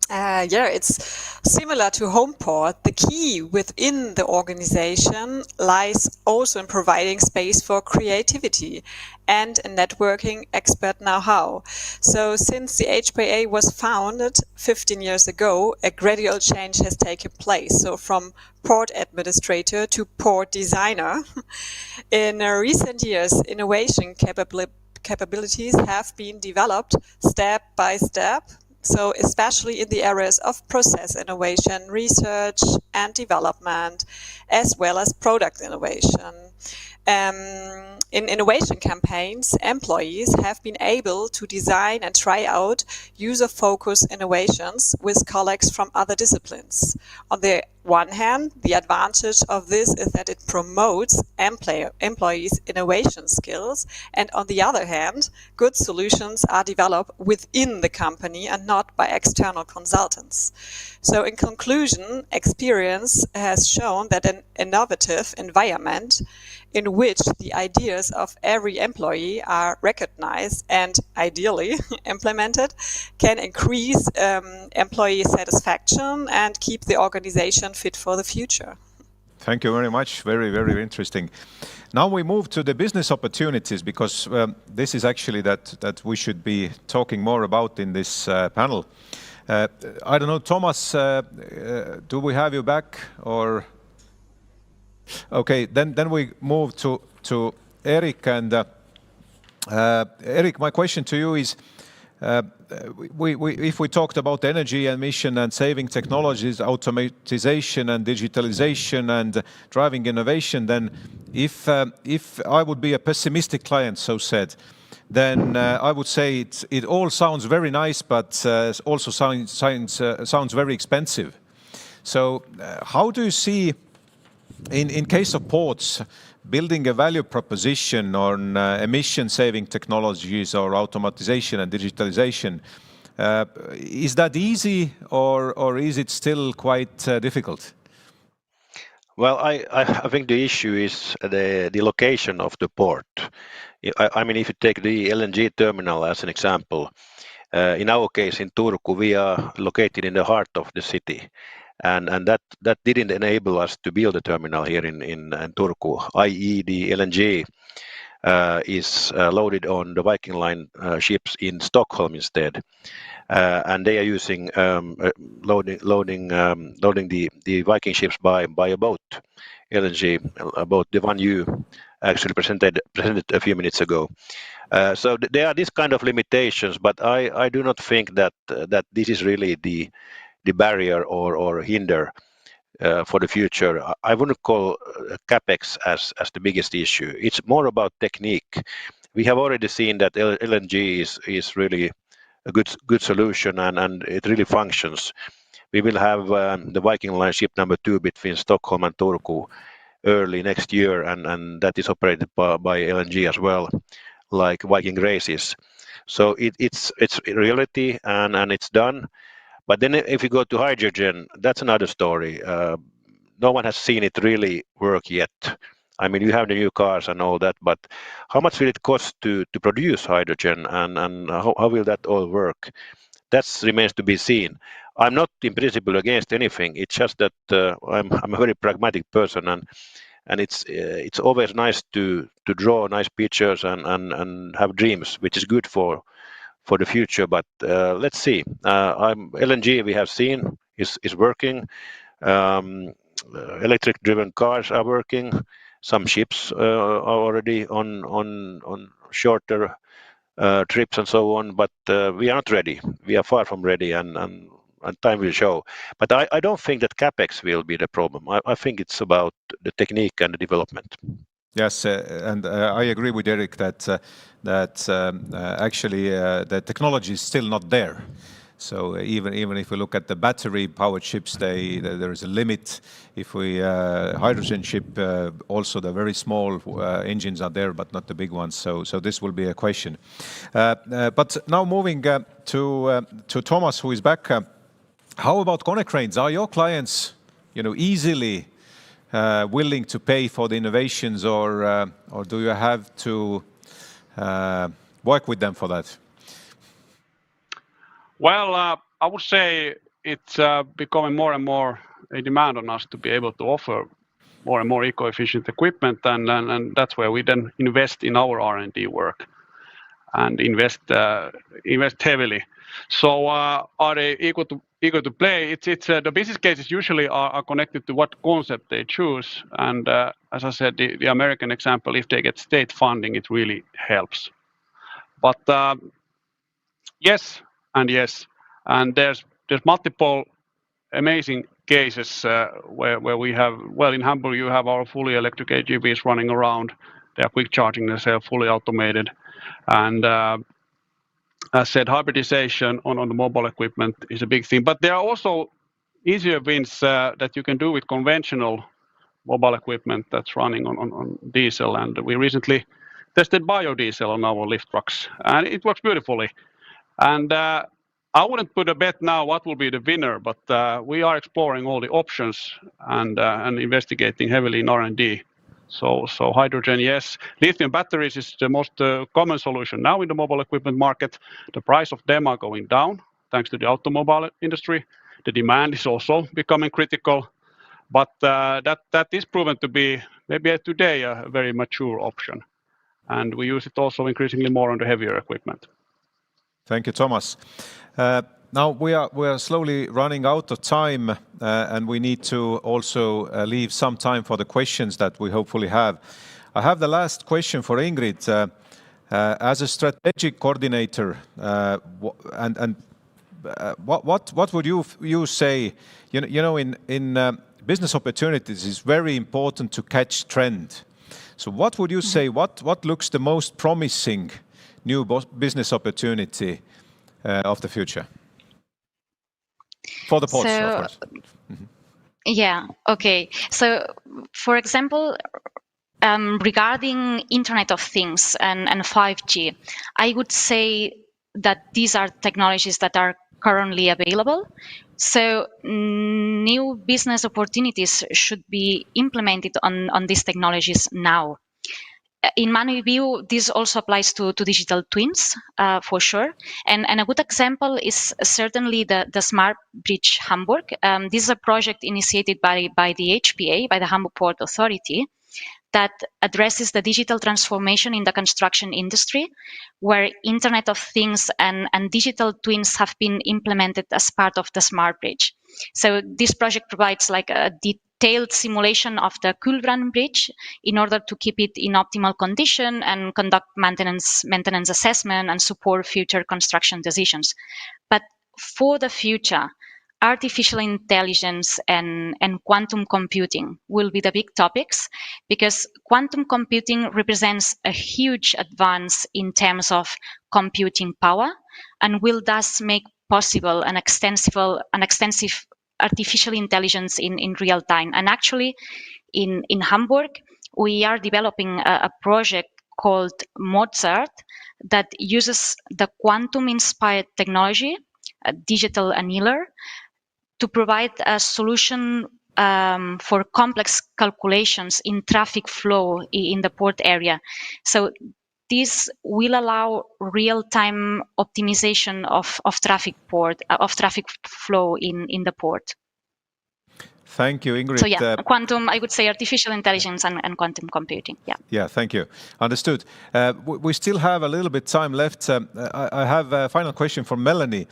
Yeah, it's similar to Homeport. The key within the organization lies also in providing space for creativity and in networking expert know-how. So since the HPA was founded 15 years ago, a gradual change has taken place. So from port administrator to port designer. In recent years, innovation capabilities have been developed step by step. So especially in the areas of process innovation, research and development, as well as product innovation. In innovation campaigns, employees have been able to design and try out user-focused innovations with colleagues from other disciplines. On the one hand, the advantage of this is that it promotes employees' innovation skills, and on the other hand, good solutions are developed within the company and not by external consultants. So in conclusion, experience has shown that an innovative environment in which the ideas of every employee are recognized and ideally implemented can increase employee satisfaction and keep the organization fit for the future. Thank you very much. Very, very interesting. Now we move to the business opportunities, because this is actually that we should be talking more about in this panel. I don't know, Thomas, do we have you back or? Okay, then we move to Eric, and Eric, my question to you is, if we talked about energy emission and saving technologies, automatization and digitalization and driving innovation, then if I would be a pessimistic client, so said, then I would say it all sounds very nice, but also sounds very expensive. So how do you see, in case of ports, building a value proposition on emission-saving technologies or automatization and digitalization, is that easy, or is it still quite difficult? Well, I think the issue is the location of the port. I mean, if you take the LNG terminal as an example, in our case in Turku, we are located in the heart of the city. And that didn't enable us to build a terminal here in Turku, i.e. the LNG is loaded on the Viking Line ships in Stockholm instead. And they are using loading the Viking ships by a boat, LNG, about the one you actually presented a few minutes ago. So there are these kind of limitations, but I do not think that this is really the barrier or hinder for the future. I wouldn't call capex as the biggest issue. It's more about technique. We have already seen that LNG is really a good solution, and it really functions. We will have the Viking Line ship number 2 between Stockholm and Turku early next year, and that is operated by LNG as well, like Viking Graces. So it's reality, and it's done. But then if you go to hydrogen, that's another story. No one has seen it really work yet. I mean, you have the new cars and all that, but how much will it cost to produce hydrogen, and how will that all work? That remains to be seen. I'm not in principle against anything. It's just that I'm a very pragmatic person, and it's always nice to draw nice pictures and have dreams, which is good for the future. But let's see. LNG we have seen is working. Electric driven cars are working. Some ships are already on shorter trips and so on, but we are not ready. We are far from ready, and time will show. But I don't think that capex will be the problem. I think it's about the technique and the development. Yes, and I agree with Eric that actually the technology is still not there. So even if we look at the battery-powered ships, there is a limit. If we hydrogen ship, also the very small engines are there, but not the big ones. So this will be a question. But now moving to Thomas, who is back. How about Konecranes? Are your clients, easily willing to pay for the innovations, or do you have to work with them for that? Well, I would say it's becoming more and more a demand on us to be able to offer more and more eco-efficient equipment, and that's where we then invest in our R&D work and invest heavily. So are they eager to play? It's the business cases usually are connected to what concept they choose, and as I said, the American example, if they get state funding, it really helps. But yes and yes, and there's multiple amazing cases where we have, well, in Hamburg you have our fully electric AGVs running around. They are quick charging themselves, fully automated, and as said, hybridization on the mobile equipment is a big thing. But there are also easier wins that you can do with conventional mobile equipment that's running on diesel. And we recently tested biodiesel on our lift trucks, and it works beautifully. And I wouldn't put a bet now what will be the winner, but we are exploring all the options and investigating heavily in R&D. So hydrogen, yes. Lithium batteries is the most common solution now in the mobile equipment market. The price of them are going down thanks to the automobile industry. The demand is also becoming critical, but that is proven to be maybe today a very mature option. And we use it also increasingly more on the heavier equipment. Thank you, Thomas. Now we are slowly running out of time, and we need to also leave some time for the questions that we hopefully have. I have the last question for Ingrid. As a strategic coordinator, what would you say? You know, in business opportunities, it's very important to catch trend. So what would you say? What looks the most promising new business opportunity of the future? For the ports, of course. Yeah, okay. So, for example, regarding Internet of Things and 5G, I would say that these are technologies that are currently available. So new business opportunities should be implemented on these technologies now. In my view, this also applies to digital twins, for sure. And a good example is certainly the Smart Bridge Hamburg. This is a project initiated by the HPA, by the Hamburg Port Authority, that addresses the digital transformation in the construction industry, where Internet of Things and digital twins have been implemented as part of the Smart Bridge. So this project provides like a detailed simulation of the Kulbrand Bridge in order to keep it in optimal condition and conduct maintenance assessment and support future construction decisions. But for the future, artificial intelligence and quantum computing will be the big topics, because quantum computing represents a huge advance in terms of computing power and will thus make possible an extensive artificial intelligence in real time. And actually, in Hamburg, we are developing a project called Mozart that uses the quantum-inspired technology, a digital annealer, to provide a solution for complex calculations in traffic flow in the port area. So this will allow real-time optimization of traffic flow in the port. Thank you, Ingrid. So yeah, quantum, I would say artificial intelligence and quantum computing. Yeah. Yeah, thank you. Understood. We still have a little bit time left. I have a final question for Melanie.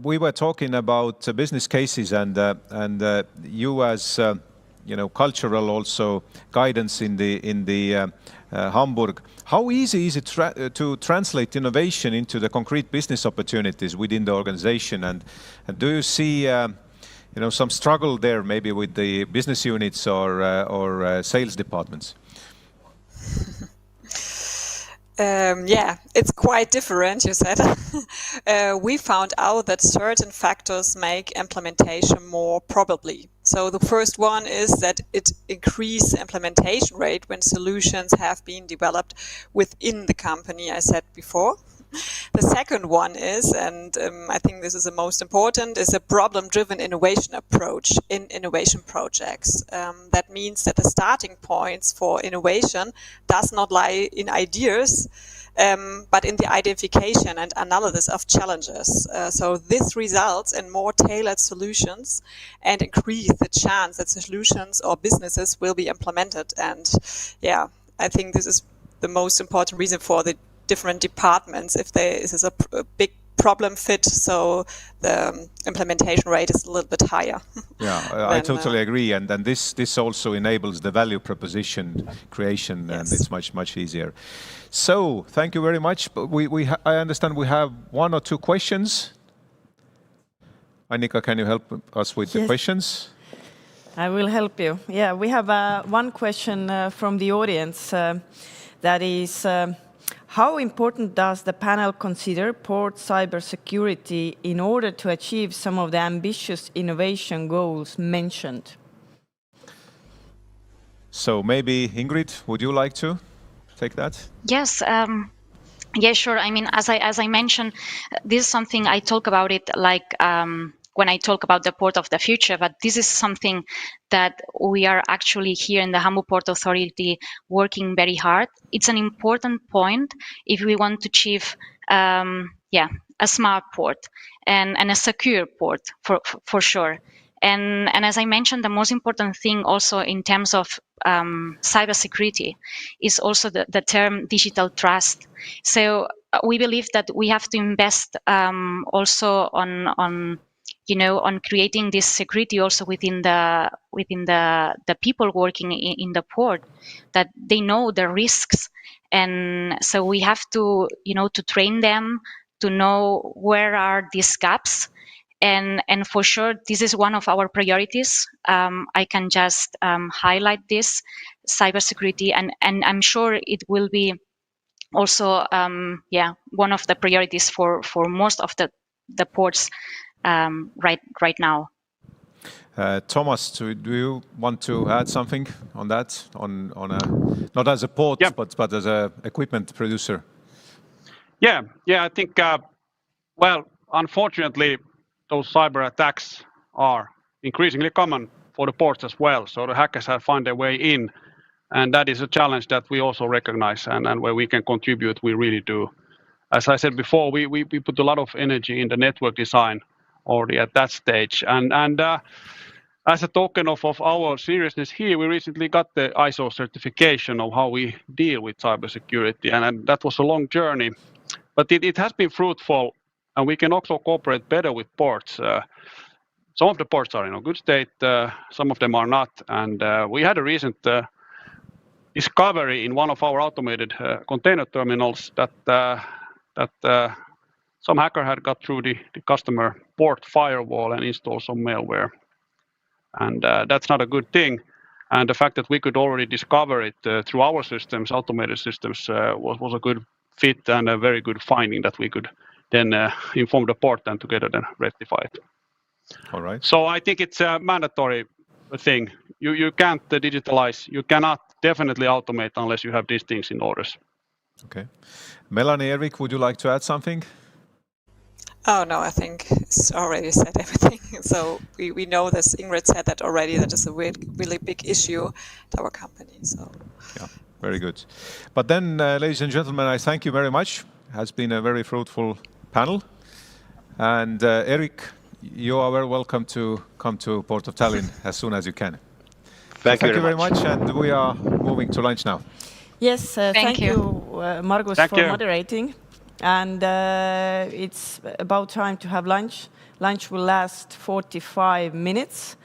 We were talking about business cases and you as cultural also guidance in the Hamburg. How easy is it to translate innovation into the concrete business opportunities within the organization? And do you see some struggle there, maybe with the business units or sales departments? Yeah, it's quite different, you said. We found out that certain factors make implementation more probably. So the first one is that it increases implementation rate when solutions have been developed within the company, I said before. The second one is, and I think this is the most important, is a problem-driven innovation approach in innovation projects. That means that the starting points for innovation does not lie in ideas, but in the identification and analysis of challenges. So this results in more tailored solutions and increase the chance that solutions or businesses will be implemented. And yeah, I think this is the most important reason for the different departments. If there is a big problem fit, so the implementation rate is a little bit higher. Yeah, I totally agree. And then this also enables the value proposition creation, yes. And it's much easier. So thank you very much. I understand we have one or two questions. Annika, can you help us with the questions? I will help you. Yeah, we have one question from the audience that is How important does the panel consider port cybersecurity in order to achieve some of the ambitious innovation goals mentioned? So maybe Ingrid, would you like to take that? Yes. Yeah, sure. I mean, as I mentioned, this is something I talk about it like when I talk about the port of the future, but this is something that we are actually here in the Hamburg Port Authority working very hard. It's an important point if we want to achieve, a smart port and a secure port for sure. And as I mentioned, the most important thing also in terms of cybersecurity is also the term digital trust. So we believe that we have to invest also on creating this security also within the people working in the port, that they know the risks, and so we have to to train them to know where are these gaps. And for sure, this is one of our priorities. I can just highlight this cybersecurity, and I'm sure it will be also one of the priorities for most of the ports right now. Thomas, do you want to add something on that? Not as a port, but as a equipment producer. Yeah. I think. Well, unfortunately, those cyber attacks are increasingly common for the ports as well. So the hackers have found their way in, and that is a challenge that we also recognize, and where we can contribute, we really do. As I said before, we put a lot of energy in the network design already at that stage, and as a token of our seriousness here, we recently got the ISO certification of how we deal with cybersecurity, and that was a long journey, but it has been fruitful. And we can also cooperate better with ports. Some of the ports are in a good state, some of them are not. And we had a recent discovery in one of our automated container terminals that some hacker had got through the customer port firewall and installed some malware. And that's not a good thing. And the fact that we could already discover it through our systems, automated systems, was a good fit and a very good finding that we could then inform the port and together then rectify it. All right. So I think it's a mandatory thing. You can't digitalize. You cannot definitely automate unless you have these things in orders. Okay. Melanie, Eric, would you like to add something? Oh no, I think it's already said everything. So we know this. Ingrid said that already. That is a really big issue at our company. So yeah, very good. But then, ladies and gentlemen, I thank you very much. It has been a very fruitful panel. And Eric, you are very welcome to come to Port of Tallinn as soon as you can. Thank you very much. And we are moving to lunch now. Yes, thank you, Margus, for moderating. And it's about time to have lunch. Lunch will last 45 minutes.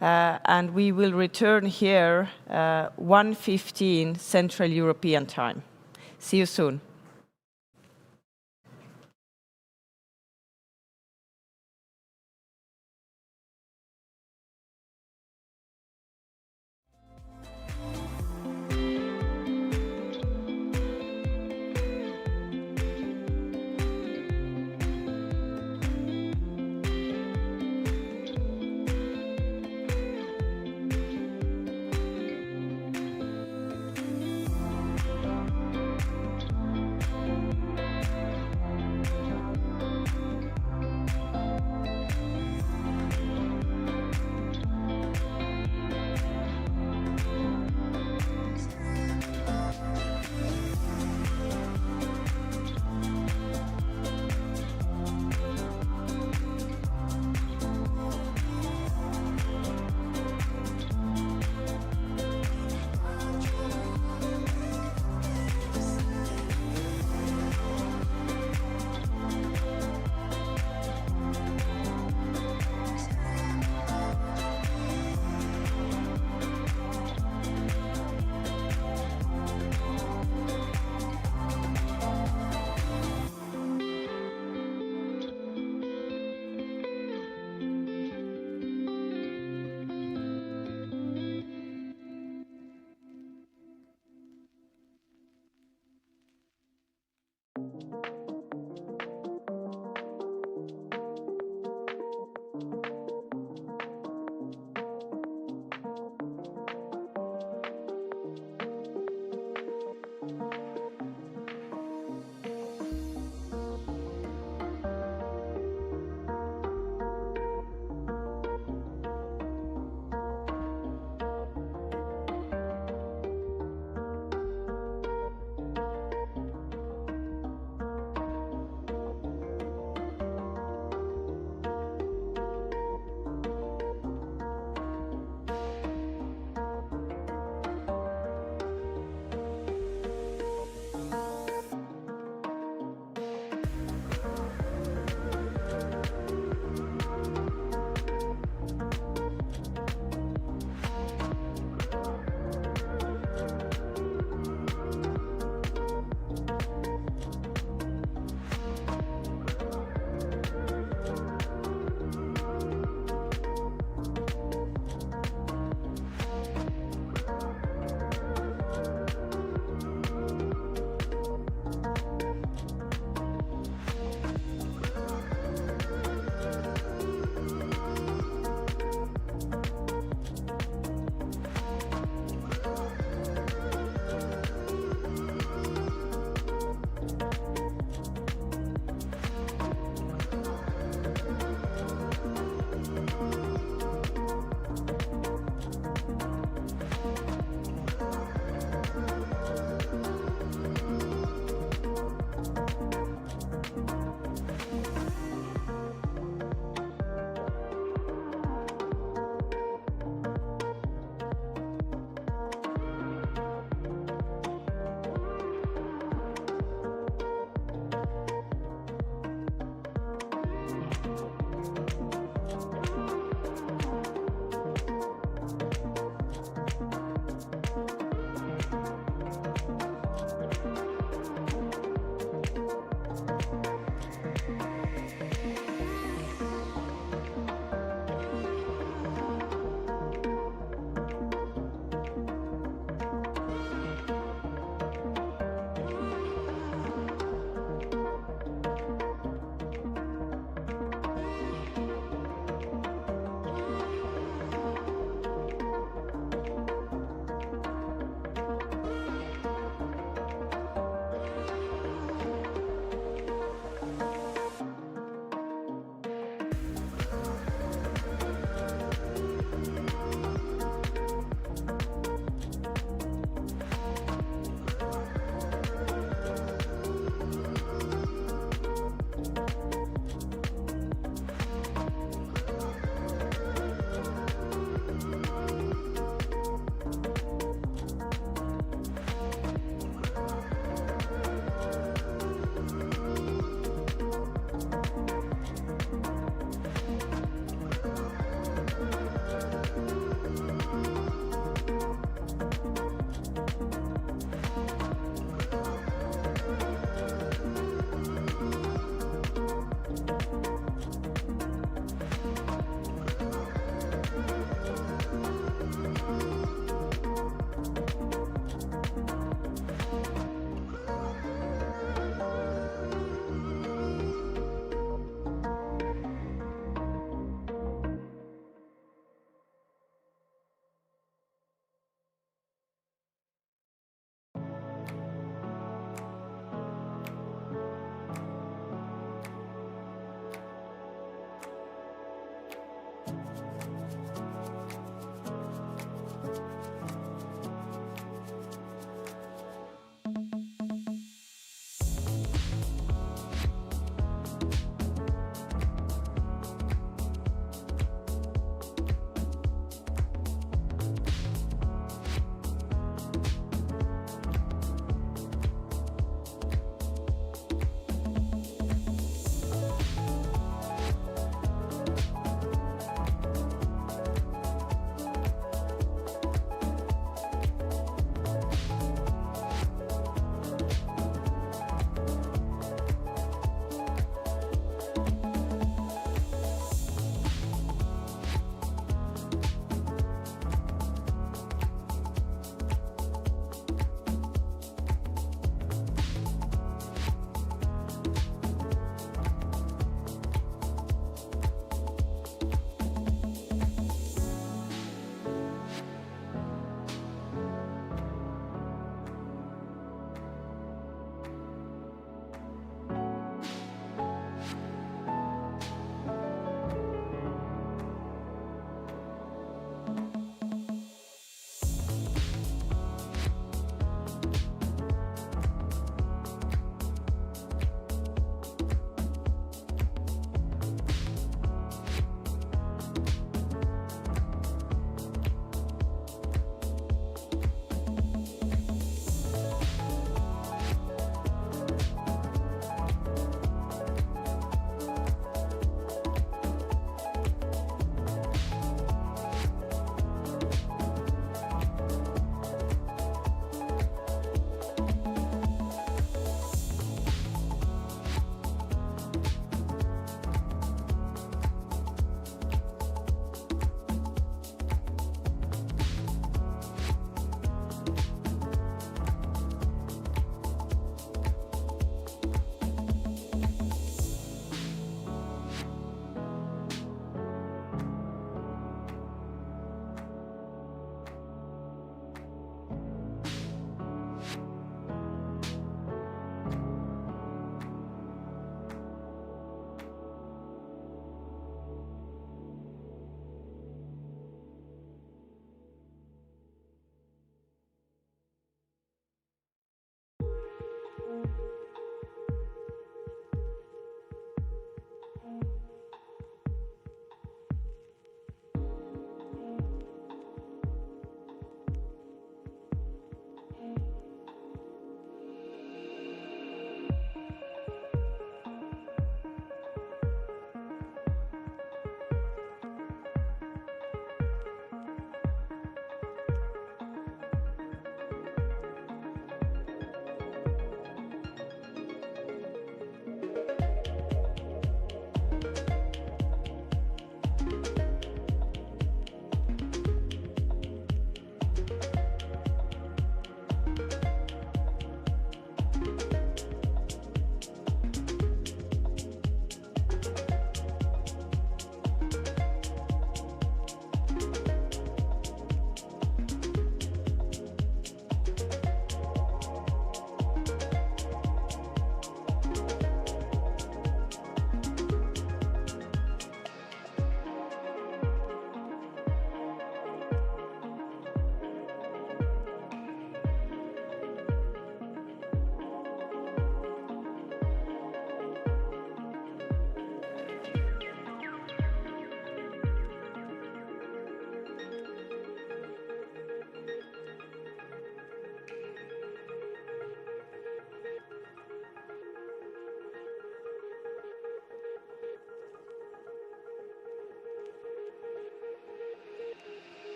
And we will return here 1:15 Central European time. See you soon.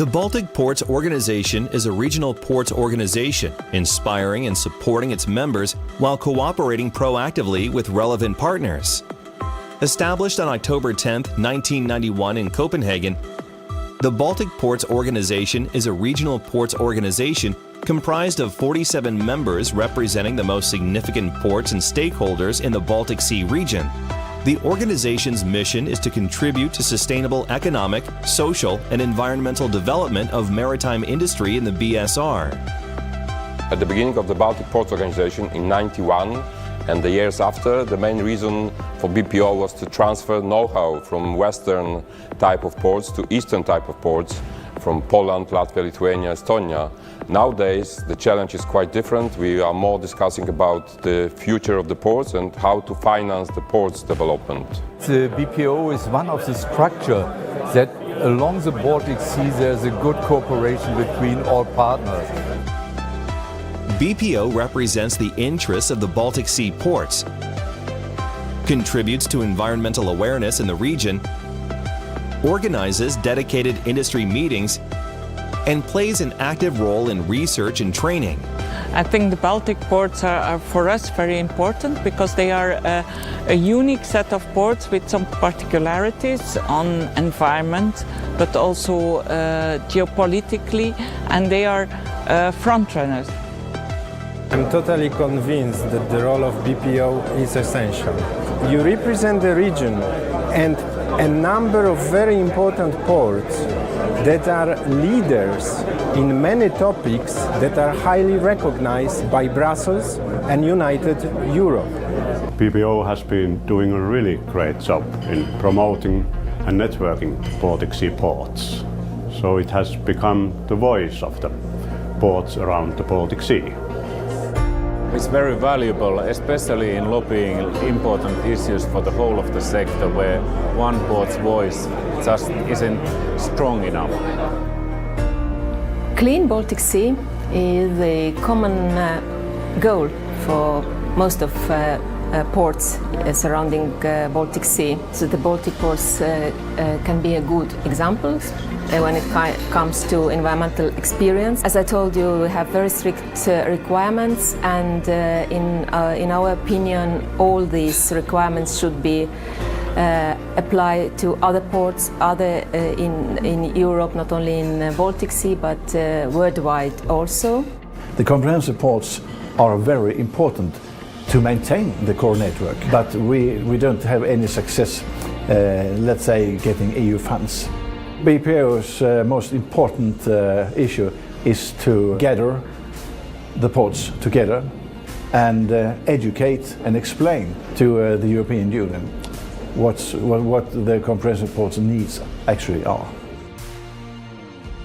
The Baltic Ports Organization is a regional ports organization, inspiring and supporting its members while cooperating proactively with relevant partners. Established on October 10, 1991 in Copenhagen, the Baltic Ports Organization is a regional ports organization comprised of 47 members representing the most significant ports and stakeholders in the Baltic Sea region. The organization's mission is to contribute to sustainable economic, social, and environmental development of maritime industry in the BSR. At the beginning of the Baltic Ports Organization in 1991 and the years after, the main reason for BPO was to transfer know-how from Western type of ports to Eastern type of ports, from Poland, Latvia, Lithuania, Estonia. Nowadays, the challenge is quite different. We are more discussing about the future of the ports and how to finance the ports development. The BPO is one of the structures that along the Baltic Sea there's a good cooperation between all partners. BPO represents the interests of the Baltic Sea ports, contributes to environmental awareness in the region, organizes dedicated industry meetings, and plays an active role in research and training. I think the Baltic ports are for us very important because they are a unique set of ports with some particularities on environment, but also geopolitically, and they are frontrunners. I'm totally convinced that the role of BPO is essential. You represent the region and a number of very important ports that are leaders in many topics that are highly recognized by Brussels and United Europe. BPO has been doing a really great job in promoting and networking Baltic Sea ports. So it has become the voice of the ports around the Baltic Sea. It's very valuable, especially in lobbying important issues for the whole of the sector, where one port's voice just isn't strong enough. Clean Baltic Sea is a common goal for most of ports surrounding Baltic Sea. So the Baltic ports can be a good example when it comes to environmental experience. As I told you, we have very strict requirements, and in our opinion, all these requirements should be applied to other ports, in Europe, not only in Baltic Sea, but worldwide also. The comprehensive ports are very important to maintain the core network, but we don't have any success, let's say, getting EU funds. BPO's most important issue is to gather the ports together and educate and explain to the European Union what the comprehensive ports needs actually are.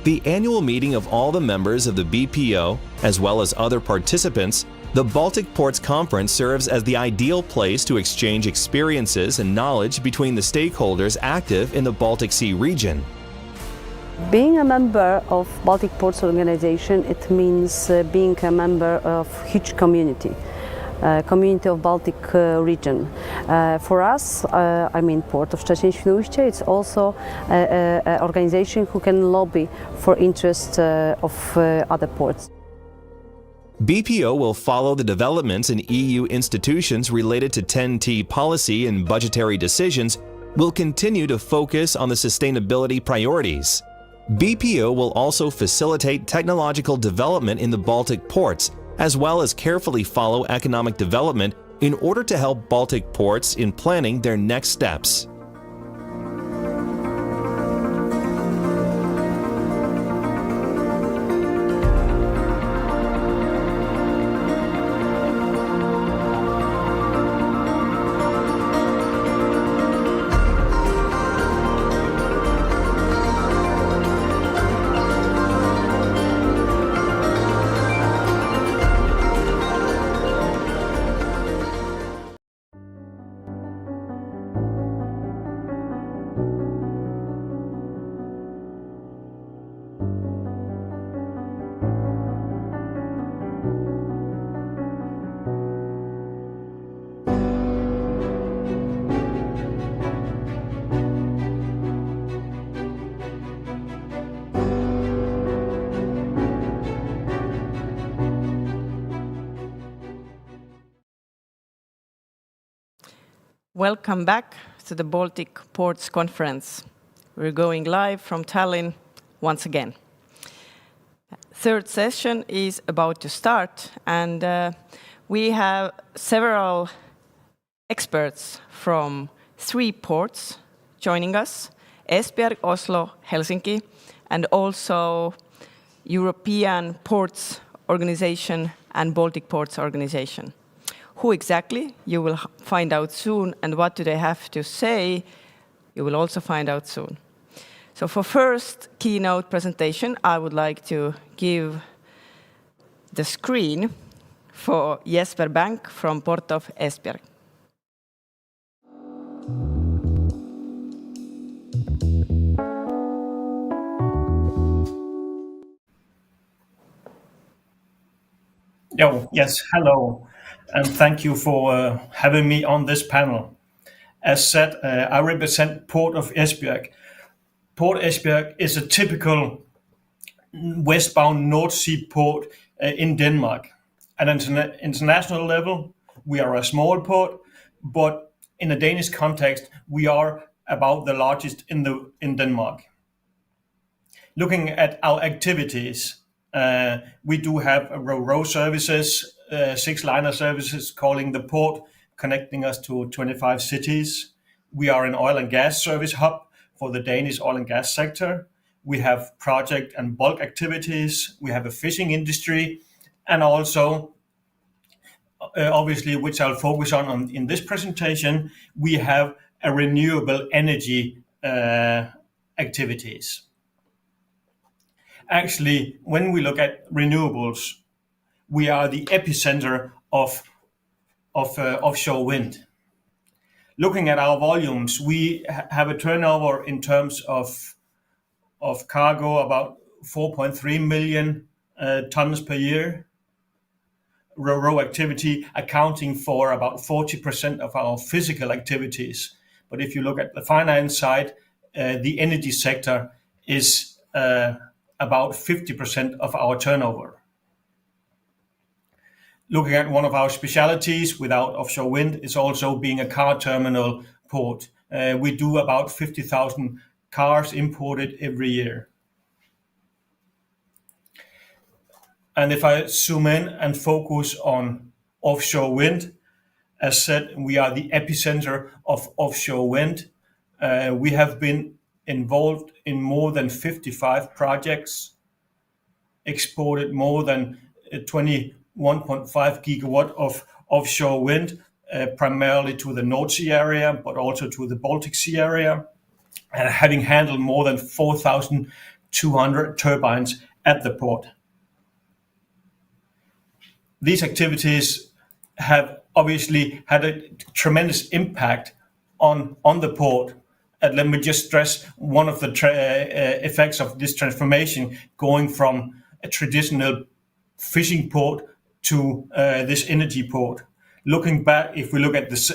The annual meeting of all the members of the BPO, as well as other participants, the Baltic Ports Conference serves as the ideal place to exchange experiences and knowledge between the stakeholders active in the Baltic Sea region. Being a member of Baltic Ports Organization, it means being a member of huge community of Baltic region. For us, I mean Port of Szczecin-Świnoujście, it's also an organization who can lobby for interests of other ports. BPO will follow the developments in EU institutions related to TEN-T policy and budgetary decisions, will continue to focus on the sustainability priorities. BPO will also facilitate technological development in the Baltic ports, as well as carefully follow economic development in order to help Baltic ports in planning their next steps. Welcome back to the Baltic Ports Conference. We're going live from Tallinn once again. Third session is about to start, and we have several experts from 3 ports joining us: Esbjerg, Oslo, Helsinki, and also European Ports Organization and Baltic Ports Organization. Who exactly, you will find out soon, and what do they have to say, you will also find out soon. So for first keynote presentation, I would like to give the screen for Jesper Bank from Port of Esbjerg. Yes, hello, and thank you for having me on this panel. As said, I represent Port of Esbjerg. Port Esbjerg is a typical westbound North Sea port in Denmark. At an international level, we are a small port, but in a Danish context, we are about the largest in Denmark. Looking at our activities, we do have row services, 6 liner services calling the port, connecting us to 25 cities. We are an oil and gas service hub for the Danish oil and gas sector. We have project and bulk activities. We have a fishing industry, and also, obviously, which I'll focus on in this presentation, we have a renewable energy activities. Actually, when we look at renewables, we are the epicenter of offshore wind. Looking at our volumes, we have a turnover in terms of cargo about 4.3 million tons per year. Ro-ro activity accounting for about 40% of our physical activities. But if you look at the finance side, the energy sector is about 50% of our turnover. Looking at one of our specialities without offshore wind is also being a car terminal port. We do about 50,000 cars imported every year. And if I zoom in and focus on offshore wind, as said, we are the epicenter of offshore wind. We have been involved in more than 55 projects, exported more than 21.5 gigawatt of offshore wind, primarily to the North Sea area, but also to the Baltic Sea area, and having handled more than 4,200 turbines at the port. These activities have obviously had a tremendous impact on the port. And let me just stress one of the effects of this transformation, going from a traditional fishing port to this energy port. Looking back, if we look at this,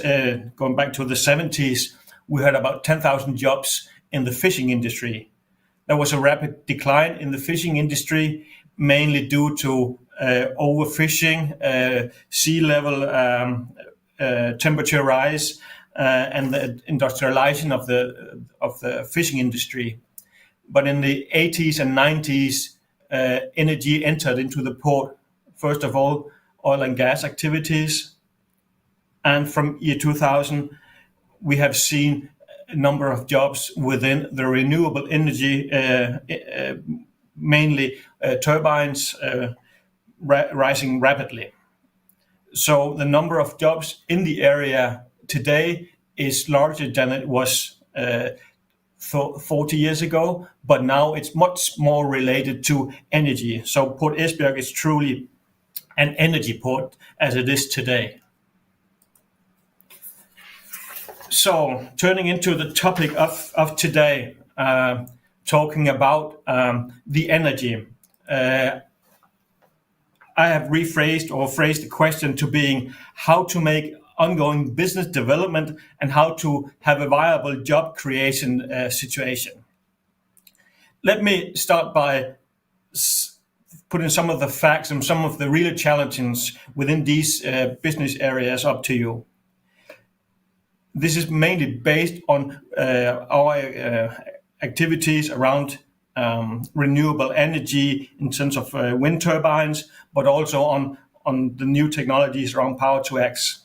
going back to the 70s, we had about 10,000 jobs in the fishing industry. There was a rapid decline in the fishing industry, mainly due to overfishing, sea level temperature rise, and the industrialization of the fishing industry. But in the 80s and 90s, energy entered into the port. First of all, oil and gas activities. And from year 2000, we have seen a number of jobs within the renewable energy, mainly turbines, rising rapidly. So the number of jobs in the area today is larger than it was 40 years ago, but now it's much more related to energy. So Port Esbjerg is truly an energy port as it is today. So turning into the topic of today, talking about the energy. I have rephrased or phrased the question to being how to make ongoing business development and how to have a viable job creation situation. Let me start by putting some of the facts and some of the real challenges within these business areas up to you. This is mainly based on our activities around renewable energy in terms of wind turbines, but also on the new technologies around power to X.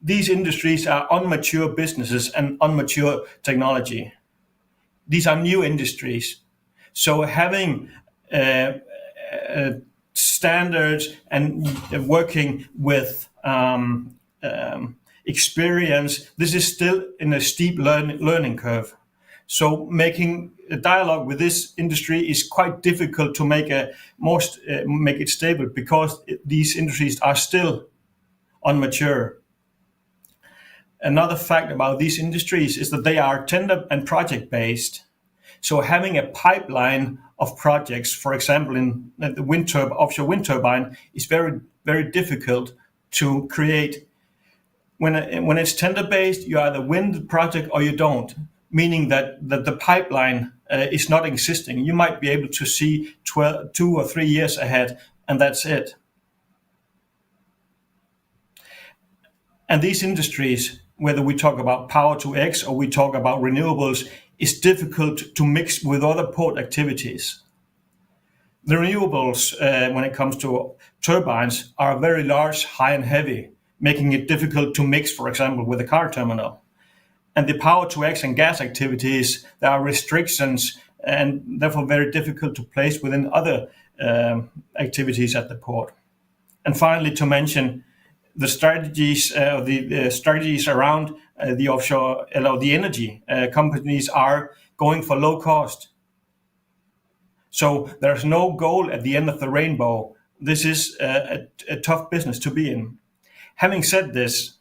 These industries are unmature businesses and unmature technology. These are new industries. So having standards and working with experience, this is still in a steep learning curve. So making a dialogue with this industry is quite difficult to make it stable because these industries are still unmature. Another fact about these industries is that they are tender and project based. So having a pipeline of projects, for example, in the offshore wind turbine, is very, very difficult to create. When it's tender based, you either win the project or you don't, meaning that the pipeline is not existing. You might be able to see 2 or 3 years ahead, and that's it. And these industries, whether we talk about power to X or we talk about renewables, is difficult to mix with other port activities. The renewables, when it comes to turbines, are very large, high and heavy, making it difficult to mix, for example, with a car terminal. And the power to X and gas activities, there are restrictions and therefore very difficult to place within other activities at the port. And finally, to mention the strategies, the strategies around the offshore, the energy companies are going for low cost. So there's no goal at the end of the rainbow. This is a tough business to be in. Having said this,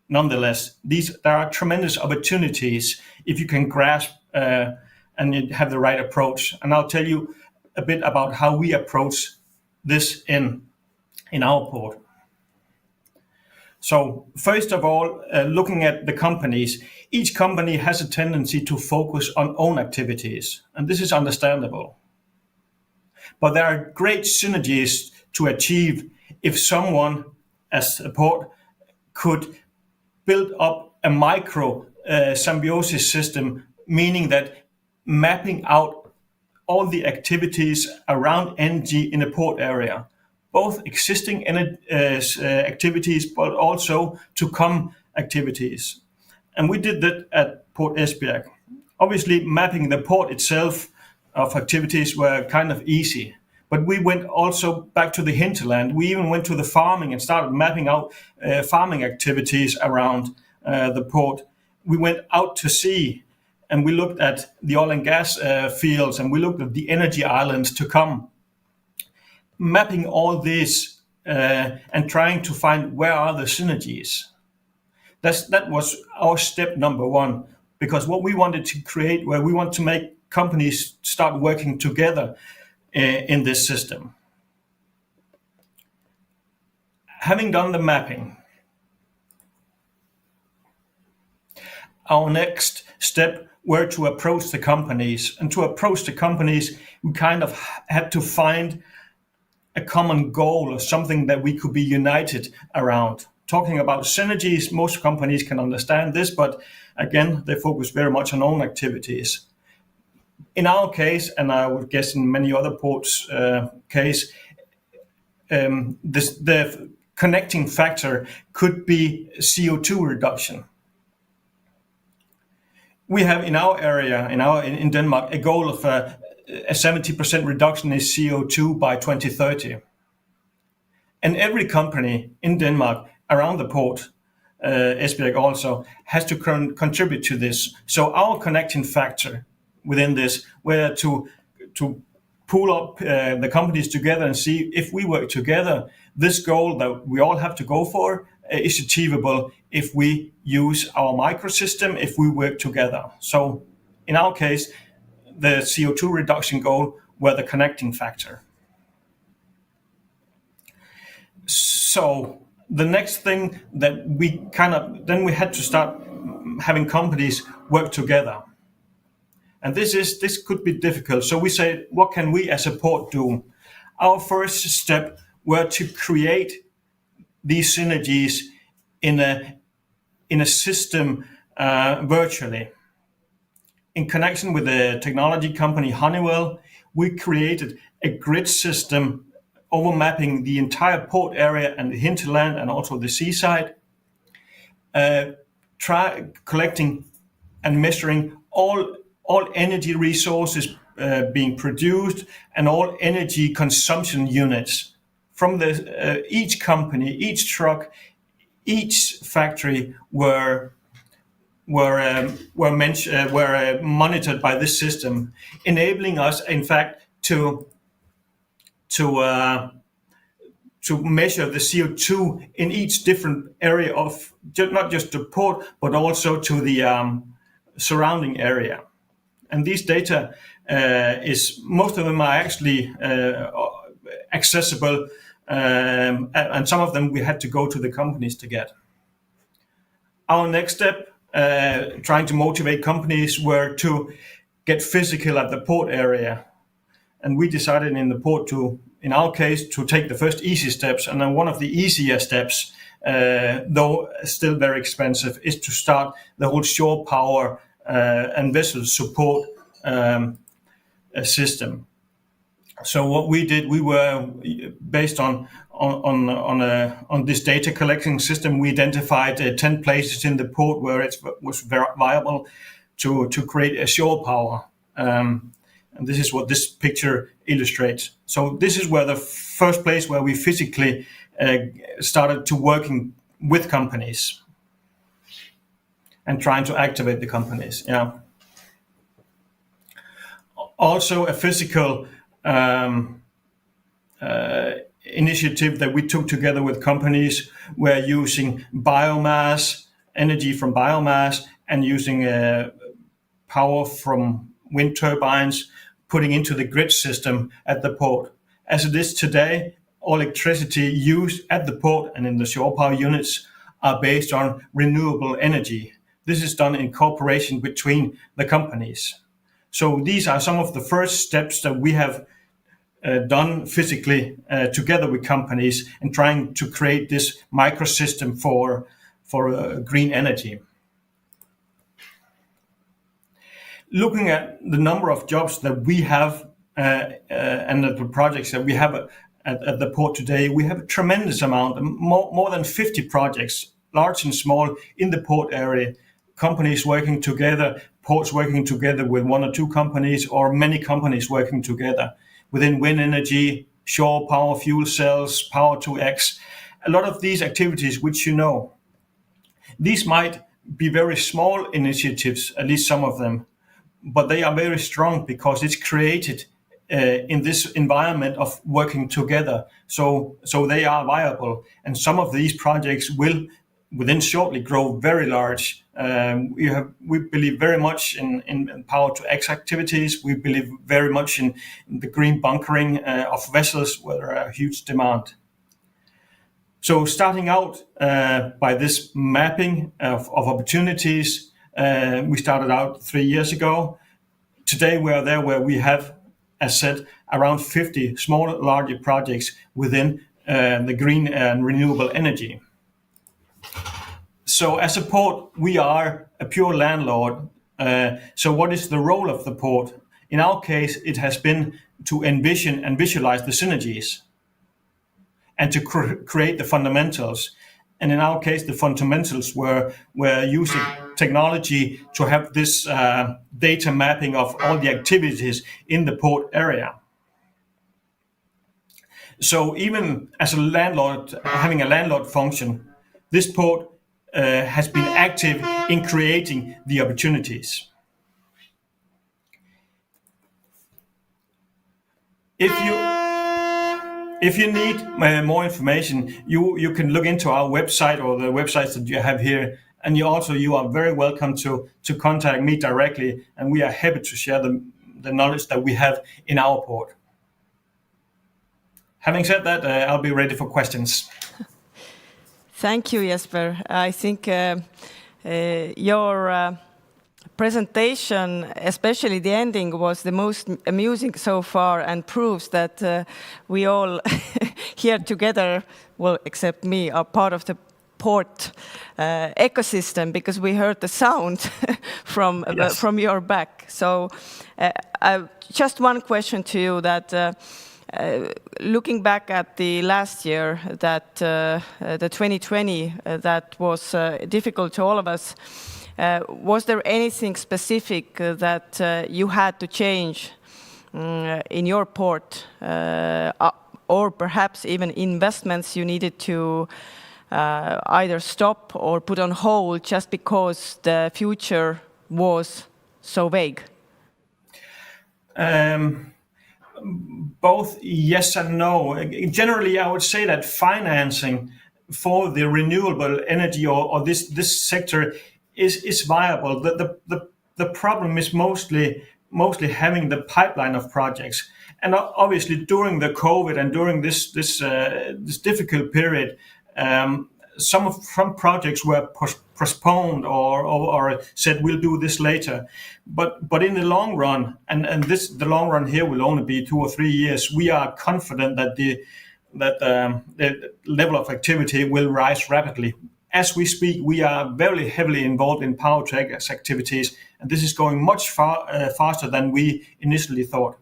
nonetheless, there are tremendous opportunities if you can grasp and you have the right approach. And I'll tell you a bit about how we approach this in our port. So first of all, looking at the companies, each company has a tendency to focus on own activities, and this is understandable. But there are great synergies to achieve if someone, as a port, could build up a micro symbiosis system, meaning that mapping out all the activities around energy in a port area, both existing activities, but also to come activities. And we did that at Port Esbjerg. Obviously, mapping the port itself of activities were kind of easy. But we went also back to the hinterland. We even went to the farming and started mapping out farming activities around the port. We went out to sea and we looked at the oil and gas fields and we looked at the energy islands to come. Mapping all this and trying to find where are the synergies. That was our step number one, because what we wanted to create, where we want to make companies start working together in this system. Having done the mapping, our next step were to approach the companies. And to approach the companies, we kind of had to find a common goal or something that we could be united around. Talking about synergies, most companies can understand this, but again, they focus very much on own activities. In our case, and I would guess in many other ports' case, the connecting factor could be CO2 reduction. We have in our area, in Denmark, a goal of a 70% reduction in CO2 by 2030. And every company in Denmark around the port, Esbjerg also, has to contribute to this. So our connecting factor within this were to pull up the companies together and see if we work together, this goal that we all have to go for is achievable if we use our microsystem, if we work together. So in our case, the CO2 reduction goal were the connecting factor. So the next thing that then we had to start having companies work together. And this could be difficult. So we said, what can we as a port do? Our first step were to create these synergies in a in a system virtually. In connection with the technology company Honeywell, we created a grid system overmapping the entire port area and the hinterland and also the seaside, collecting and measuring all energy resources being produced and all energy consumption units from each company, each truck, each factory were monitored by this system, enabling us, in fact, to measure the CO2 in each different area of not just the port, but also to the surrounding area. And these data most of them are actually accessible, and some of them we had to go to the companies to get. Our next step, trying to motivate companies, were to get physical at the port area. And we decided in the port in our case, to take the first easy steps. And then one of the easier steps, though still very expensive, is to start the whole shore power and vessel support system. So what we did, we were based on this data collecting system. We identified 10 places in the port where it was viable to create a shore power. And this is what this picture illustrates. So this is where the first place where we physically started to working with companies and trying to activate the companies. Yeah. Also a physical initiative that we took together with companies were using biomass, energy from biomass, and using power from wind turbines, putting into the grid system at the port. As it is today, all electricity used at the port and in the shore power units are based on renewable energy. This is done in cooperation between the companies. So these are some of the first steps that we have done physically together with companies and trying to create this microsystem for green energy. Looking at the number of jobs that we have and the projects that we have at the port today, we have a tremendous amount, more than 50 projects, large and small, in the port area. Companies working together, ports working together with one or two companies, or many companies working together within wind energy, shore power, fuel cells, power to X. A lot of these activities, which you know, these might be very small initiatives, at least some of them, but they are very strong because it's created in this environment of working together. So they are viable, and some of these projects will within shortly grow very large. We believe very much in power to X activities. We believe very much in the green bunkering of vessels, where there are a huge demand. So starting out by this mapping of opportunities, we started out 3 years ago. Today we are there where we have, as said, around 50 small, larger projects within the green and renewable energy. So as a port, we are a pure landlord. So what is the role of the port? In our case, it has been to envision and visualize the synergies and to create the fundamentals. And in our case, the fundamentals were using technology to have this data mapping of all the activities in the port area. So even as a landlord, having a landlord function, this port has been active in creating the opportunities. If you need more information, you can look into our website or the websites that you have here, and you are very welcome to contact me directly, and we are happy to share the knowledge that we have in our port. Having said that, I'll be ready for questions. Thank you, Jesper. I think your presentation, especially the ending, was the most amusing so far and proves that we all here together, well, except me, are part of the port ecosystem, because we heard the sound from your back. So just one question to you, that looking back at the last year, that the 2020, that was difficult to all of us, was there anything specific that you had to change in your port, or perhaps even investments you needed to either stop or put on hold just because the future was so vague? Both yes and no. Generally, I would say that financing for the renewable energy or this sector is viable. The problem is mostly having the pipeline of projects. And obviously, during the COVID and during this difficult period, some projects were postponed or said we'll do this later. But in the long run, and the long run here will only be 2 or 3 years, we are confident that the level of activity will rise rapidly. As we speak, we are very heavily involved in power tech activities, and this is going much faster than we initially thought.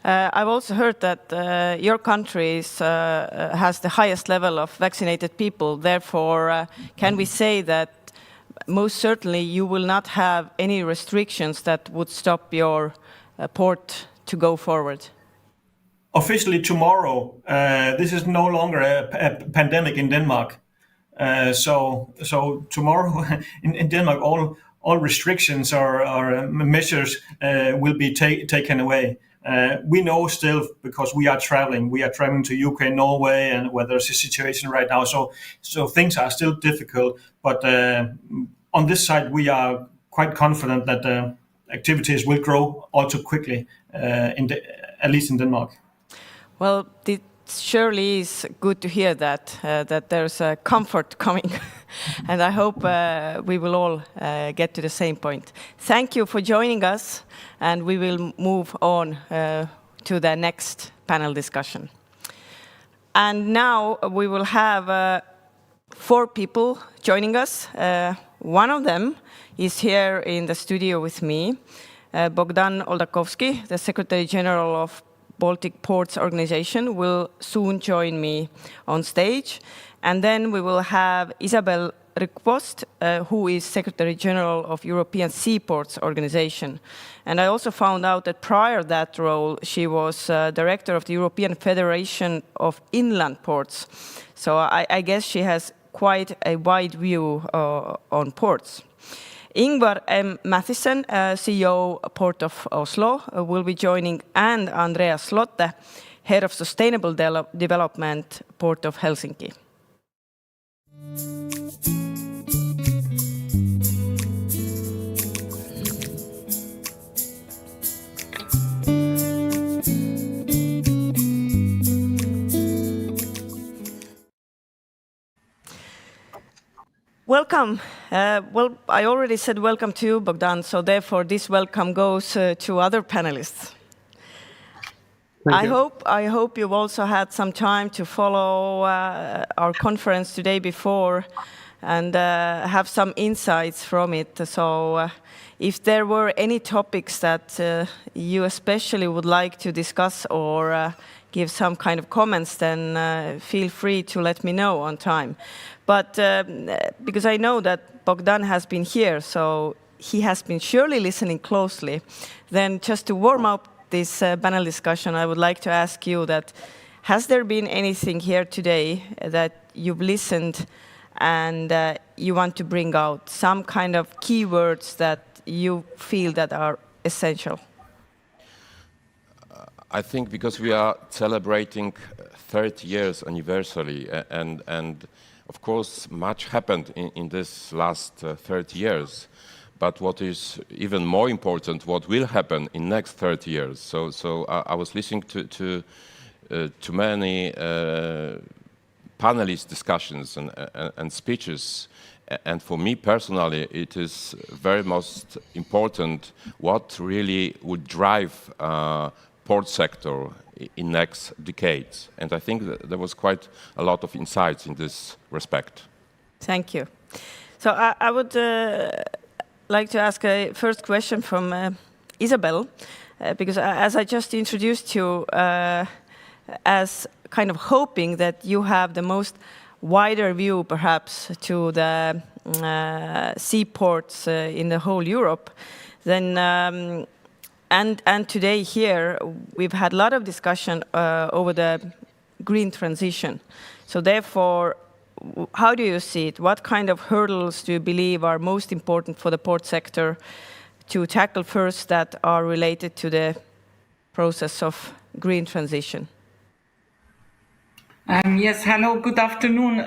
I've also heard that your country has the highest level of vaccinated people. Therefore, can we say that most certainly you will not have any restrictions that would stop your port to go forward? Officially tomorrow, this is no longer a pandemic in Denmark. So tomorrow in Denmark, all restrictions or measures will be taken away. We know still, because we are traveling to UK, Norway, and where there's a situation right now. So things are still difficult, but on this side, we are quite confident that activities will grow also quickly, at least in Denmark. Well, it surely is good to hear that there's a comfort coming, and I hope we will all get to the same point. Thank you for joining us, and we will move on to the next panel discussion. And now we will have 4 people joining us. One of them is here in the studio with me, Bogdan Oldakovsky, the Secretary General of Baltic Ports Organization, will soon join me on stage. And then we will have Isabel Rikpost, who is Secretary General of European Seaports Organization. And I also found out that prior to that role, she was Director of the European Federation of Inland Ports. So I guess she has quite a wide view on ports. Ingvar M. Mathisen, CEO Port of Oslo, will be joining, and Andreas Slotte, Head of Sustainable Development, Port of Helsinki. Welcome. Well, I already said welcome to you, Bogdan, so therefore this welcome goes to other panelists. I hope you've also had some time to follow our conference today before and have some insights from it. So if there were any topics that you especially would like to discuss or give some kind of comments, then feel free to let me know on time. But because I know that Bogdan has been here, so he has been surely listening closely, then just to warm up this panel discussion, I would like to ask you that, has there been anything here today that you've listened and you want to bring out, some kind of keywords that you feel that are essential? I think because we are celebrating 30 years anniversary, and of course much happened in this last 30 years. But what is even more important, what will happen in next 30 years. So I was listening to many panelist discussions and speeches, and for me personally, it is very most important what really would drive port sector in next decades. And I think that there was quite a lot of insights in this respect. Thank you. So I would like to ask a first question from Isabel, because as I just introduced you as kind of hoping that you have the most wider view perhaps to the seaports in the whole Europe, then and today here we've had a lot of discussion over the green transition. So therefore, how do you see it? What kind of hurdles do you believe are most important for the port sector to tackle first that are related to the process of green transition? Yes, hello, good afternoon.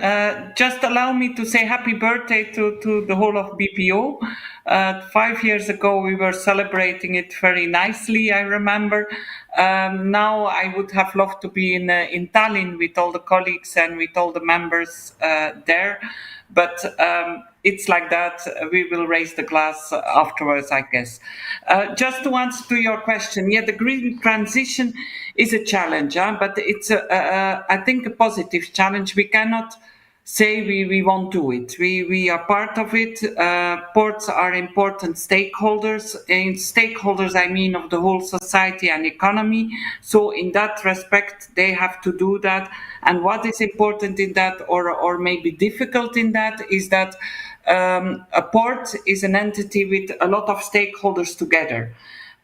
Just allow me to say happy birthday to the whole of BPO. 5 years ago, we were celebrating it very nicely, I remember. Now I would have loved to be in Tallinn with all the colleagues and with all the members there. But it's like that. We will raise the glass afterwards, I guess. Just to answer to your question, yeah, the green transition is a challenge, but it's, I think, a positive challenge. We cannot say we won't do it. We are part of it. Ports are important stakeholders. In stakeholders, I mean of the whole society and economy. So in that respect, they have to do that. And what is important in that, or maybe difficult in that, is that a port is an entity with a lot of stakeholders together.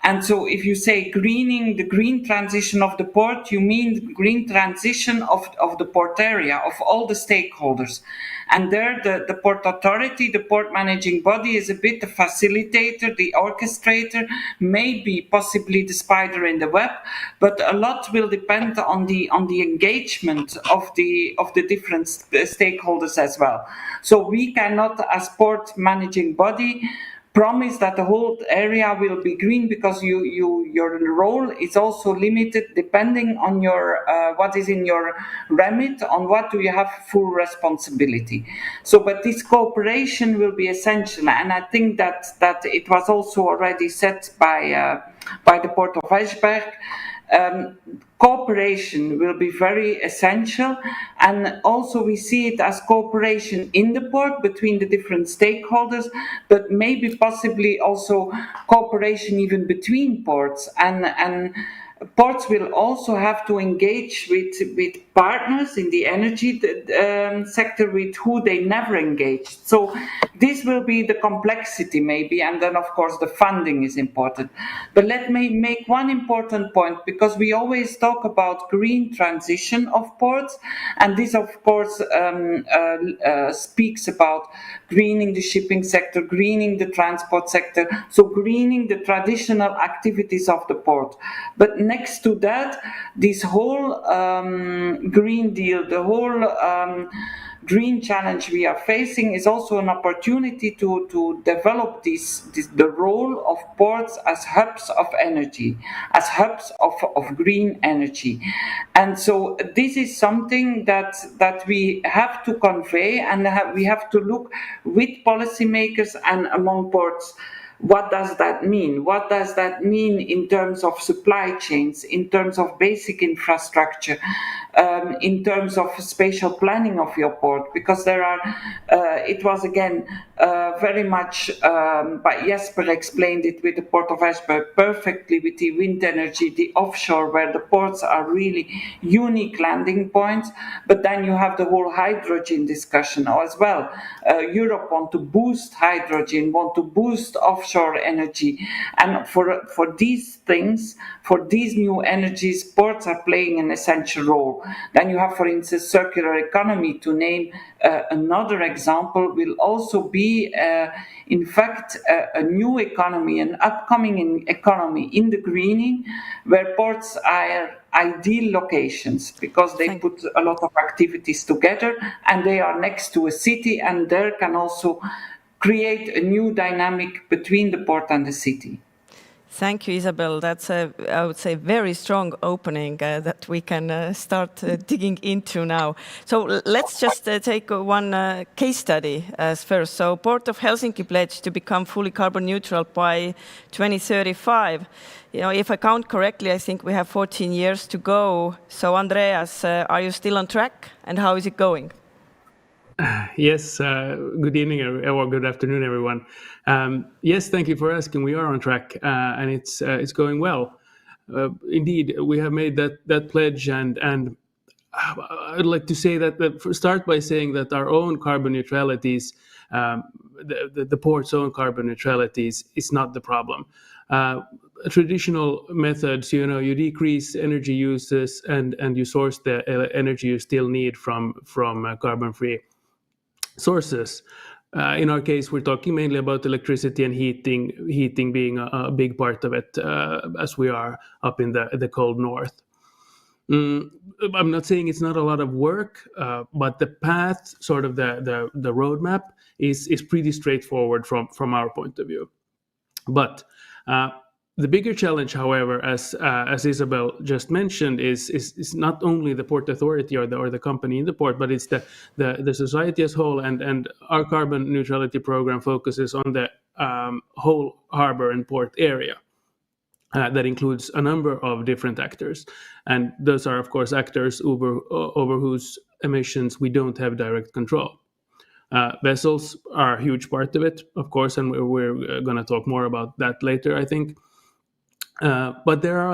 And so if you say greening, the green transition of the port, you mean green transition of the port area, of all the stakeholders. And there the port authority, the port managing body, is a bit the facilitator, the orchestrator, maybe possibly the spider in the web, but a lot will depend on the engagement of the different stakeholders as well. So we cannot, as port managing body, promise that the whole area will be green, because your role is also limited depending on your what is in your remit, on what do you have full responsibility. So, but this cooperation will be essential, and I think that it was also already said by the Port of Esbjerg. Cooperation will be very essential, and also we see it as cooperation in the port between the different stakeholders, but maybe possibly also cooperation even between ports, and ports will also have to engage with partners in the energy sector with who they never engaged. So this will be the complexity maybe, and then of course the funding is important. But let me make one important point, because we always talk about green transition of ports, and this of course speaks about greening the shipping sector, greening the transport sector, so greening the traditional activities of the port. But next to that, this whole Green Deal, the whole green challenge we are facing is also an opportunity to develop the role of ports as hubs of energy, as hubs of green energy. And so this is something that we have to convey, and we have to look with policymakers and among ports. What does that mean? What does that mean in terms of supply chains, in terms of basic infrastructure, in terms of spatial planning of your port? Because there are, it was again very much, but Jesper explained it with the Port of Esbjerg perfectly, with the wind energy, the offshore, where the ports are really unique landing points. But then you have the whole hydrogen discussion as well. Europe want to boost hydrogen, want to boost offshore energy. And for these things, for these new energies, ports are playing an essential role. Then you have, for instance, circular economy, to name another example, will also be, in fact, a new economy, an upcoming economy in the greening, where ports are ideal locations, because they put a lot of activities together, and they are next to a city, and there can also create a new dynamic between the port and the city. Thank you, Isabel. That's a, I would say, very strong opening that we can start digging into now. So let's just take one case study as first. So Port of Helsinki pledged to become fully carbon neutral by 2035. You know, if I count correctly, I think we have 14 years to go. So Andreas, are you still on track, and how is it going? Yes, good evening or good afternoon, everyone. Yes, thank you for asking. We are on track, and it's going well. Indeed, we have made that pledge, and I'd like to say start by saying that our own carbon neutralities, the port's own carbon neutralities, is not the problem. Traditional methods, you decrease energy uses and you source the energy you still need from carbon-free sources. In our case, we're talking mainly about electricity and heating being a big part of it, as we are up in the cold north. I'm not saying it's not a lot of work, but the path, sort of the roadmap, is pretty straightforward from our point of view. But the bigger challenge, however, as Isabel just mentioned, is not only the port authority or the company in the port, but it's the society as whole. And our carbon neutrality program focuses on the whole harbor and port area. That includes a number of different actors, and those are, of course, actors over whose emissions we don't have direct control. Vessels are a huge part of it, of course, and we're going to talk more about that later, I think. But there are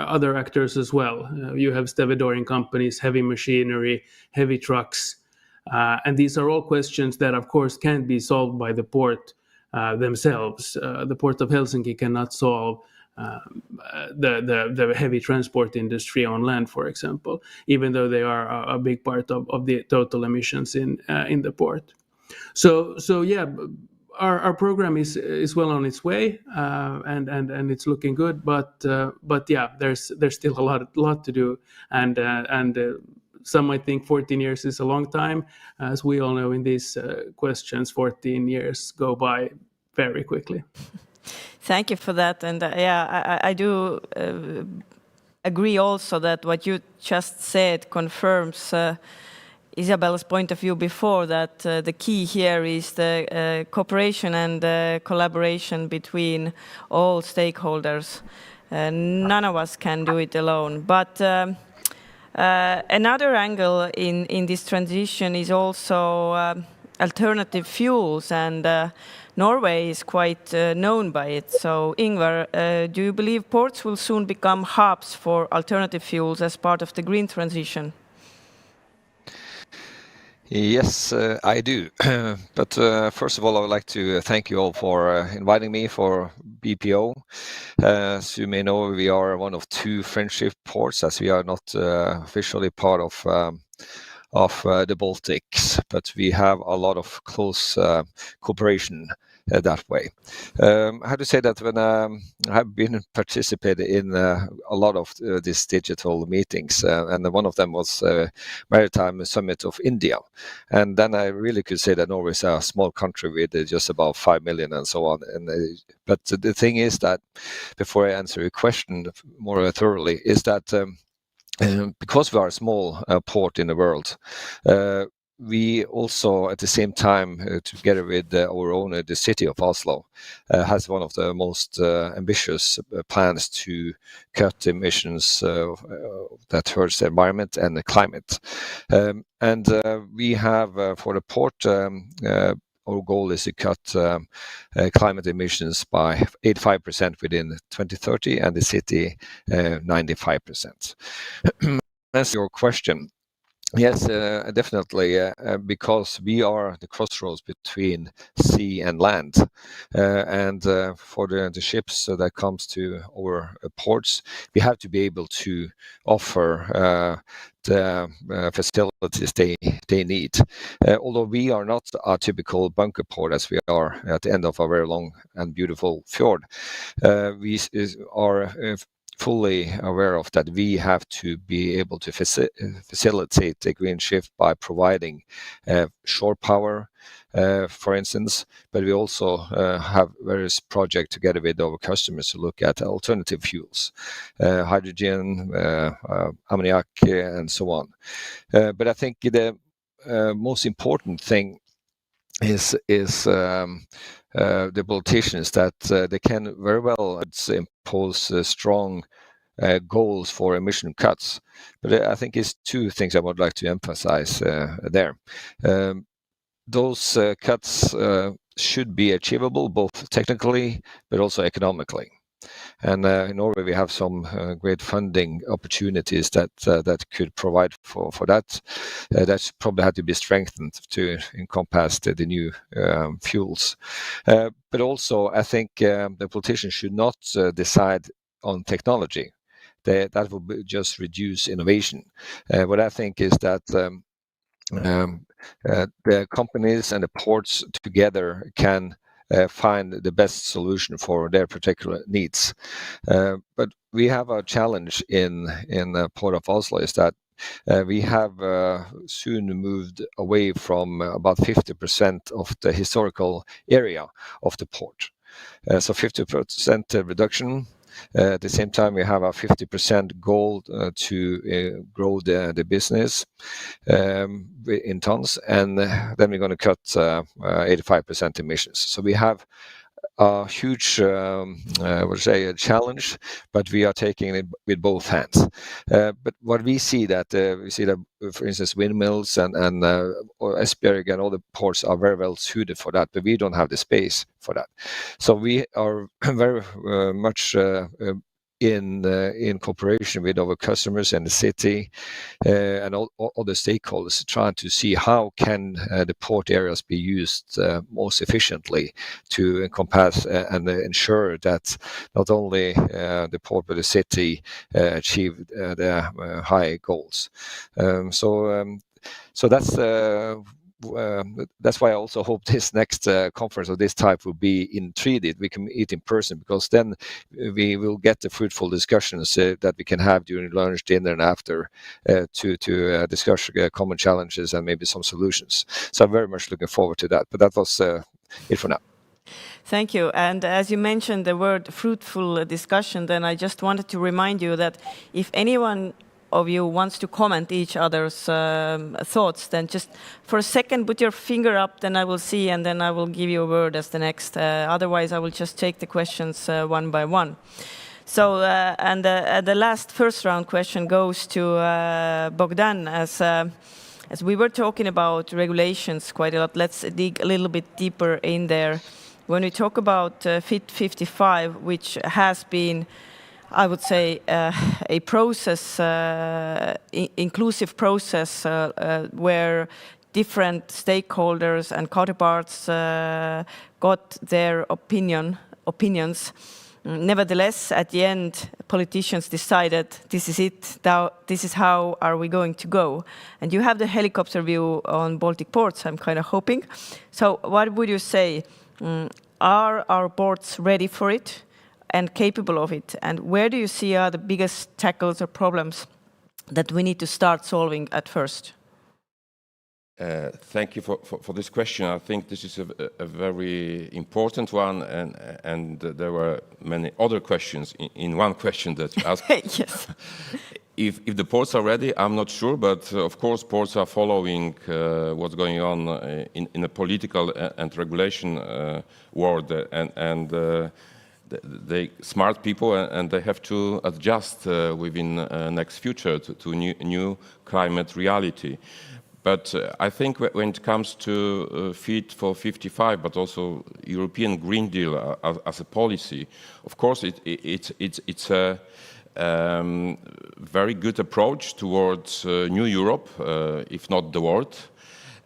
other actors as well. You have stevedoring companies, heavy machinery, heavy trucks, and these are all questions that, of course, can't be solved by the port themselves. The port of Helsinki cannot solve the heavy transport industry on land, for example, even though they are a big part of the total emissions in the port. So yeah, our program is well on its way, and it's looking good. But yeah, there's still a lot to do, and some might think 14 years is a long time. As we all know in these questions, 14 years go by very quickly. Thank you for that. And yeah, I do agree also that what you just said confirms Isabel's point of view before, that the key here is the cooperation and collaboration between all stakeholders. None of us can do it alone. But another angle in this transition is also alternative fuels, and Norway is quite known by it. So, Ingvar, do you believe ports will soon become hubs for alternative fuels as part of the green transition? Yes, I do. But first of all, I would like to thank you all for inviting me for BPO. As you may know, we are one of two friendship ports, as we are not officially part of the Baltics, but we have a lot of close cooperation that way. I have to say that when I have been participated in a lot of these digital meetings, and one of them was Maritime Summit of India, and then I really could say that Norway is a small country with just about 5 million and so on. But the thing is that, before I answer your question more thoroughly, is that because we are a small port in the world, we also, at the same time, together with our owner, the city of Oslo, has one of the most ambitious plans to cut emissions that hurts the environment and the climate. And we have, for the port, our goal is to cut climate emissions by 85% within 2030, and the city 95%. That's your question. Yes, definitely, because we are the crossroads between sea and land, and for the ships that comes to our ports, we have to be able to offer the facilities they need. Although we are not a typical bunker port, as we are at the end of a very long and beautiful fjord, we are fully aware of that we have to be able to facilitate the green shift by providing shore power, for instance, but we also have various projects together with our customers to look at alternative fuels, hydrogen, ammoniac, and so on. But I think the most important thing is the politicians, that they can very well impose strong goals for emission cuts. But I think it's two things I would like to emphasize there. those cuts should be achievable both technically but also economically. And in Norway, we have some great funding opportunities that could provide for that. That probably had to be strengthened to encompass the new fuels. But also, I think the politicians should not decide on technology. That will just reduce innovation. What I think is that the companies and the ports together can find the best solution for their particular needs. But we have a challenge in the Port of Oslo is that we have soon moved away from about 50% of the historical area of the port. So 50% reduction. At the same time, we have a 50% goal to grow the business in tons, and then we're going to cut 85% emissions. So we have a huge, a challenge, but we are taking it with both hands. But what we see that, for instance, windmills and Esbjerg and all the ports are very well suited for that, but we don't have the space for that. So we are very much in cooperation with our customers and the city and all the stakeholders, trying to see how can the port areas be used most efficiently to encompass and ensure that not only the port but the city achieve their high goals. So that's why I also hope this next conference of this type will be in 3D. We can meet in person, because then we will get the fruitful discussions that we can have during lunch, dinner, and after to discuss common challenges and maybe some solutions. So I'm very much looking forward to that. But that was it for now. Thank you. And as you mentioned the word fruitful discussion, then I just wanted to remind you that if anyone of you wants to comment each other's thoughts, then just for a second put your finger up, then I will see, and then I will give you a word as the next. Otherwise, I will just take the questions one by one. So, and the last first round question goes to Bogdan. As we were talking about regulations quite a lot, let's dig a little bit deeper in there. When we talk about Fit 55, which has been, I would say, a process, inclusive process, where different stakeholders and counterparts got their opinions. Nevertheless, at the end, politicians decided this is it. This is how are we going to go. And you have the helicopter view on Baltic ports, I'm kind of hoping. So what would you say? Are our ports ready for it and capable of it? And where do you see are the biggest tackles or problems that we need to start solving at first? Thank you for this question. I think this is a very important one, and there were many other questions in one question that you asked. Yes. If the ports are ready, I'm not sure, but of course ports are following what's going on in a political and regulation world, and they smart people, and they have to adjust within next future to new climate reality. But I think when it comes to Fit for 55, but also European Green Deal as a policy, of course it's a very good approach towards New Europe, if not the world.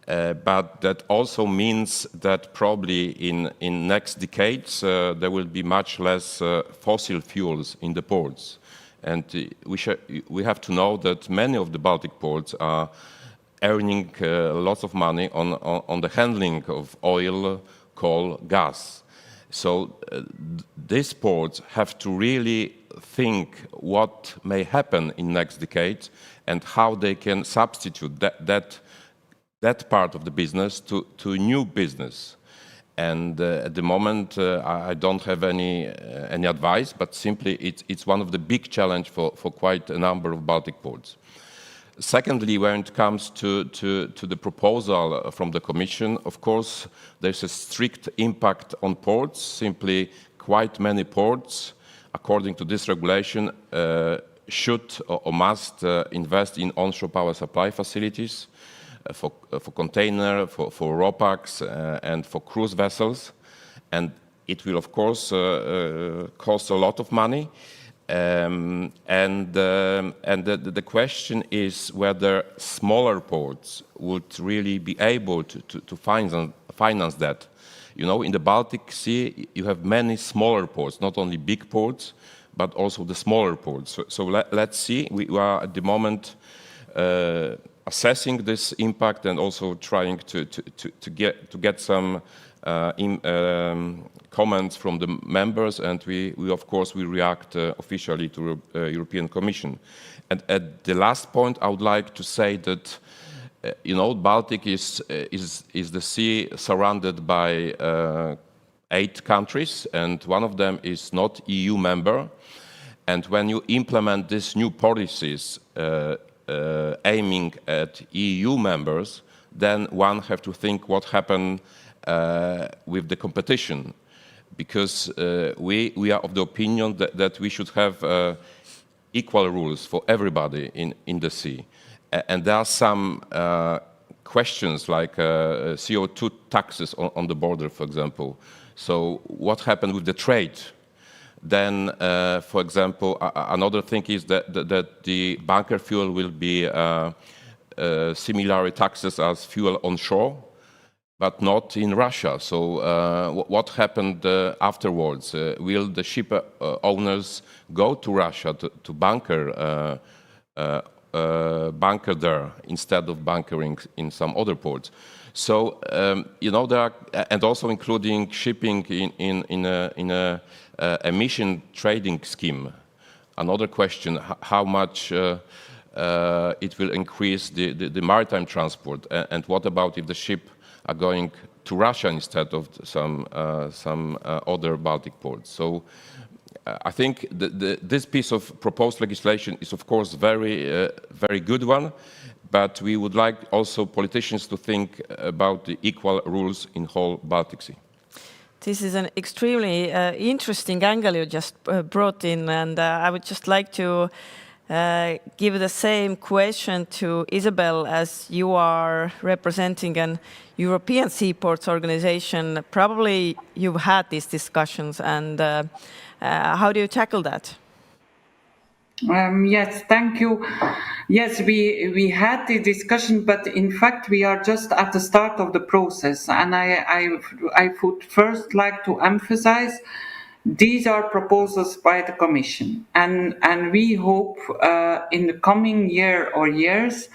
But that also means that probably in next decades there will be much less fossil fuels in the ports. And we have to know that many of the Baltic ports are earning lots of money on the handling of oil, coal, gas. So these ports have to really think what may happen in next decade and how they can substitute that part of the business to new business. And at the moment, I don't have any advice, but simply it's one of the big challenge for quite a number of Baltic ports. Secondly, when it comes to the proposal from the Commission, of course, there's a strict impact on ports. Simply, quite many ports, according to this regulation, should or must invest in onshore power supply facilities. for container, for RoPax, and for cruise vessels. And it will, of course, cost a lot of money. The question is whether smaller ports would really be able to finance that. You know, in the Baltic Sea, you have many smaller ports, not only big ports, but also the smaller ports. So let's see. We are at the moment assessing this impact and also trying to get some comments from the members, and we of course will react officially to European Commission. And at the last point, I would like to say that you know, Baltic is the sea surrounded by 8 countries, and one of them is not EU member. And when you implement these new policies aiming at EU members, then one have to think what happened with the competition, because we are of the opinion that we should have equal rules for everybody in the sea. And there are some questions like CO2 taxes on the border, for example. So what happened with the trade? Then, for example, another thing is that the bunker fuel will be similar taxes as fuel on shore, but not in Russia. So what happened afterwards? Will the ship owners go to Russia to bunker there instead of bunkering in some other ports? So you know, there are, and also including shipping in a emission trading scheme. Another question: how much it will increase the maritime transport, and what about if the ship are going to Russia instead of some other Baltic ports? So I think this piece of proposed legislation is, of course, very good one, but we would like also politicians to think about the equal rules in whole Baltic Sea. This is an extremely interesting angle you just brought in, and I would just like to give the same question to Isabel, as you are representing an European seaports organization. Probably you've had these discussions, and how do you tackle that? Yes, thank you. Yes, we had the discussion, but in fact we are just at the start of the process, and I would first like to emphasize these are proposals by the Commission, and we hope in the coming year or years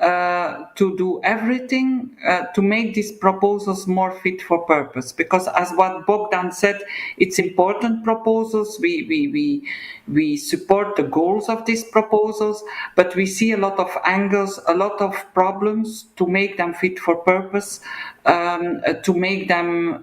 to do everything to make these proposals more fit for purpose. Because as what Bogdan said, it's important proposals. We support the goals of these proposals, but we see a lot of angles, a lot of problems to make them fit for purpose, to make them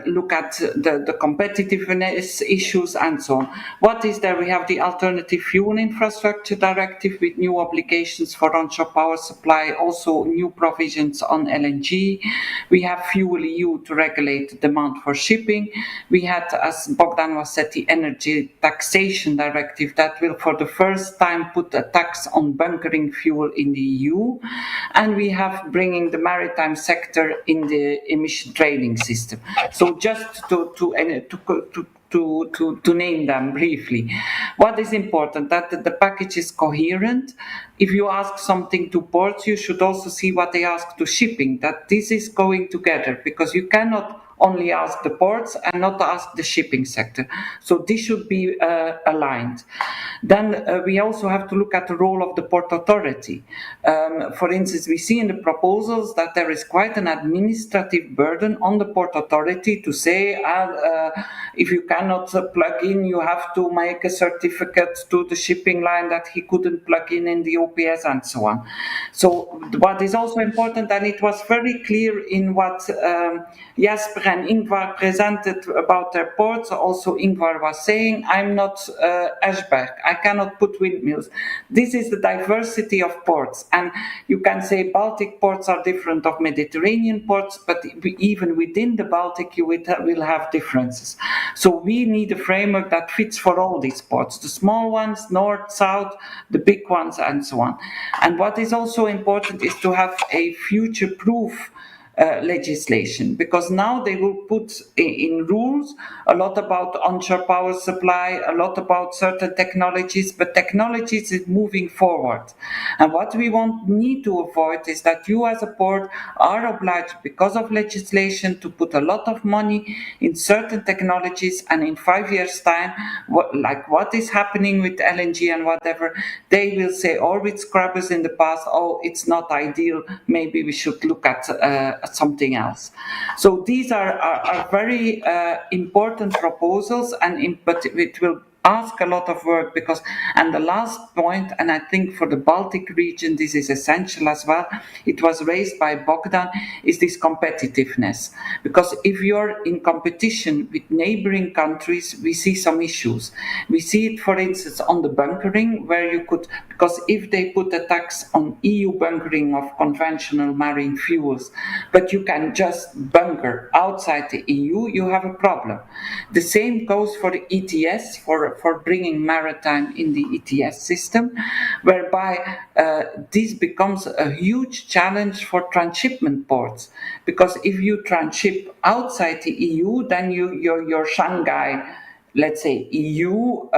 look at the competitiveness issues and so on. What is there? We have the Alternative Fuel Infrastructure Directive with new obligations for onshore power supply, also new provisions on LNG. We have Fuel EU to regulate the demand for shipping. We had, as Bogdan was said, the Energy Taxation Directive that will for the first time put a tax on bunkering fuel in the EU. And we have bringing the maritime sector in the emission trading system. So just to name them briefly, what is important that the package is coherent. If you ask something to ports, you should also see what they ask to shipping, that this is going together, because you cannot only ask the ports and not ask the shipping sector. So this should be aligned. Then we also have to look at the role of the Port Authority. For instance, we see in the proposals that there is quite an administrative burden on the Port Authority to say, if you cannot plug in, you have to make a certificate to the shipping line that he couldn't plug in the OPS and so on. So what is also important, and it was very clear in what Jasper and Ingvar presented about their ports. Also, Ingvar was saying, I'm not Ashberg, I cannot put windmills. This is the diversity of ports, and you can say Baltic ports are different of Mediterranean ports, but even within the Baltic you will have differences. So we need a framework that fits for all these ports, the small ones, north, south, the big ones, and so on. And what is also important is to have a future-proof legislation, because now they will put in rules a lot about onshore power supply, a lot about certain technologies, but technologies is moving forward. And what we need to avoid is that you as a port are obliged, because of legislation, to put a lot of money in certain technologies, and in 5 years' time, what is happening with LNG and whatever, they will say, or with scrubbers in the past, oh, it's not ideal, maybe we should look at something else. So these are very important proposals, but it will ask a lot of work, because, and the last point, and I think for the Baltic region this is essential as well, it was raised by Bogdan, is this competitiveness. Because if you're in competition with neighboring countries, we see some issues. We see it, for instance, on the bunkering, where you could, because if they put a tax on EU bunkering of conventional marine fuels, but you can just bunker outside the EU, you have a problem. The same goes for the ETS, for bringing maritime in the ETS system, whereby this becomes a huge challenge for transshipment ports. Because if you transship outside the EU, then your Shanghai, let's say, EU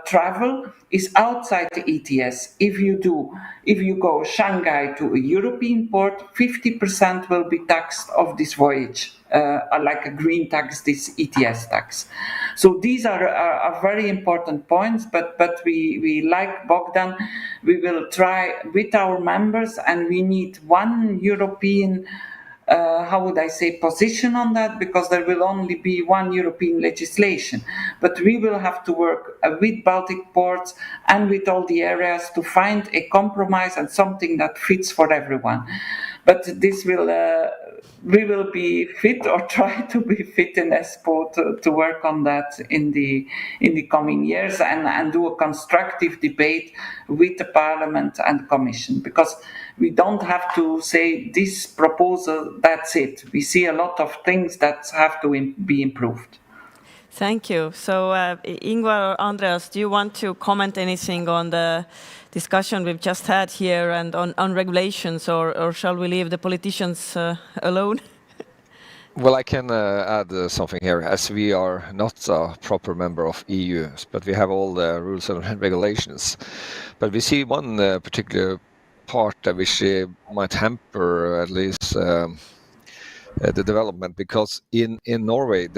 travel is outside the ETS. If you go Shanghai to a European port, 50% will be taxed of this voyage, like a green tax, this ETS tax. So these are very important points, but we like Bogdan, we will try with our members, and we need one European position on that, because there will only be one European legislation. But we will have to work with Baltic ports and with all the areas to find a compromise and something that fits for everyone. But this will, we will be fit, or try to be fit in ESPO to work on that in the coming years, and do a constructive debate with the Parliament and Commission, because we don't have to say this proposal, that's it. We see a lot of things that have to be improved. Thank you. So Ingvar or Andreas, do you want to comment anything on the discussion we've just had here and on regulations, or shall we leave the politicians alone? Well, I can add something here, as we are not a proper member of EU, but we have all the rules and regulations. But we see one particular part that which might hamper at least the development, because in Norway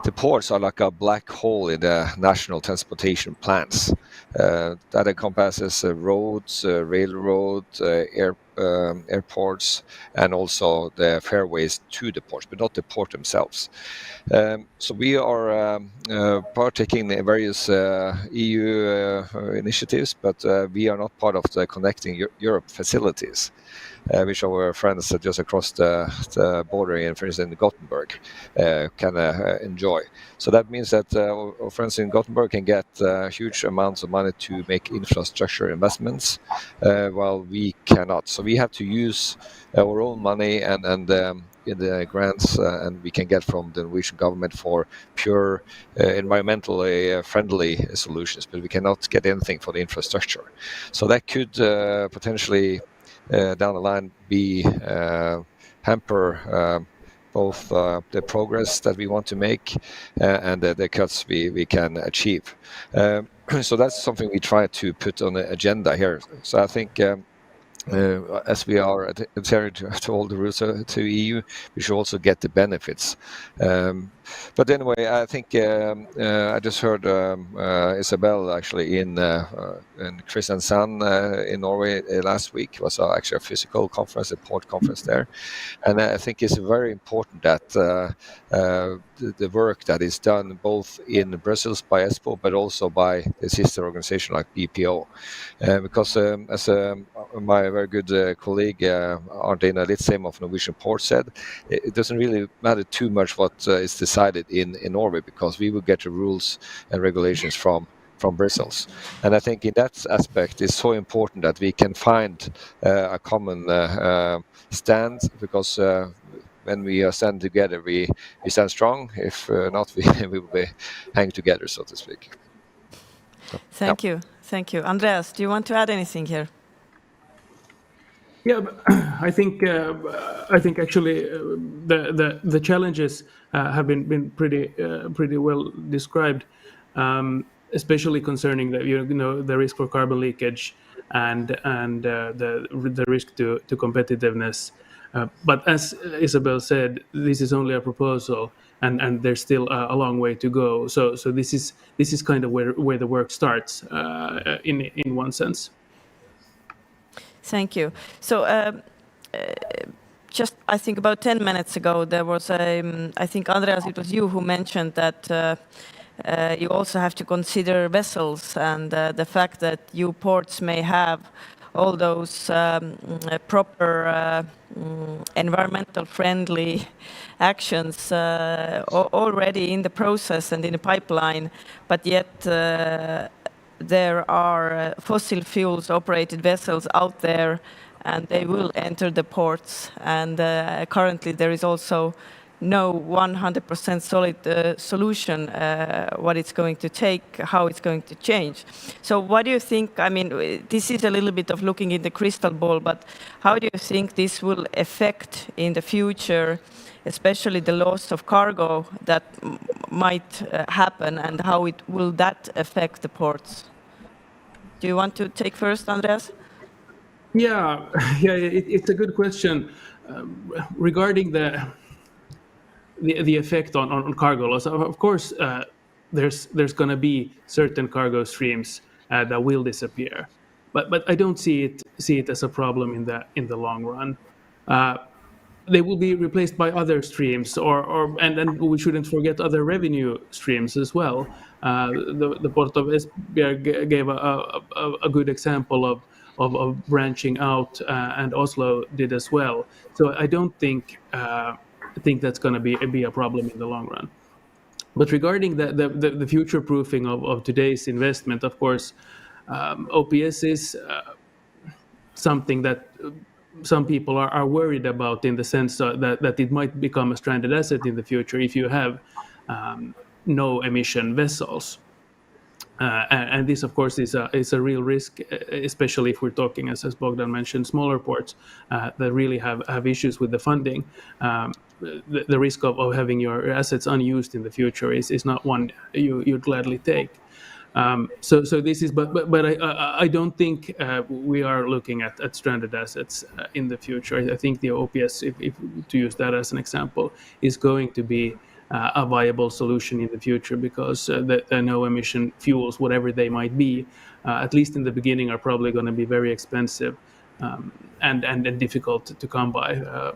the ports are like a black hole in the national transportation plans. That encompasses roads, railroads, airports, and also the fairways to the ports, but not the port themselves. So we are partaking in various EU initiatives, but we are not part of the Connecting Europe facilities, which our friends just across the border, for instance, in Gothenburg, can enjoy. So that means that our friends in Gothenburg can get huge amounts of money to make infrastructure investments, while we cannot. So we have to use our own money and in the grants and we can get from the Norwegian government for pure environmentally friendly solutions, but we cannot get anything for the infrastructure. So that could potentially down the line be hamper both the progress that we want to make and the cuts we can achieve. So that's something we try to put on the agenda here. So I think as we are adhering to all the rules to EU, we should also get the benefits. But anyway, I think I just heard Isabel actually in Kristiansand in Norway last week. It was actually a physical conference, a port conference there. And I think it's very important that the work that is done both in Brussels by ESPO, but also by the sister organization like BPO. Because as my very good colleague Arndina Litzheim of Norwegian Port said, it doesn't really matter too much what is decided in Norway, because we will get the rules and regulations from Brussels. And I think in that aspect it's so important that we can find a common stand, because when we stand together, we stand strong. If not, we will be hang together, so to speak. So, Thank you. Thank you. Andreas, do you want to add anything here? Yeah, I think actually the challenges have been pretty well described, especially concerning the risk for carbon leakage and the risk to competitiveness. But as Isabel said, this is only a proposal, and there's still a long way to go. So this is kind of where the work starts in one sense. Thank you. So just I think about 10 minutes ago, there was I think Andreas, it was you who mentioned that you also have to consider vessels and the fact that you ports may have all those proper environmental friendly actions already in the process and in the pipeline, but yet there are fossil fuels operated vessels out there, and they will enter the ports. And currently there is also no 100% solid solution what it's going to take, how it's going to change. So what do you think? I mean, this is a little bit of looking in the crystal ball, but how do you think this will affect in the future, especially the loss of cargo that might happen, and how will that affect the ports? Do you want to take first, Andreas? Yeah, it's a good question regarding the effect on cargo loss. Of course, there's going to be certain cargo streams that will disappear, but I don't see it as a problem in the long run. They will be replaced by other streams, and then we shouldn't forget other revenue streams as well. The Port of Esbjerg gave a good example of branching out, and Oslo did as well. So I don't think that's going to be a problem in the long run. But regarding the future proofing of today's investment, of course, OPS is something that some people are worried about, in the sense that it might become a stranded asset in the future if you have no emission vessels. And this, of course, is a real risk, especially if we're talking, as Bogdan mentioned, smaller ports that really have issues with the funding. The risk of having your assets unused in the future is not one you'd gladly take. So this is, but I don't think we are looking at stranded assets in the future. I think the OPS, if to use that as an example, is going to be a viable solution in the future, because the no emission fuels, whatever they might be, at least in the beginning, are probably going to be very expensive and difficult to come by,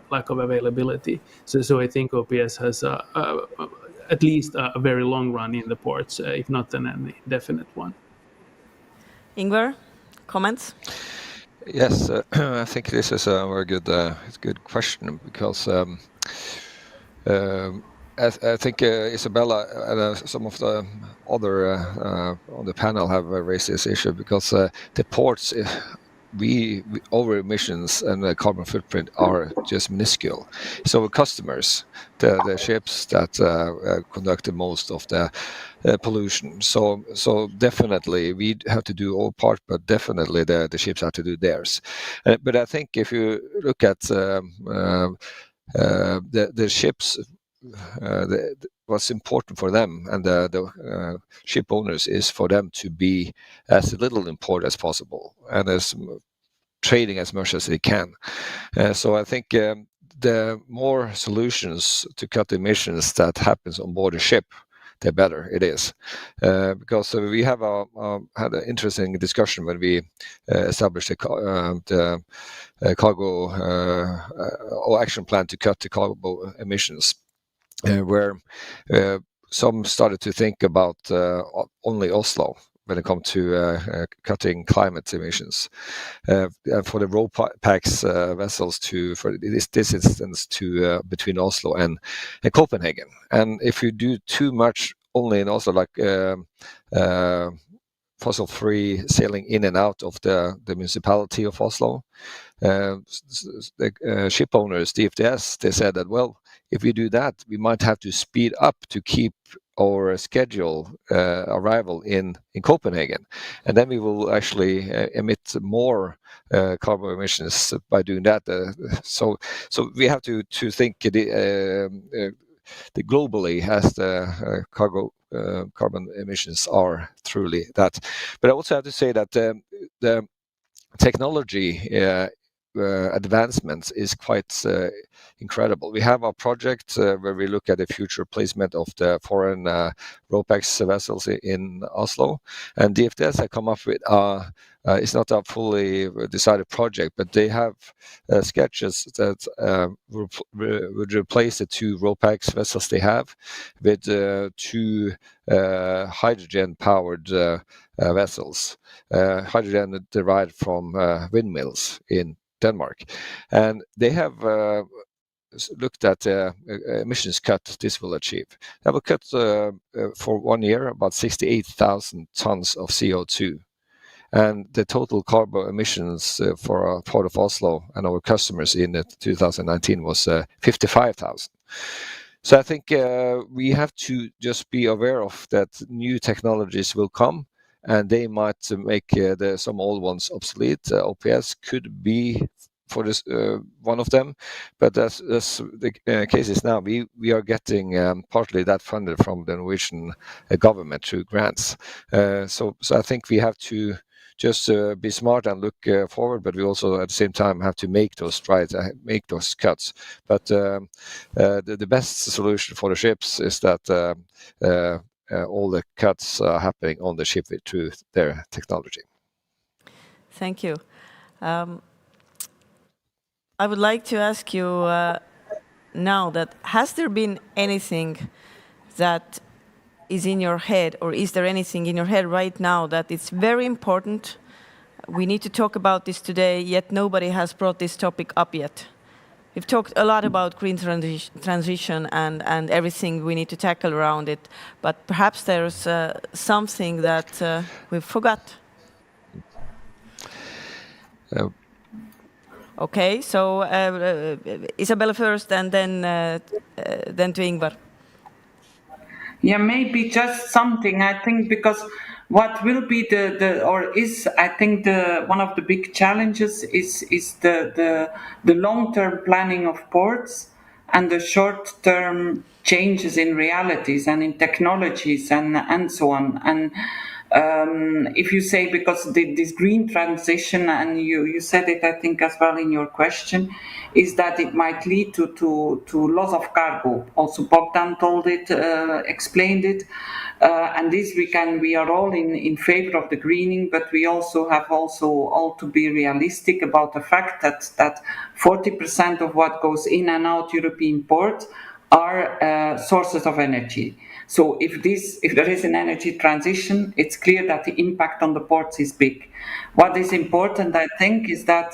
lack of availability. So I think OPS has at least a very long run in the ports, if not an indefinite one. Ingvar, comments? Yes, I think this is a very good question, because I think Isabella and some of the other on the panel have raised this issue, because the ports, our emissions and the carbon footprint are just minuscule. So customers, the ships that conduct the most of the pollution. So definitely we have to do our part, but definitely the ships have to do theirs. But I think if you look at the ships, what's important for them and the ship owners is for them to be as little import as possible, and as trading as much as they can. So I think the more solutions to cut emissions that happens on board a ship, the better it is. Because we have had an interesting discussion when we established the cargo or action plan to cut the cargo emissions, where some started to think about only Oslo, when it comes to cutting climate emissions. For the RoPax vessels, for this instance, to between Oslo and Copenhagen. And if you do too much only in Oslo, like fossil-free sailing in and out of the municipality of Oslo, the ship owners, DFDS, they said that, well, if we do that, we might have to speed up to keep our schedule arrival in Copenhagen, and then we will actually emit more carbon emissions by doing that. So we have to think the globally as the carbon emissions are truly that. But I also have to say that the technology advancements is quite incredible. We have a project where we look at the future placement of the foreign RoPax vessels in Oslo, and DFDS have come up with it's not a fully decided project, but they have sketches that would replace the 2 RoPax vessels they have with 2 hydrogen-powered vessels, hydrogen derived from windmills in Denmark. And they have looked at emissions cut this will achieve. They will cut for 1 year about 68,000 tons of CO2. And the total carbon emissions for Port of Oslo and our customers in 2019 was 55,000. So I think we have to just be aware of that new technologies will come, and they might make some old ones obsolete. OPS could be for this one of them, but as the case is now, we are getting partly that funded from the Norwegian government through grants. So I think we have to just be smart and look forward, but we also at the same time have to make those strides, make those cuts. But the best solution for the ships is that all the cuts are happening on the ship through their technology. Thank you. I would like to ask you now that has there been anything that is in your head, or is there anything in your head right now that it's very important, we need to talk about this today, yet nobody has brought this topic up yet? We've talked a lot about green transition and everything we need to tackle around it, but perhaps there's something that we've forgot. Okay, so Isabella first, and then to Ingvar. Yeah, maybe just something, I think, because what will be I think one of the big challenges is the long-term planning of ports and the short-term changes in realities and in technologies and so on. And if you say, because this green transition, and you said it, I think, as well in your question, is that it might lead to loss of cargo. Also, Bogdan told it, explained it, and this we are all in favor of the greening, but we also have all to be realistic about the fact that 40% of what goes in and out European ports are sources of energy. So if there is an energy transition, it's clear that the impact on the ports is big. What is important, I think, is that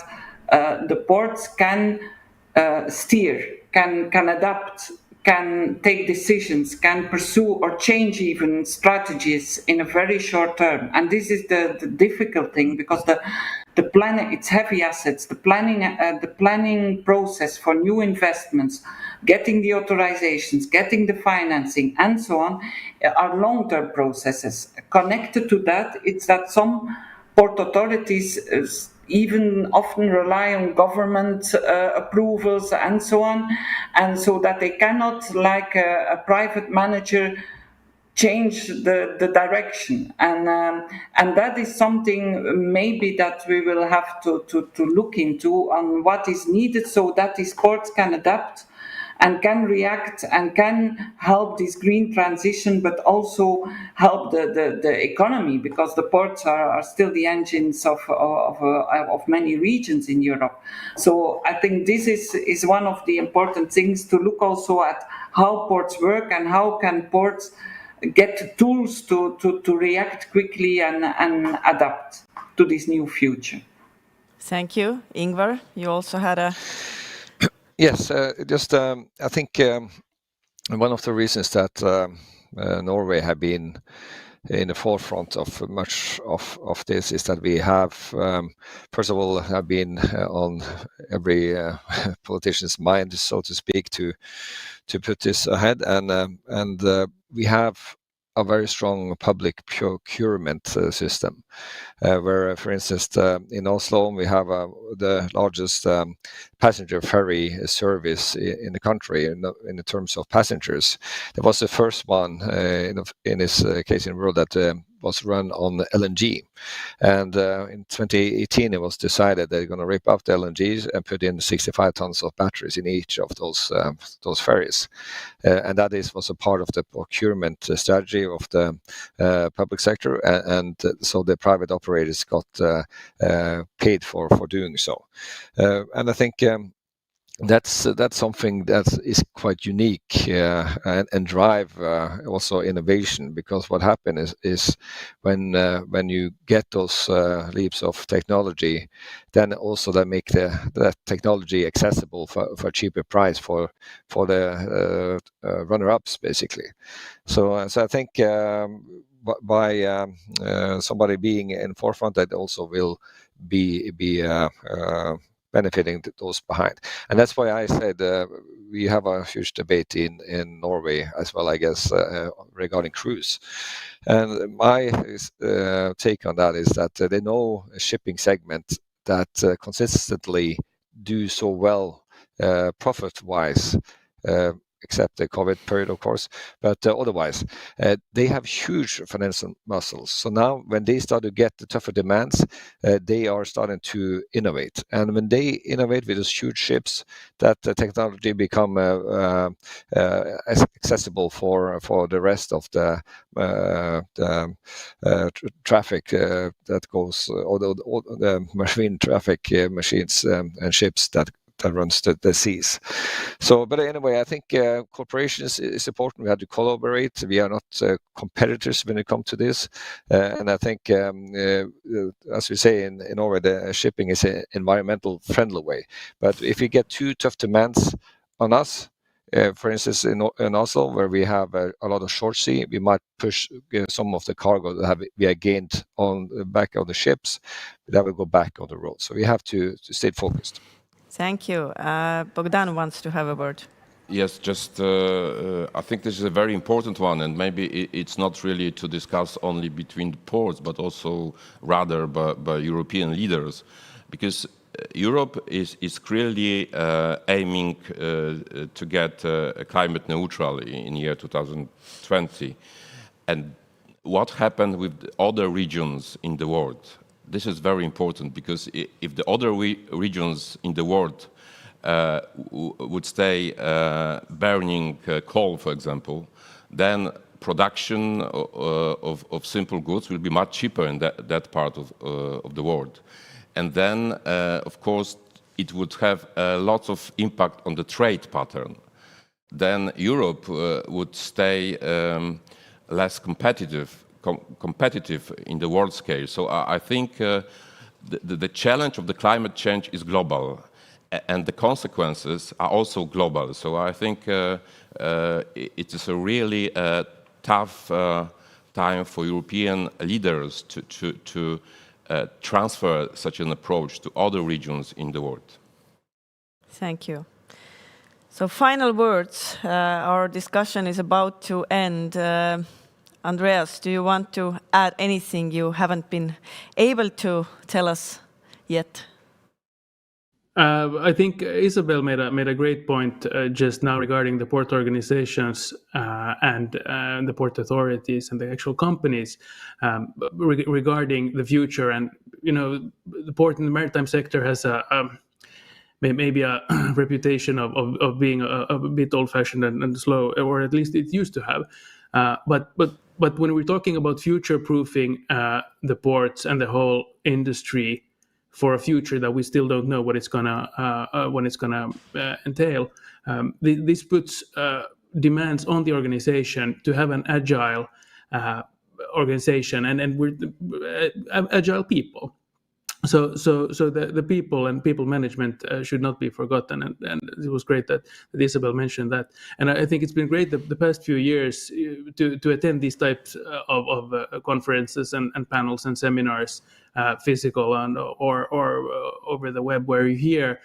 the ports can steer, can adapt, can take decisions, can pursue or change even strategies in a very short term. And this is the difficult thing, because the planning, it's heavy assets, the planning process for new investments, getting the authorizations, getting the financing, and so on, are long-term processes. Connected to that, it's that some port authorities even often rely on government approvals and so on, and so that they cannot, like a private manager, change the direction, and that is something maybe that we will have to look into on what is needed, so that these ports can adapt and can react and can help this green transition, but also help the economy, because the ports are still the engines of many regions in Europe. So I think this is one of the important things, to look also at how ports work and how can ports get tools to react quickly and adapt to this new future. Thank you. Ingvar, you also had a... Yes, I think one of the reasons that Norway have been in the forefront of much of this is that we have, first of all, have been on every politician's mind, so to speak, to put this ahead, and we have a very strong public procurement system, where, for instance, in Oslo we have the largest passenger ferry service in the country in terms of passengers. That was the first one in this case in the world that was run on LNG. And in 2018, it was decided they're going to rip up the LNGs and put in 65 tons of batteries in each of those ferries. And that was a part of the procurement strategy of the public sector. And so the private operators got paid for doing so. And I think that's something that is quite unique and drive also innovation, because what happens is when you get those leaps of technology, then also they make that technology accessible for a cheaper price for the runner-ups, basically. So I think by somebody being in forefront, that also will be benefiting those behind. And that's why I said we have a huge debate in Norway as well, I guess, regarding cruise. And my take on that is that they know a shipping segment that consistently do so well profit-wise, except the COVID period, of course, but otherwise, they have huge financial muscles. So now when they start to get the tougher demands, they are starting to innovate. And when they innovate with those huge ships, that the technology become accessible for the rest of the traffic that goes, all the marine traffic machines and ships that runs the seas. So, but anyway, I think cooperation is important. We have to collaborate. We are not competitors when it comes to this. And I think, as we say in Norway, the shipping is an environmental friendly way. But if we get too tough demands on us, for instance, in Oslo, where we have a lot of short sea, we might push some of the cargo that we have gained on the back of the ships, that will go back on the road. So we have to stay focused. Thank you. Bogdan wants to have a word. Yes, just I think this is a very important one, and maybe it's not really to discuss only between the ports, but also rather by European leaders, because Europe is clearly aiming to get climate neutral in year 2020. And what happened with the other regions in the world? This is very important, because if the other regions in the world would stay burning coal, for example, then production of simple goods will be much cheaper in that part of the world. And then, of course, it would have lots of impact on the trade pattern. Then Europe would stay less competitive in the world scale. So I think the challenge of the climate change is global, and the consequences are also global. So I think it is a really tough time for European leaders to transfer such an approach to other regions in the world. Thank you. So final words. Our discussion is about to end. Andreas, do you want to add anything you haven't been able to tell us yet? I think Isabel made a great point just now regarding the port organizations and the port authorities and the actual companies regarding the future. And the port and the maritime sector has maybe a reputation of being a bit old-fashioned and slow, or at least it used to have. But when we're talking about future-proofing the ports and the whole industry for a future that we still don't know what it's gonna entail, this puts demands on the organization to have an agile organization, and we're agile people. So the people and people management should not be forgotten, and it was great that Isabel mentioned that. And I think it's been great the past few years to attend these types of conferences and panels and seminars, physical and or over the web, where you hear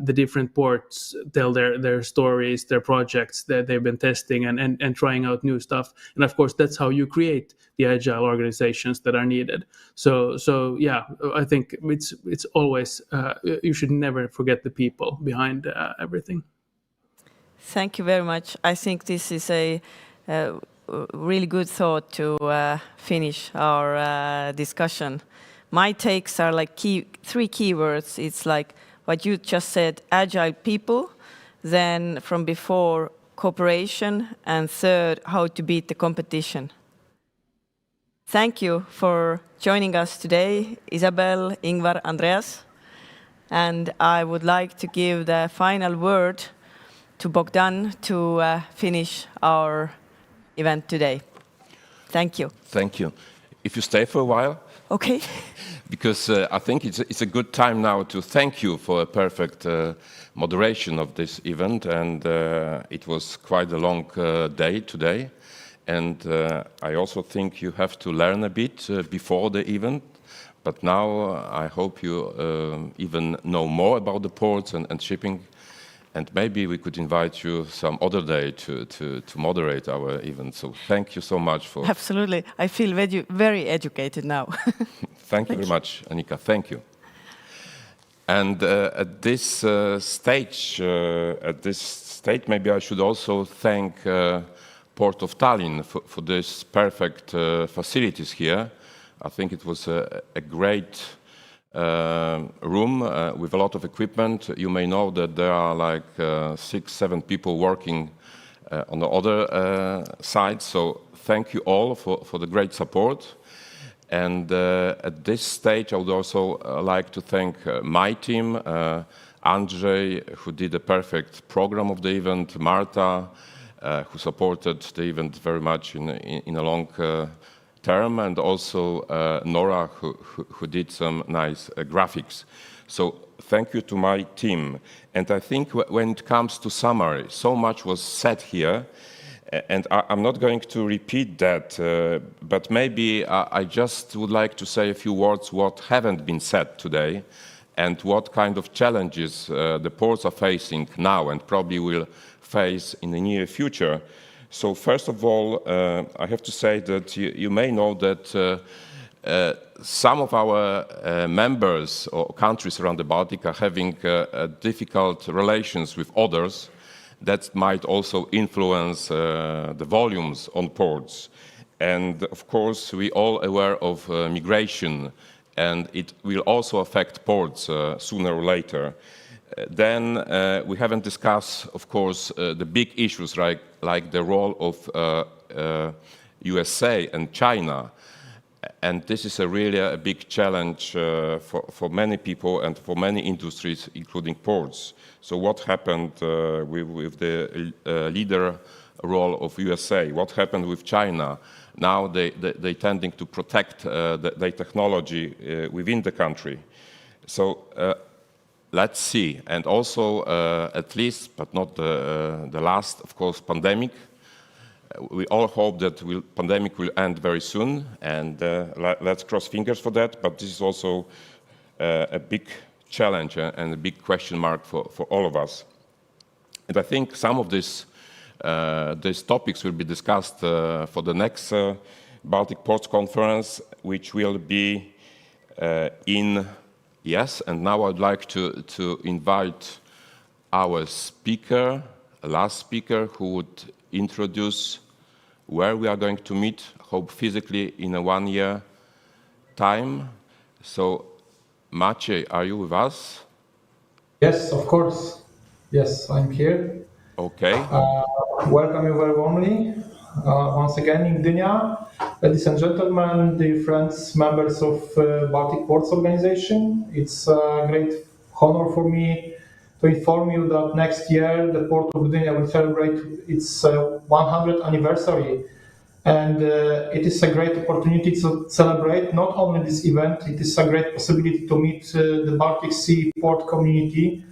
the different ports tell their stories, their projects that they've been testing and trying out new stuff. And of course, that's how you create the agile organizations that are needed. So yeah, I think it's always you should never forget the people behind everything. Thank you very much. I think this is a really good thought to finish our discussion. My takes are like three keywords. It's like what you just said, agile people, then from before, cooperation, and third, how to beat the competition. Thank you for joining us today, Isabel, Ingvar, Andreas. And I would like to give the final word to Bogdan to finish our event today. Thank you. Thank you. If you stay for a while. Okay. Because I think it's a good time now to thank you for a perfect moderation of this event. And it was quite a long day today. And I also think you have to learn a bit before the event. But now I hope you even know more about the ports and shipping. And maybe we could invite you some other day to moderate our event. So thank you so much for... Absolutely. I feel very educated now. Thank you very much, Annika. Thank you. And at this stage, maybe I should also thank Port of Tallinn for this perfect facilities here. I think it was a great room with a lot of equipment. You may know that there are like 6-7 people working on the other side. So thank you all for the great support. And at this stage, I would also like to thank my team, Andrzej, who did a perfect program of the event, Marta, who supported the event very much in a long term, and also Nora, who did some nice graphics. So thank you to my team. And I think when it comes to summary, so much was said here, and I'm not going to repeat that, but maybe I just would like to say a few words what haven't been said today, and what kind of challenges the ports are facing now and probably will face in the near future. So first of all, I have to say that you may know that some of our members or countries around the Baltic are having difficult relations with others that might also influence the volumes on ports. And of course, we all aware of migration, and it will also affect ports sooner or later. Then we haven't discussed, of course, the big issues like the role of USA and China. And this is really a big challenge for many people and for many industries, including ports. So what happened with the leader role of USA? What happened with China? Now they tending to protect their technology within the country. So let's see. And also, at least, but not the last, of course, pandemic. We all hope that pandemic will end very soon, and let's cross fingers for that. But this is also a big challenge and a big question mark for all of us. And I think some of these topics will be discussed for the next Baltic Ports Conference, which will be in... Yes, and now I'd like to invite our speaker, last speaker, who would introduce where we are going to meet, hope physically in a 1 year time. So, Maciej, are you with us? Yes, of course. Yes, I'm here. Okay. Welcome you very warmly. Once again in Gdynia. Ladies and gentlemen, dear friends, members of Baltic Ports Organization, it's a great honor for me to inform you that next year the Port of Gdynia will celebrate its 100th anniversary. And it is a great opportunity to celebrate not only this event, it is a great possibility to meet the Baltic Sea port community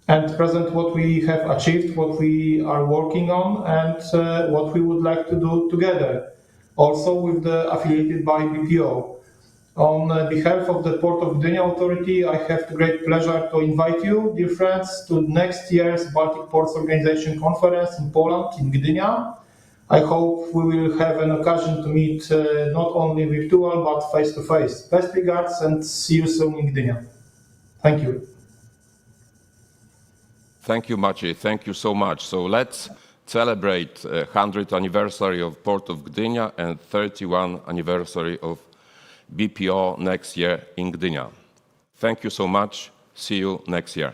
and present what we have achieved, what we are working on, and what we would like to do together, also with the affiliated by BPO. On behalf of the Port of Gdynia Authority, I have the great pleasure to invite you, dear friends, to next year's Baltic Ports Organization Conference in Poland, in Gdynia. I hope we will have an occasion to meet not only virtual, but face-to-face. Best regards and see you soon in Gdynia. Thank you. Thank you, Maciej. Thank you so much. So let's celebrate 100th anniversary of Port of Gdynia and 31 anniversary of BPO next year in Gdynia. Thank you so much. See you next year.